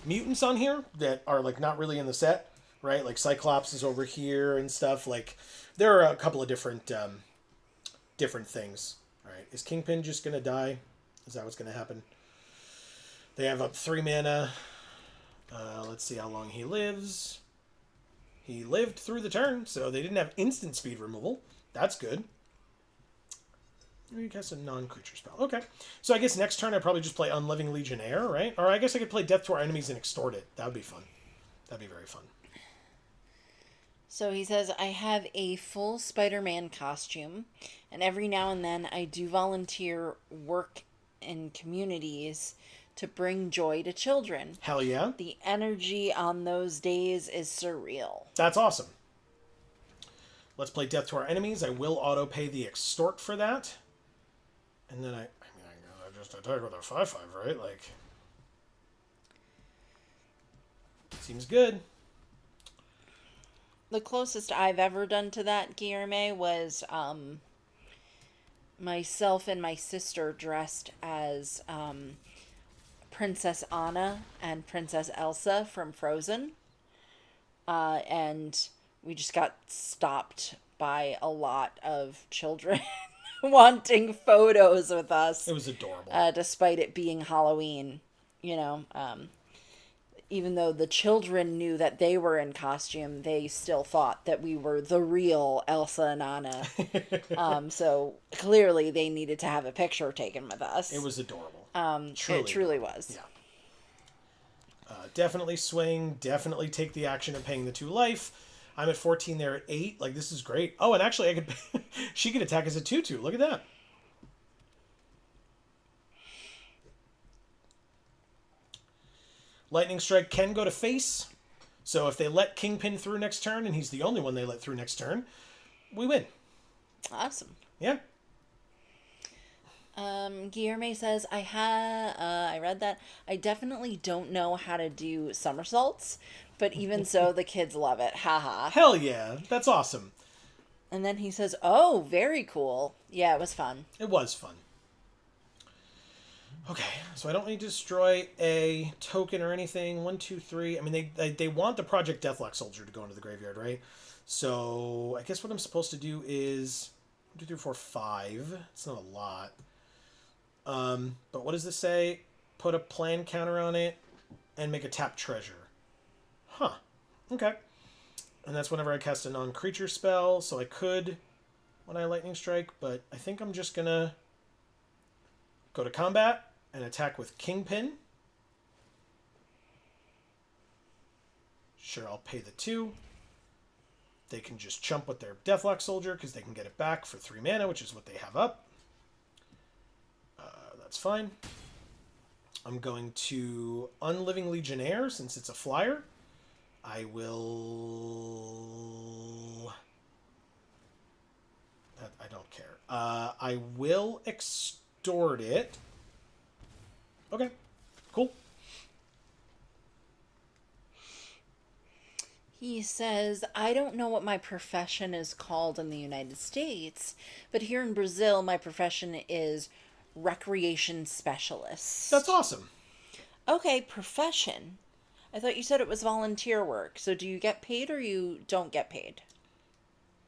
mutants on here that are, like, not really in the set, right? Like, Cyclops is over here and stuff. Like, there are a couple of different things. All right, is Kingpin just going to die? Is that what's going to happen? They have up 3 mana. Let's see how long he lives. He lived through the turn, so they didn't have instant speed removal. That's good. You cast a non-creature spell. Okay. So I guess next turn I probably just play Unliving Legionnaire, right? Or I guess I could play Death to Our Enemies and extort it. That would be fun. That'd be very fun. So he says, I have a full Spider-Man costume, and every now and then I do volunteer work in communities to bring joy to children. Hell yeah. The energy on those days is surreal. That's awesome. Let's play Death to Our Enemies. I will auto-pay the extort for that. And then I just attack with a 5/5, right? Like, seems good. The closest I've ever done to that, Guillerme, was myself and my sister dressed as Princess Anna and Princess Elsa from Frozen. And we just got stopped by a lot of children wanting photos with us. It was adorable. Despite it being Halloween, you know. Even though the children knew that they were in costume, they still thought that we were the real Elsa and Anna. So clearly they needed to have a picture taken with us. It was adorable. It truly was. Yeah. Definitely swing. Definitely take the action of paying the 2 life. I'm at 14. They're at 8. Like, this is great. Oh, and actually, I could. She could attack as a 2/2. Look at that. Lightning Strike can go to face. So if they let Kingpin through next turn, and he's the only one they let through next turn, we win. Awesome. Yeah. Guillerme says, I read that. I definitely don't know how to do somersaults, but even so, the kids love it. Haha. Hell yeah. That's awesome. And then he says, oh, very cool. Yeah, it was fun. It was fun. Okay, so I don't need to destroy a token or anything. 1, 2, 3. I mean, they want the Project Deathlock Soldier to go into the graveyard, right? So I guess what I'm supposed to do is 1, 2, 3, 4, 5. It's not a lot. But what does this say? Put a plan counter on it and make a tap treasure. Huh. Okay. And that's whenever I cast a non-creature spell, so I could when I Lightning Strike, but I think I'm just gonna go to combat and attack with Kingpin. Sure, I'll pay the 2. They can just chump with their Deathlock Soldier because they can get it back for 3 mana, which is what they have up. That's fine. I'm going to Unliving Legionnaire since it's a flyer. I will... I don't care. I will extort it. Okay, cool. He says, I don't know what my profession is called in the United States, but here in Brazil, my profession is recreation specialist. That's awesome. Okay, profession. I thought you said it was volunteer work. So do you get paid or you don't get paid?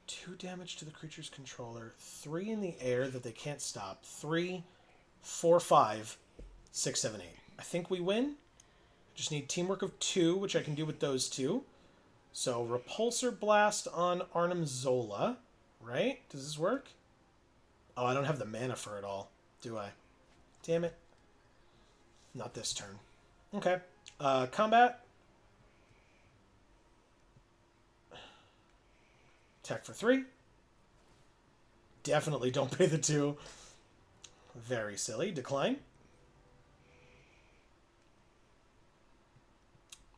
2 damage to the creature's controller. 3 in the air that they can't stop. 3, 4, 5, 6, 7, 8. I think we win. Just need teamwork of 2, which I can do with those 2. So Repulsor Blast on Arnim Zola. Right? Does this work? Oh, I don't have the mana for it all, do I? Damn it. Not this turn. Okay. Combat. Attack for 3. Definitely don't pay the 2. Very silly. Decline.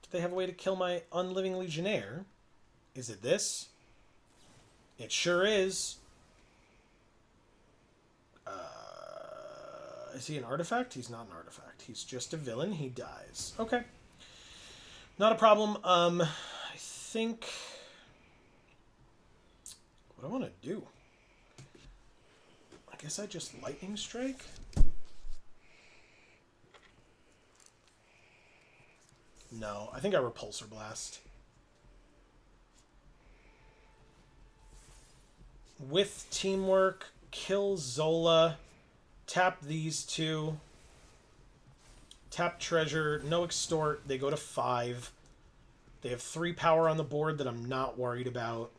Do they have a way to kill my Unliving Legionnaire? Is it this? It sure is. Is he an artifact? He's not an artifact. He's just a villain. He dies. Okay. Not a problem. I think... What do I want to do? I guess I just Lightning Strike? No, I think I Repulsor Blast. With teamwork, kill Zola, tap these 2, tap treasure, no extort, they go to 5. They have 3 power on the board that I'm not worried about.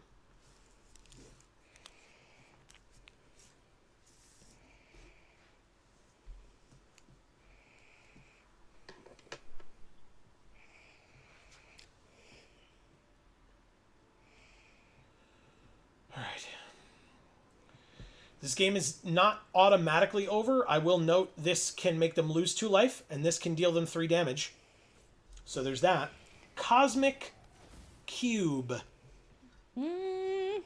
This game is not automatically over. I will note this can make them lose 2 life, and this can deal them 3 damage. So there's that. Cosmic Cube. You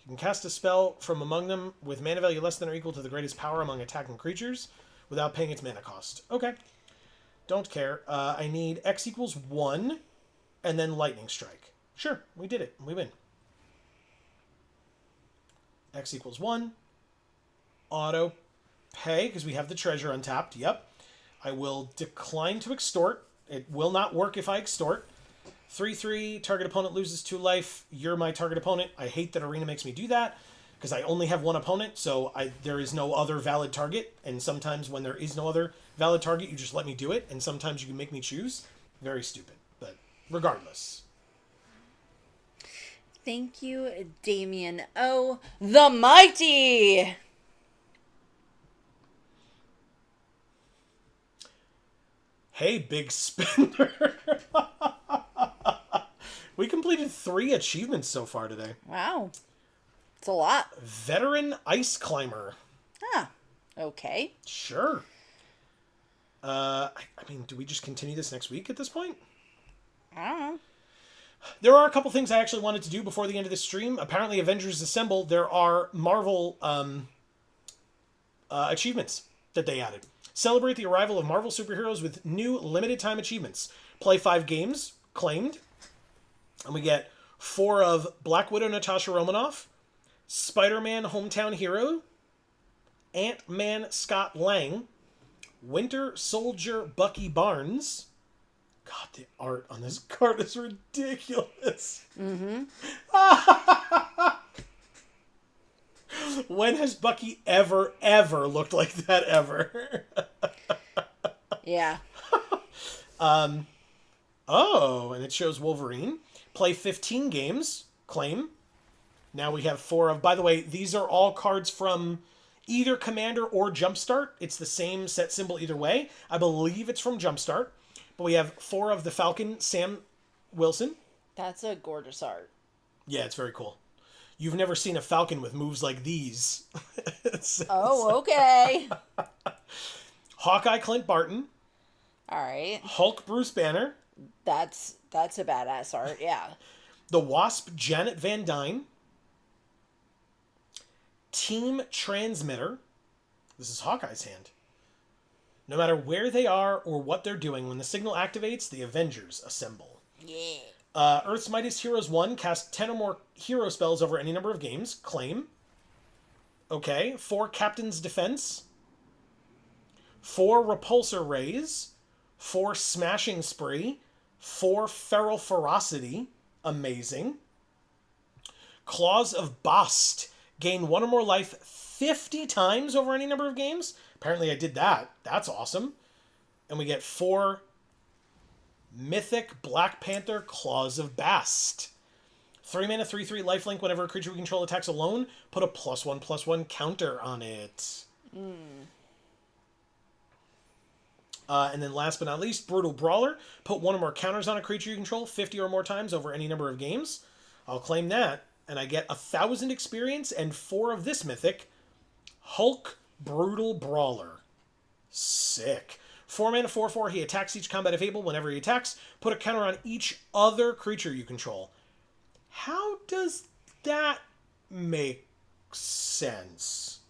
can cast a spell from among them with mana value less than or equal to the greatest power among attacking creatures without paying its mana cost. Okay. Don't care. I need X equals 1 and then Lightning Strike. Sure, we did it. We win. X equals 1. Auto pay, because we have the treasure untapped. Yep. I will decline to extort. It will not work if I extort. 3/3, target opponent loses 2 life. You're my target opponent. I hate that Arena makes me do that, because I only have 1 opponent, so there is no other valid target, and sometimes when there is no other valid target, you just let me do it, and sometimes you can make me choose. Very stupid, but regardless. Thank you, Damien. Oh, the mighty! Hey, big spender. We completed 3 achievements so far today. Wow. It's a lot. Veteran Ice Climber. Huh. Okay. Sure. I mean, do we just continue this next week at this point? I don't know. There are a couple things I actually wanted to do before the end of the stream. Apparently, Avengers Assemble, there are Marvel achievements that they added. Celebrate the arrival of Marvel superheroes with new limited time achievements. Play 5 games, claimed. And we get 4 of Black Widow Natasha Romanoff, Spider-Man Hometown Hero, Ant-Man Scott Lang, Winter Soldier Bucky Barnes. God, the art on this card is ridiculous. Mm-hmm. When has Bucky ever looked like that ever? Yeah. Oh, and it shows Wolverine. Play 15 games. Claim. Now we have 4 of... By the way, these are all cards from either Commander or Jumpstart. It's the same set symbol either way. I believe it's from Jumpstart. But we have 4 of the Falcon, Sam Wilson. That's a gorgeous art. Yeah, it's very cool. You've never seen a Falcon with moves like these. Oh, okay. Hawkeye Clint Barton. All right. Hulk Bruce Banner. That's a badass art, yeah. The Wasp Janet Van Dyne. Team Transmitter. This is Hawkeye's hand. No matter where they are or what they're doing, when the signal activates, the Avengers assemble. Yeah. Earth's Mightiest Heroes 1. Cast 10 or more hero spells over any number of games. Claim. Okay. 4 Captain's Defense. 4 Repulsor Rays. 4 Smashing Spree. 4 Feral Ferocity. Amazing. Claws of Bast. Gain 1 or more life 50 times over any number of games. Apparently I did that. That's awesome. And we get 4 Mythic Black Panther Claws of Bast. 3 mana, 3/3 lifelink. Whenever a creature we control attacks alone, put a +1/+1 counter on it. And then last but not least, Brutal Brawler. Put 1 or more counters on a creature you control 50 or more times over any number of games. I'll claim that. And I get 1,000 experience and 4 of this mythic. Hulk Brutal Brawler. Sick. 4 mana, 4/4. He attacks each combat if able. Whenever he attacks, put a counter on each other creature you control. How does that make sense?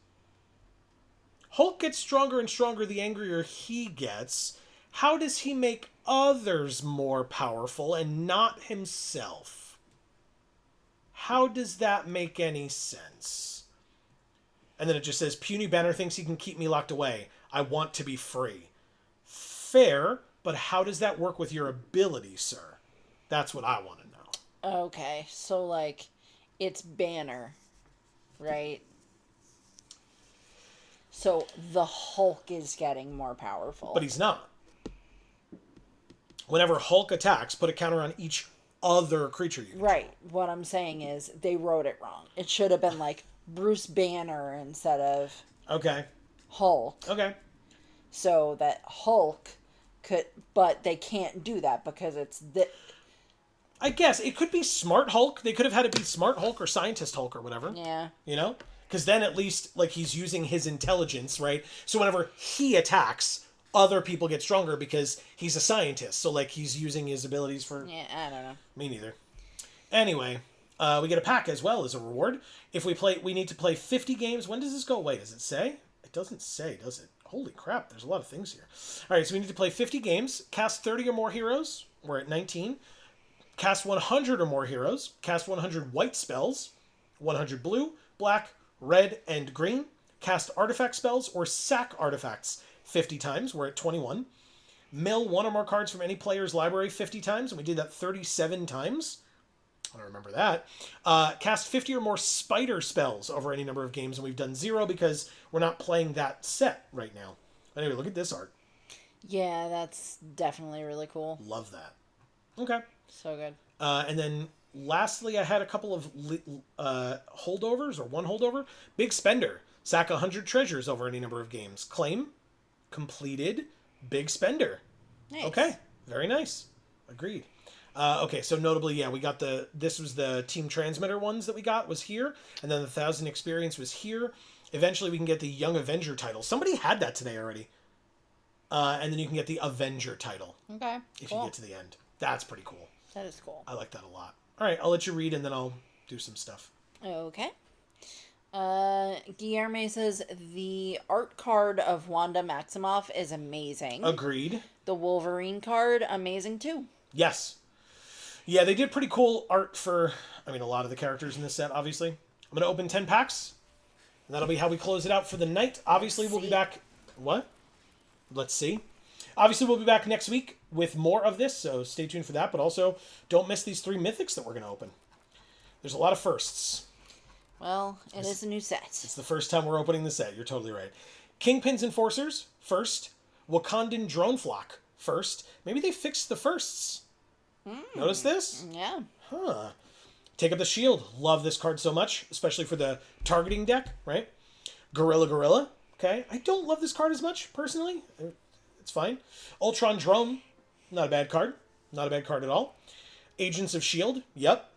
Hulk gets stronger and stronger the angrier he gets. How does he make others more powerful and not himself? How does that make any sense? And then it just says, Puny Banner thinks he can keep me locked away. I want to be free. Fair, but how does that work with your ability, sir? That's what I want to know. Okay, so, like, it's Banner, right? So the Hulk is getting more powerful. But he's not. Whenever Hulk attacks, put a counter on each other creature you control. Right. What I'm saying is they wrote it wrong. It should have been like Bruce Banner instead of Okay. Hulk. Okay. So that Hulk could, but they can't do that because it's the. I guess it could be Smart Hulk. They could have had it be Smart Hulk or Scientist Hulk or whatever. Yeah. You know? Because then at least, like, he's using his intelligence, right? So whenever he attacks, other people get stronger because he's a scientist. So, like, he's using his abilities for... Yeah, I don't know. Me neither. Anyway, we get a pack as well as a reward. If we need to play 50 games. When does this go away? Does it say? It doesn't say, does it? Holy crap, there's a lot of things here. All right, so we need to play 50 games. Cast 30 or more heroes. We're at 19. Cast 100 or more heroes. Cast 100 white spells. 100 blue, black, red, and green. Cast artifact spells or sack artifacts 50 times. We're at 21. Mill 1 or more cards from any player's library 50 times. And we did that 37 times. I don't remember that. Cast 50 or more spider spells over any number of games. And we've done 0 because we're not playing that set right now. Anyway, look at this art. Yeah, that's definitely really cool. Love that. Okay. So good. And then lastly, I had a couple of holdovers, or one holdover. Big Spender. Sack 100 treasures over any number of games. Claim. Completed. Big Spender. Nice. Okay, very nice. Agreed. Okay, so notably, yeah, we got this was the Team Transmitter ones that we got was here, and then the 1,000 experience was here. Eventually, we can get the Young Avenger title. Somebody had that today already. And then you can get the Avenger title. Okay. If you get to the end. That's pretty cool. That is cool. I like that a lot. All right, I'll let you read and then I'll do some stuff. Okay. Guillerme says the art card of Wanda Maximoff is amazing. Agreed. The Wolverine card, amazing too. Yes. Yeah, they did pretty cool art for, a lot of the characters in this set, obviously. I'm going to open 10 packs, and that'll be how we close it out for the night. Obviously, we'll be back... What? Let's see. Obviously, we'll be back next week with more of this, so stay tuned for that. But also, don't miss these 3 mythics that we're going to open. There's a lot of firsts. Well, it is a new set. It's the first time we're opening the set. You're totally right. Kingpin's Enforcers, first. Wakandan Drone Flock, first. Maybe they fixed the firsts. Notice this? Yeah. Huh. Take Up the Shield. Love this card so much, especially for the targeting deck, right? Gorilla. Okay. I don't love this card as much, personally. It's fine. Ultron Drone. Not a bad card. Not a bad card at all. Agents of S.H.I.E.L.D. Yep.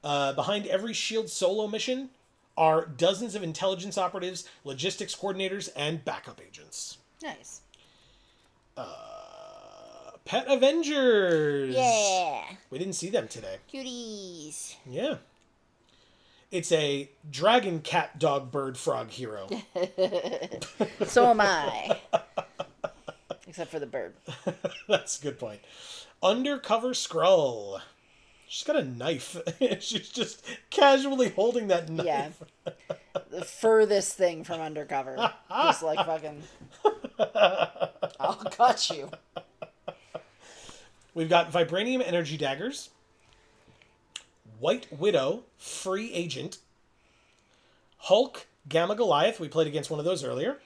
Behind every S.H.I.E.L.D. solo mission are dozens of intelligence operatives, logistics coordinators, and backup agents. Nice. Pet Avengers. Yeah. We didn't see them today. Cuties. Yeah. It's a dragon, cat, dog, bird, frog hero. So am I. Except for the bird. That's a good point. Undercover Skrull. She's got a knife. She's just casually holding that knife. Yeah. The furthest thing from undercover. Just like fucking... I'll cut you. We've got Vibranium Energy Daggers. White Widow, Free Agent. Hulk, Gamma Goliath. We played against one of those earlier.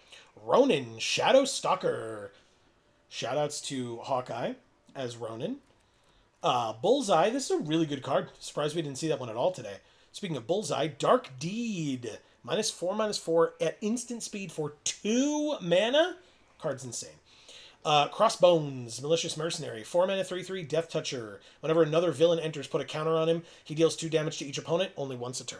Ronin, Shadow Stalker. Shoutouts to Hawkeye as Ronin. Bullseye. This is a really good card. Surprised we didn't see that one at all today. Speaking of Bullseye, Dark Deed. -4/-4 at instant speed for 2 mana. Card's insane. Crossbones, Malicious Mercenary, 4 mana 3/3 Death Toucher. Whenever another villain enters, put a counter on him. He deals 2 damage to each opponent, only once a turn.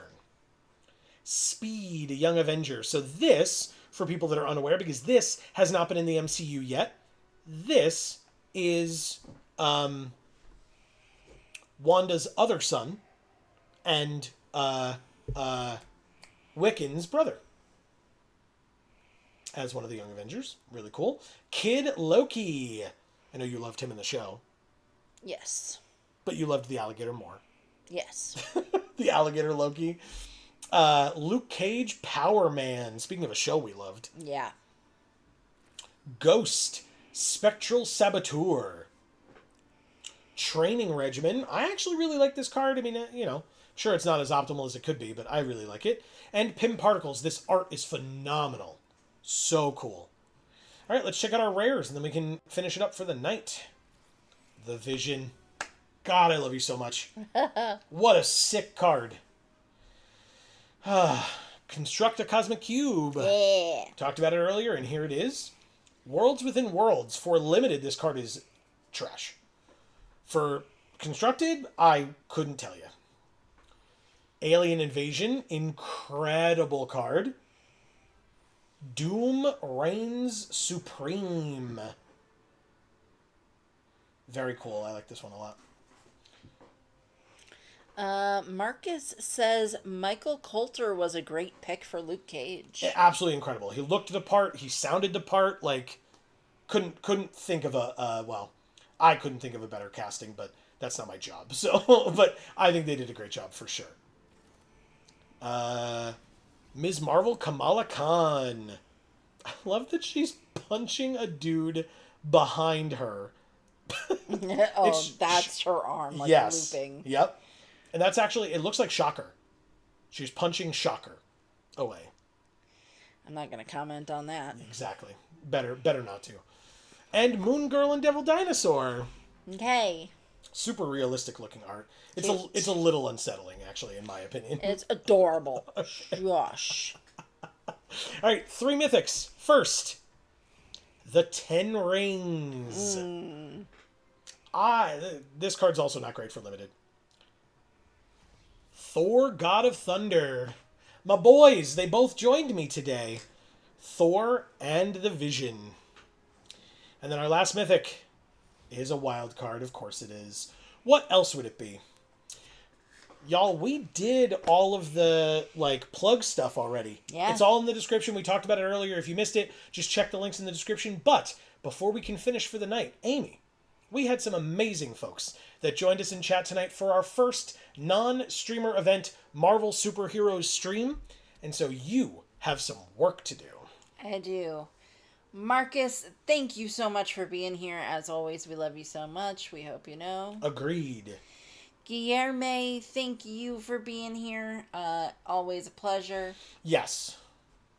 Speed, Young Avenger. So this, for people that are unaware, because this has not been in the MCU yet, this is Wanda's other son and Wiccan's brother as one of the Young Avengers. Really cool. Kid Loki. I know you loved him in the show. Yes. But you loved the alligator more. Yes. The alligator Loki. Luke Cage, Power Man. Speaking of a show we loved. Yeah. Ghost, Spectral Saboteur. Training Regimen. I actually really like this card. Sure it's not as optimal as it could be, but I really like it. And Pim Particles. This art is phenomenal. So cool. All right, let's check out our rares, and then we can finish it up for the night. The Vision. God, I love you so much. What a sick card. Construct a Cosmic Cube. Yeah. Talked about it earlier, and here it is. Worlds Within Worlds. For limited, this card is trash. For constructed, I couldn't tell you. Alien Invasion. Incredible card. Doom Reigns Supreme. Very cool. I like this one a lot. Marcus says Michael Coulter was a great pick for Luke Cage. Absolutely incredible. He looked the part. He sounded the part. Like, couldn't think of I couldn't think of a better casting, but that's not my job. So, but I think they did a great job for sure. Ms. Marvel, Kamala Khan. I love that she's punching a dude behind her. That's her arm, like yes. looping. Yep. And that's actually, it looks like Shocker. She's punching Shocker away. I'm not going to comment on that. Exactly. Better not to. And Moon Girl and Devil Dinosaur. Okay. Super realistic looking art. Cute. It's a little unsettling, actually, in my opinion. It's adorable. Gosh. All right, 3 mythics. First, the Ten Rings. This card's also not great for limited. Thor, God of Thunder. My boys, they both joined me today. Thor and the Vision. And then our last mythic is a wild card. Of course it is. What else would it be? Y'all, we did all of the, plug stuff already. Yeah. It's all in the description. We talked about it earlier. If you missed it, just check the links in the description. But before we can finish for the night, Amy, we had some amazing folks that joined us in chat tonight for our first non-streamer event, Marvel Superheroes stream. And so you have some work to do. I do. Marcus, thank you so much for being here. As always, we love you so much. We hope you know. Agreed. Guillerme, thank you for being here. Always a pleasure. Yes.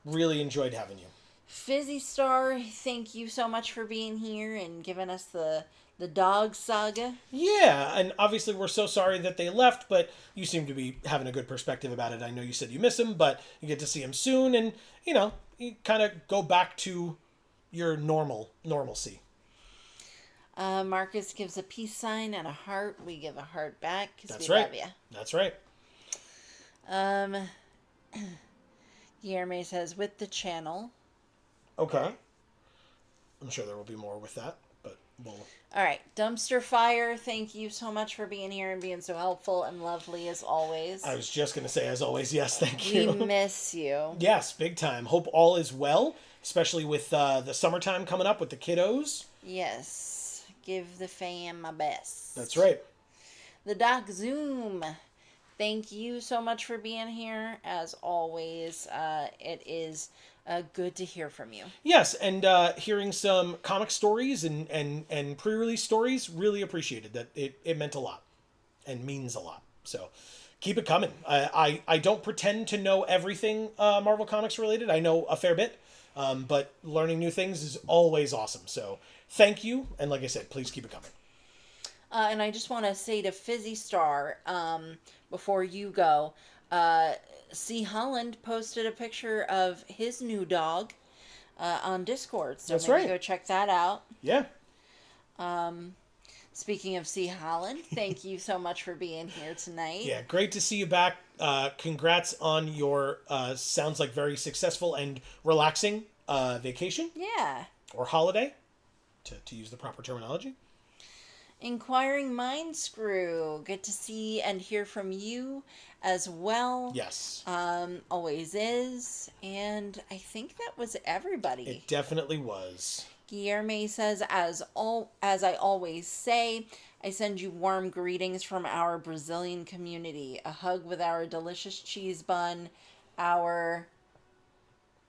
Really enjoyed having you. Fizzy Star, thank you so much for being here and giving us the dog saga. Yeah, and obviously we're so sorry that they left, but you seem to be having a good perspective about it. I know you said you miss him, but you get to see him soon, and, you kind of go back to your normalcy. Marcus gives a peace sign and a heart. We give a heart back because we right. love you. That's right. Guillerme says, with the channel. Okay. I'm sure there will be more with that, but we'll... All right. Dumpster Fire, thank you so much for being here and being so helpful and lovely as always. I was just going to say, as always, yes, thank you. We miss you. Yes, big time. Hope all is well, especially with the summertime coming up with the kiddos. Yes. Give the fam my best. That's right. The Doc Zoom. Thank you so much for being here. As always, it is good to hear from you. Yes, and hearing some comic stories and pre-release stories, really appreciated that. It meant a lot and means a lot. So keep it coming. I don't pretend to know everything Marvel Comics related. I know a fair bit, but learning new things is always awesome. So thank you, and like I said, please keep it coming. And I just want to say to Fizzy Star, before you go, C. Holland posted a picture of his new dog on Discord. So That's maybe right. Go check that out. Yeah. Speaking of C. Holland, thank you so much for being here tonight. Yeah, great to see you back. Congrats on your sounds like very successful and relaxing vacation. Yeah. Or holiday, to use the proper terminology. Inquiring Mind Screw. Good to see and hear from you as well. Yes. Always is. And I think that was everybody. It definitely was. Guillerme says, as I always say, I send you warm greetings from our Brazilian community. A hug with our delicious cheese bun. Our...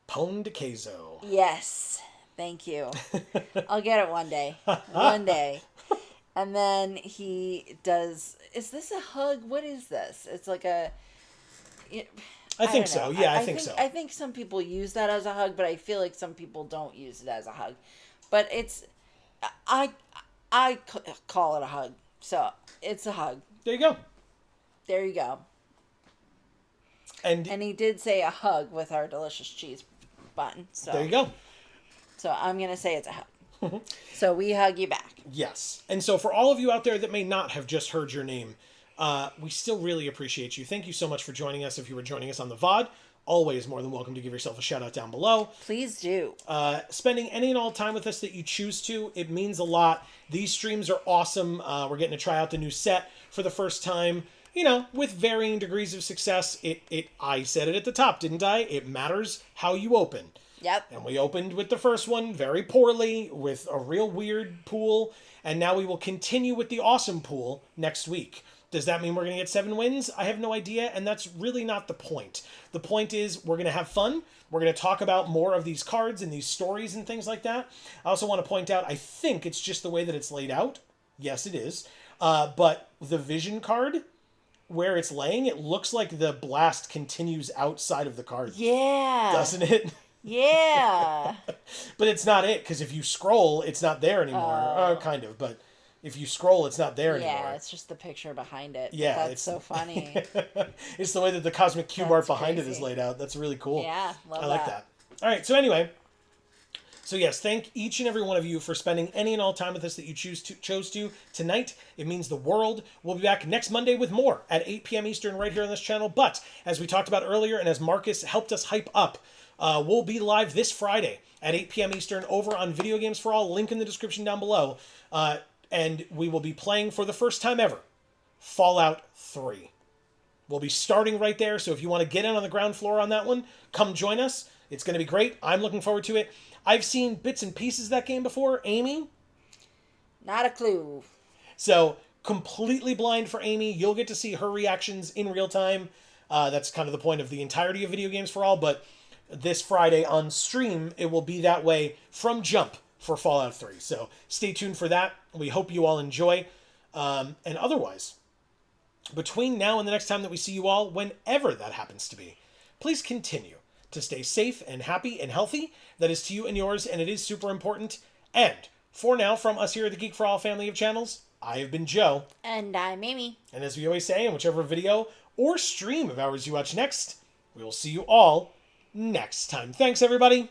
Pão de queso. Yes. Thank you. I'll get it one day. One day. And then he does... Is this a hug? What is this? It's like a... I think so. Yeah, I think so. I think some people use that as a hug, but I feel like some people don't use it as a hug. But it's... I call it a hug. So, it's a hug. There you go. There you go. And he did say a hug with our delicious cheese bun. So there you go. So I'm going to say it's a hug. So we hug you back. Yes. And so for all of you out there that may not have just heard your name, we still really appreciate you. Thank you so much for joining us. If you were joining us on the VOD, always more than welcome to give yourself a shout out down below. Please do. Spending any and all time with us that you choose to, it means a lot. These streams are awesome. We're getting to try out the new set for the first time, with varying degrees of success. I said it at the top, didn't I? It matters how you open. Yep. And we opened with the first one very poorly with a real weird pool. And now we will continue with the awesome pool next week. Does that mean we're going to get 7 wins? I have no idea. And that's really not the point. The point is we're going to have fun. We're going to talk about more of these cards and these stories and things like that. I also want to point out, I think it's just the way that it's laid out. Yes, it is. But the vision card, where it's laying, it looks like the blast continues outside of the card. Yeah. Doesn't it? Yeah. But it's not it, because if you scroll, it's not there anymore. Kind of, but if you scroll, it's not there anymore. Yeah, it's just the picture behind it. Yeah. That's so funny. It's the way that the cosmic cube art behind it is laid out. That's really cool. Yeah, love I like that. All right, so anyway, So yes, thank each and every one of you for spending any and all time with us that you chose to tonight. It means the world. We'll be back next Monday with more at 8 p.m. Eastern right here on this channel. But as we talked about earlier, and as Marcus helped us hype up, we'll be live this Friday at 8 p.m. Eastern over on Video Games for All. Link in the description down below. And we will be playing for the first time ever Fallout 3. We'll be starting right there, so if you want to get in on the ground floor on that one, come join us. It's going to be great. I'm looking forward to it. I've seen bits and pieces of that game before. Amy? Not a clue. So, completely blind for Amy. You'll get to see her reactions in real time. That's kind of the point of the entirety of Video Games for All, but this Friday on stream, it will be that way from jump for Fallout 3. So, stay tuned for that. We hope you all enjoy. And otherwise, between now and the next time that we see you all, whenever that happens to be, please continue to stay safe and happy and healthy. That is to you and yours, and it is super important. And for now, from us here at the Geek for All family of channels, I have been Joe. And I'm Amy. And as we always say, in whichever video or stream of ours you watch next, we will see you all next time. Thanks, everybody.